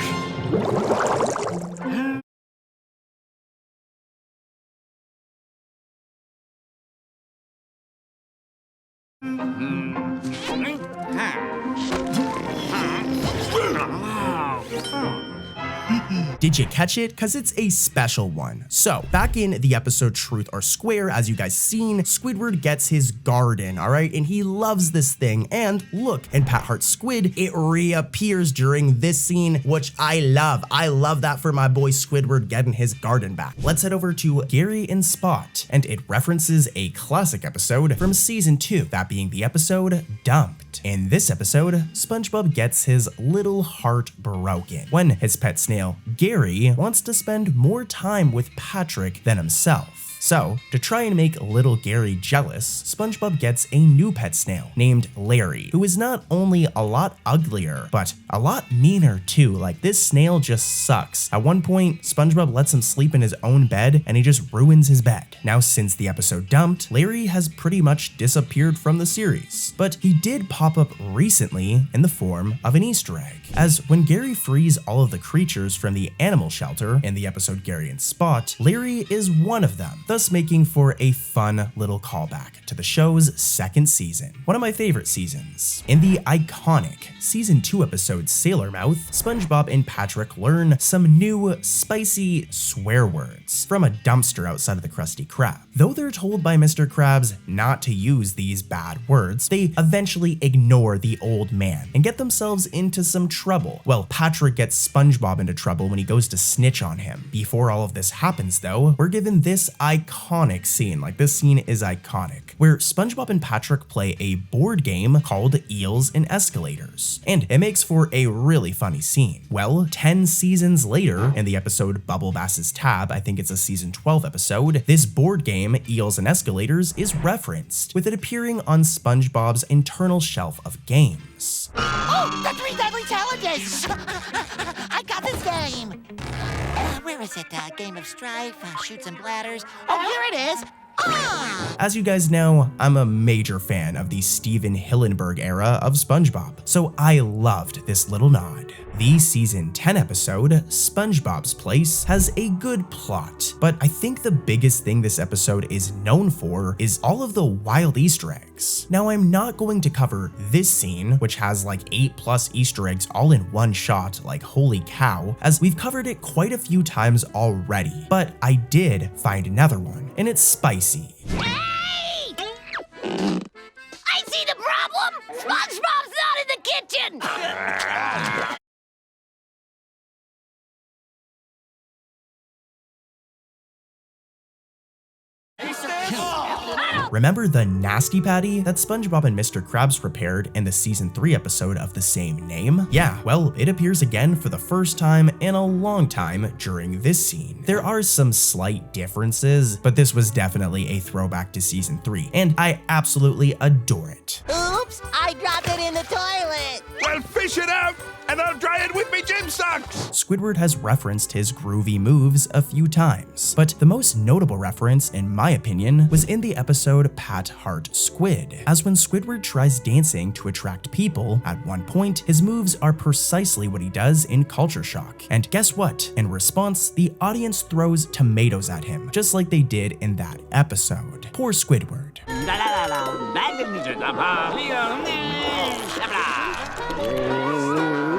Did you catch it? Cause it's a special one. So back in the episode Truth or Square, as you guys seen, Squidward gets his garden, all right? And he loves this thing. And look, in Pat Heart Squid, it reappears during this scene, which I love. I love that for my boy Squidward getting his garden back. Let's head over to Gary and Spot, and it references a classic episode from season 2, that being the episode Dumped. In this episode, SpongeBob gets his little heart broken when his pet snail, Gary, wants to spend more time with Patrick than himself. So, to try and make little Gary jealous, SpongeBob gets a new pet snail named Larry, who is not only a lot uglier, but a lot meaner too. Like, this snail just sucks. At one point, SpongeBob lets him sleep in his own bed and he just ruins his bed. Now, since the episode dumped, Larry has pretty much disappeared from the series, but he did pop up recently in the form of an Easter egg, as when Gary frees all of the creatures from the animal shelter in the episode Gary and Spot, Larry is one of them, thus making for a fun little callback to the show's second season, one of my favorite seasons. In the iconic season 2 episode Sailor Mouth, SpongeBob and Patrick learn some new spicy swear words from a dumpster outside of the Krusty Krab. Though they're told by Mr. Krabs not to use these bad words, they eventually ignore the old man and get themselves into some trouble. Well, Patrick gets SpongeBob into trouble when he goes to snitch on him. Before all of this happens though, we're given this iconic scene, like this scene is iconic, where SpongeBob and Patrick play a board game called Eels and Escalators, and it makes for a really funny scene. Well, 10 seasons later, in the episode Bubble Bass's Tab, I think it's a season 12 episode, this board game, Eels and Escalators, is referenced, with it appearing on SpongeBob's internal shelf of games. Oh, the 3 deadly challenges! I got this game! Where is it? Game of Strife, Shoots and Bladders. Oh, here it is! As you guys know, I'm a major fan of the Steven Hillenburg era of SpongeBob, so I loved this little nod. The season 10 episode, SpongeBob's Place, has a good plot, but I think the biggest thing this episode is known for is all of the wild Easter eggs. Now, I'm not going to cover this scene, which has like 8+ Easter eggs all in one shot, like holy cow, as we've covered it quite a few times already, but I did find another one, and it's spicy. Hey! I see the problem! SpongeBob's not in the kitchen! Remember the Nasty Patty that SpongeBob and Mr. Krabs prepared in the season 3 episode of the same name? Yeah, well, it appears again for the first time in a long time during this scene. There are some slight differences, but this was definitely a throwback to season 3, and I absolutely adore it. Oops, I dropped it in the toilet! Well, fish it out, and I'll dry it with me gym socks! Squidward has referenced his groovy moves a few times, but the most notable reference, in my opinion, was in the episode Pat Heart Squid, as when Squidward tries dancing to attract people, at one point, his moves are precisely what he does in Culture Shock. And guess what? In response, the audience throws tomatoes at him, just like they did in that episode. Poor Squidward.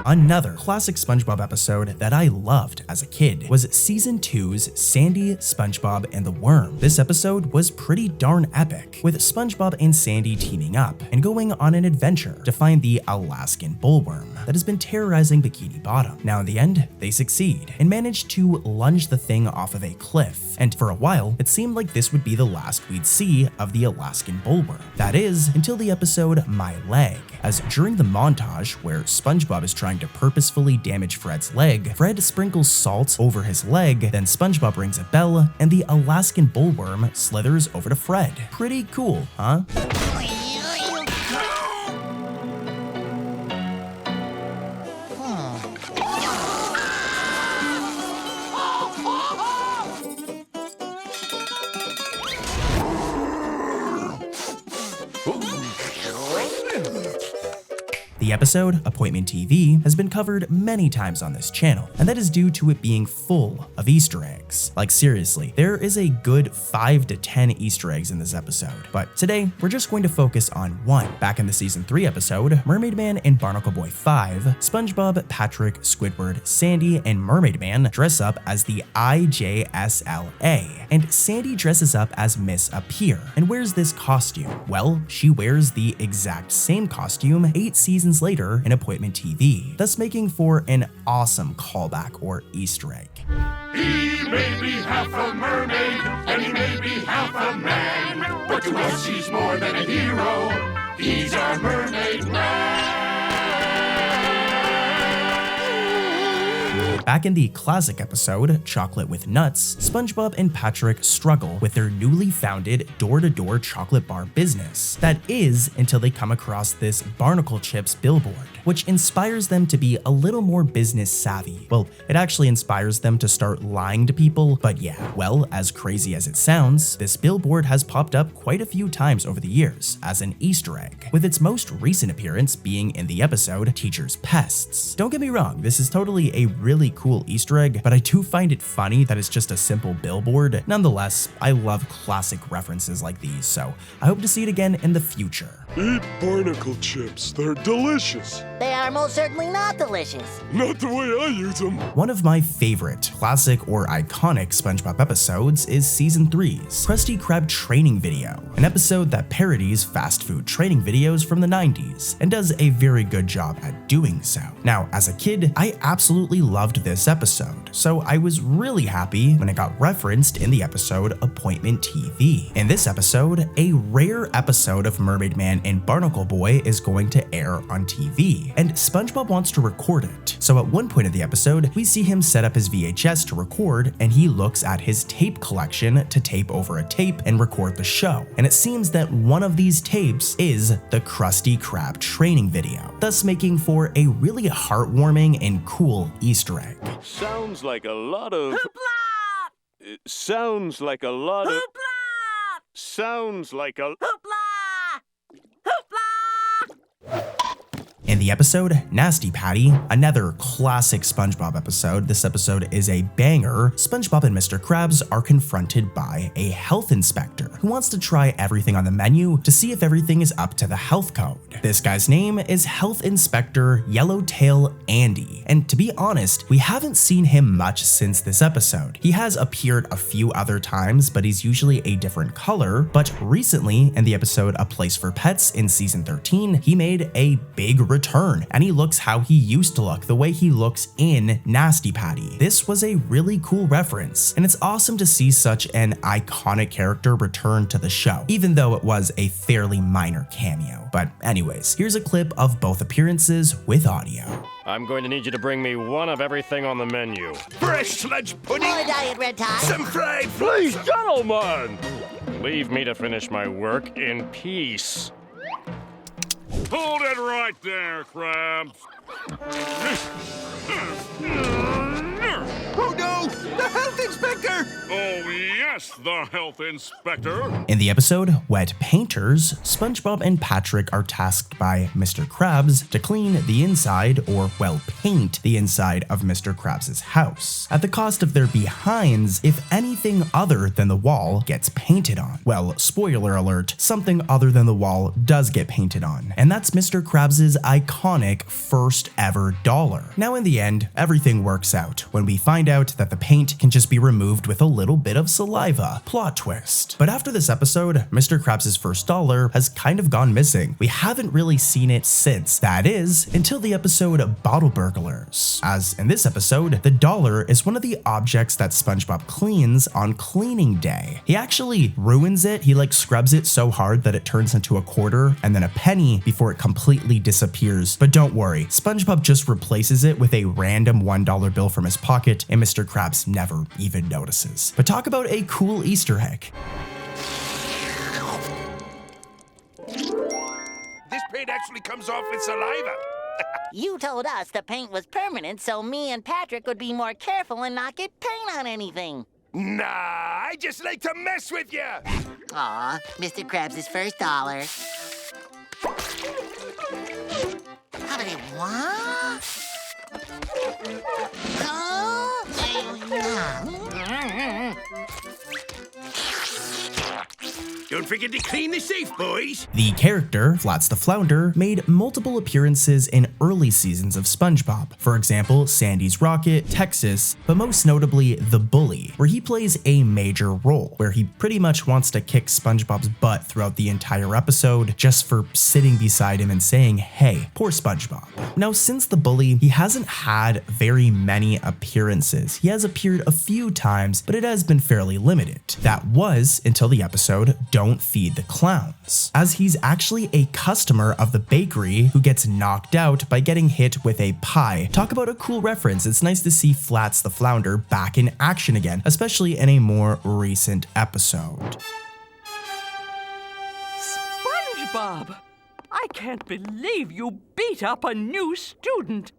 Another classic SpongeBob episode that I loved as a kid was Season 2's Sandy, SpongeBob, and the Worm. This episode was pretty darn epic, with SpongeBob and Sandy teaming up and going on an adventure to find the Alaskan bullworm that has been terrorizing Bikini Bottom. Now in the end, they succeed and manage to lunge the thing off of a cliff, and for a while, it seemed like this would be the last we'd see of the Alaskan bullworm. That is, until the episode My Leg, as during the montage where SpongeBob is trying to purposefully damage Fred's leg, Fred sprinkles salt over his leg, then SpongeBob rings a bell, and the Alaskan bullworm slithers over to Fred. Pretty cool, huh? The episode, Appointment TV, has been covered many times on this channel, and that is due to it being full of Easter eggs. Like seriously, there is a good 5 to 10 Easter eggs in this episode, but today we're just going to focus on one. Back in the season 3 episode, Mermaid Man and Barnacle Boy 5, SpongeBob, Patrick, Squidward, Sandy, and Mermaid Man dress up as the IJSLA, and Sandy dresses up as Miss Appear and wears this costume. Well, she wears the exact same costume 8 seasons later in Appointment TV, thus making for an awesome callback or Easter egg. He may be half a mermaid, and he may be half a man, but to us he's more than a hero. He's our mermaid man. Back in the classic episode, Chocolate with Nuts, SpongeBob and Patrick struggle with their newly founded door-to-door chocolate bar business. That is, until they come across this Barnacle Chips billboard, which inspires them to be a little more business savvy. Well, it actually inspires them to start lying to people, but yeah, well, as crazy as it sounds, this billboard has popped up quite a few times over the years as an Easter egg, with its most recent appearance being in the episode Teacher's Pests. Don't get me wrong, this is totally a really cool Easter egg, but I do find it funny that it's just a simple billboard. Nonetheless, I love classic references like these, so I hope to see it again in the future. Eat Barnacle Chips, they're delicious. They are most certainly not delicious. Not the way I use them. One of my favorite classic or iconic SpongeBob episodes is Season 3's Krusty Krab training video, an episode that parodies fast food training videos from the 90s and does a very good job at doing so. Now, as a kid, I absolutely loved this episode, so I was really happy when it got referenced in the episode Appointment TV. In this episode, a rare episode of Mermaid Man and Barnacle Boy is going to air on TV, and SpongeBob wants to record it. So at one point of the episode, we see him set up his VHS to record, and he looks at his tape collection to tape over a tape and record the show. And it seems that one of these tapes is the Krusty Krab training video, thus making for a really heartwarming and cool Easter egg. Sounds like a lot of... Hoopla! Sounds like a lot of... Hoopla! Sounds like a... Hoopla! Hoopla! In the episode Nasty Patty, another classic SpongeBob episode, this episode is a banger. SpongeBob and Mr. Krabs are confronted by a health inspector who wants to try everything on the menu to see if everything is up to the health code. This guy's name is Health Inspector Yellowtail Andy, and to be honest, we haven't seen him much since this episode. He has appeared a few other times, but he's usually a different color, but recently in the episode A Place for Pets in Season 13, he made a big return, and he looks how he used to look, the way he looks in Nasty Patty. This was a really cool reference, and it's awesome to see such an iconic character return to the show, even though it was a fairly minor cameo. But anyways, here's a clip of both appearances with audio. I'm going to need you to bring me one of everything on the menu. Fresh sludge pudding. More diet red tie. Some fried Please, gentlemen! Leave me to finish my work in peace. Hold it right there, Krabs. Oh no! The health inspector! Oh yes, the health inspector. In the episode Wet Painters, SpongeBob and Patrick are tasked by Mr. Krabs to clean the inside, or well, paint the inside of Mr. Krabs' house, at the cost of their behinds if anything other than the wall gets painted on. Well, spoiler alert, something other than the wall does get painted on, and that's Mr. Krabs' iconic first ever dollar. Now in the end, everything works out when we find out that the paint can just be removed with a little bit of saliva. Plot twist. But after this episode, Mr. Krabs' first dollar has kind of gone missing. We haven't really seen it since. That is, until the episode Bottle Burglars. As in this episode, the dollar is one of the objects that SpongeBob cleans on cleaning day. He actually ruins it. He scrubs it so hard that it turns into a quarter and then a penny before it completely disappears. But don't worry, SpongeBob just replaces it with a random $1 bill from his pocket, and Mr. Krabs never even notices. But talk about a cool Easter egg. This paint actually comes off with saliva. You told us the paint was permanent, so me and Patrick would be more careful and not get paint on anything. Nah, I just like to mess with you. Aw, Mr. Krabs' first dollar. How many what? Don't forget to clean the safe, boys. The character, Flats the Flounder, made multiple appearances in early seasons of SpongeBob. For example, Sandy's Rocket, Texas, but most notably The Bully, where he plays a major role, where he pretty much wants to kick SpongeBob's butt throughout the entire episode just for sitting beside him and saying, "Hey, poor SpongeBob." Now, since The Bully, he hasn't had very many appearances. He has appeared a few times, but it has been fairly limited. That was until the episode don't feed the clowns, as he's actually a customer of the bakery who gets knocked out by getting hit with a pie. Talk about a cool reference. It's nice to see Flats the Flounder back in action again, especially in a more recent episode. SpongeBob, I can't believe you beat up a new student.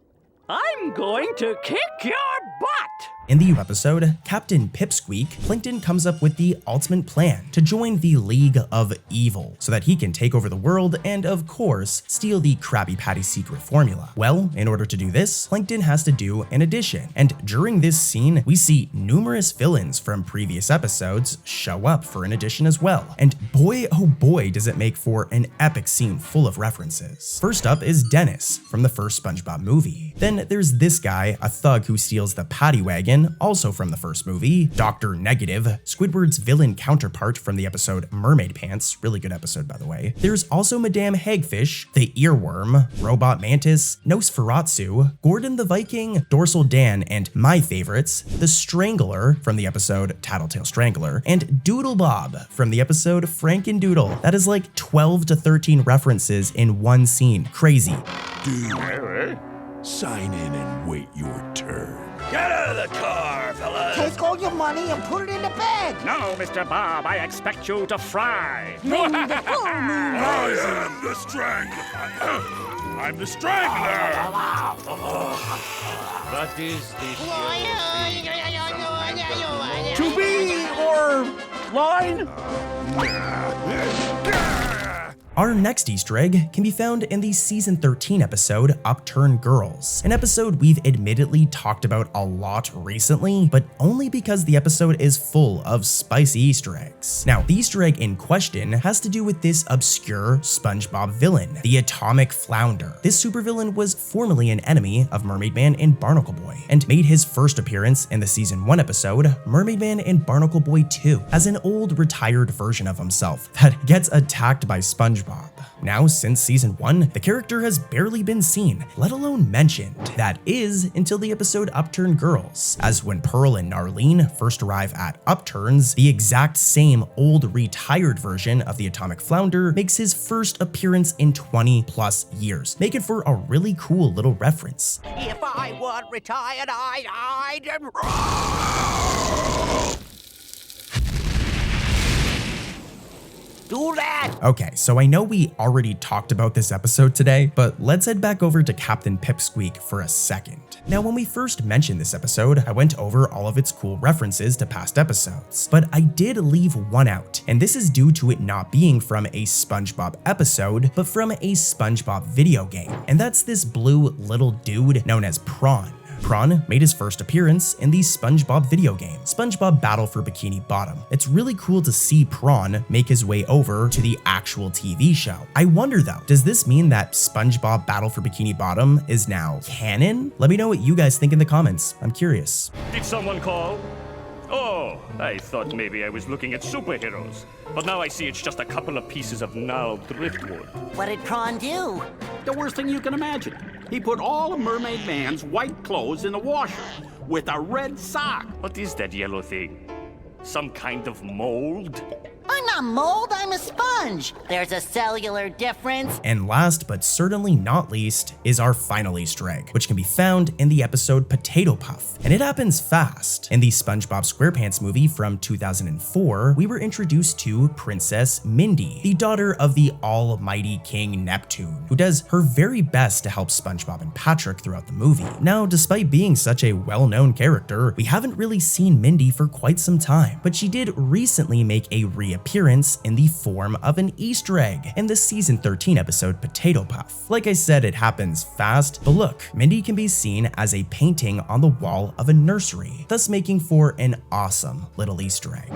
I'm going to kick your butt! In the episode, Captain Pipsqueak, Plankton comes up with the ultimate plan to join the League of Evil so that he can take over the world and, of course, steal the Krabby Patty secret formula. Well, in order to do this, Plankton has to do an addition, and during this scene, we see numerous villains from previous episodes show up for an addition as well. And boy, oh boy, does it make for an epic scene full of references. First up is Dennis from the first SpongeBob movie. Then there's this guy, a thug who steals the paddy wagon, also from the first movie, Dr. Negative, Squidward's villain counterpart from the episode Mermaid Pants, really good episode by the way. There's also Madame Hagfish, the Earworm, Robot Mantis, Nosferatu, Gordon the Viking, Dorsal Dan, and my favorites, the Strangler from the episode Tattletale Strangler, and Doodle Bob from the episode Frankendoodle. That is like 12 to 13 references in one scene. Crazy. Dude, sign in and wait your turn. Get out of the car, fellas! Take all your money and put it in the bag. No, Mr. Bob, I expect you to fry. I am the Strangler. I'm the Strangler. What is this? To be or line? Our next Easter egg can be found in the season 13 episode Upturned Girls, an episode we've admittedly talked about a lot recently, but only because the episode is full of spicy Easter eggs. Now, the Easter egg in question has to do with this obscure SpongeBob villain, the Atomic Flounder. This supervillain was formerly an enemy of Mermaid Man and Barnacle Boy, and made his first appearance in the season 1 episode, Mermaid Man and Barnacle Boy 2, as an old retired version of himself that gets attacked by SpongeBob. Now, since season 1, the character has barely been seen, let alone mentioned. That is until the episode Upturned Girls, as when Pearl and Narlene first arrive at Upturns, the exact same old retired version of the Atomic Flounder makes his first appearance in 20 plus years, making for a really cool little reference. If I weren't retired, I'd... Do that! Okay, so I know we already talked about this episode today, but let's head back over to Captain Pipsqueak for a second. Now, when we first mentioned this episode, I went over all of its cool references to past episodes, but I did leave one out, and this is due to it not being from a SpongeBob episode, but from a SpongeBob video game, and that's this blue little dude known as Prawn. Prawn made his first appearance in the SpongeBob video game, SpongeBob Battle for Bikini Bottom. It's really cool to see Prawn make his way over to the actual TV show. I wonder though, does this mean that SpongeBob Battle for Bikini Bottom is now canon? Let me know what you guys think in the comments. I'm curious. Did someone call? Oh, I thought maybe I was looking at superheroes. But now I see it's just a couple of pieces of gnarled driftwood. What did Prawn do? The worst thing you can imagine. He put all of Mermaid Man's white clothes in the washer with a red sock. What is that yellow thing? Some kind of mold? I'm not mold, I'm a sponge. There's a cellular difference. And last but certainly not least is our final Easter egg, which can be found in the episode Potato Puff. And it happens fast. In the SpongeBob SquarePants movie from 2004, we were introduced to Princess Mindy, the daughter of the almighty King Neptune, who does her very best to help SpongeBob and Patrick throughout the movie. Now, despite being such a well-known character, we haven't really seen Mindy for quite some time, but she did recently make a reappearance in the form of an Easter egg in the season 13 episode Potato Puff. Like I said, it happens fast, but look, Mindy can be seen as a painting on the wall of a nursery, thus making for an awesome little Easter egg.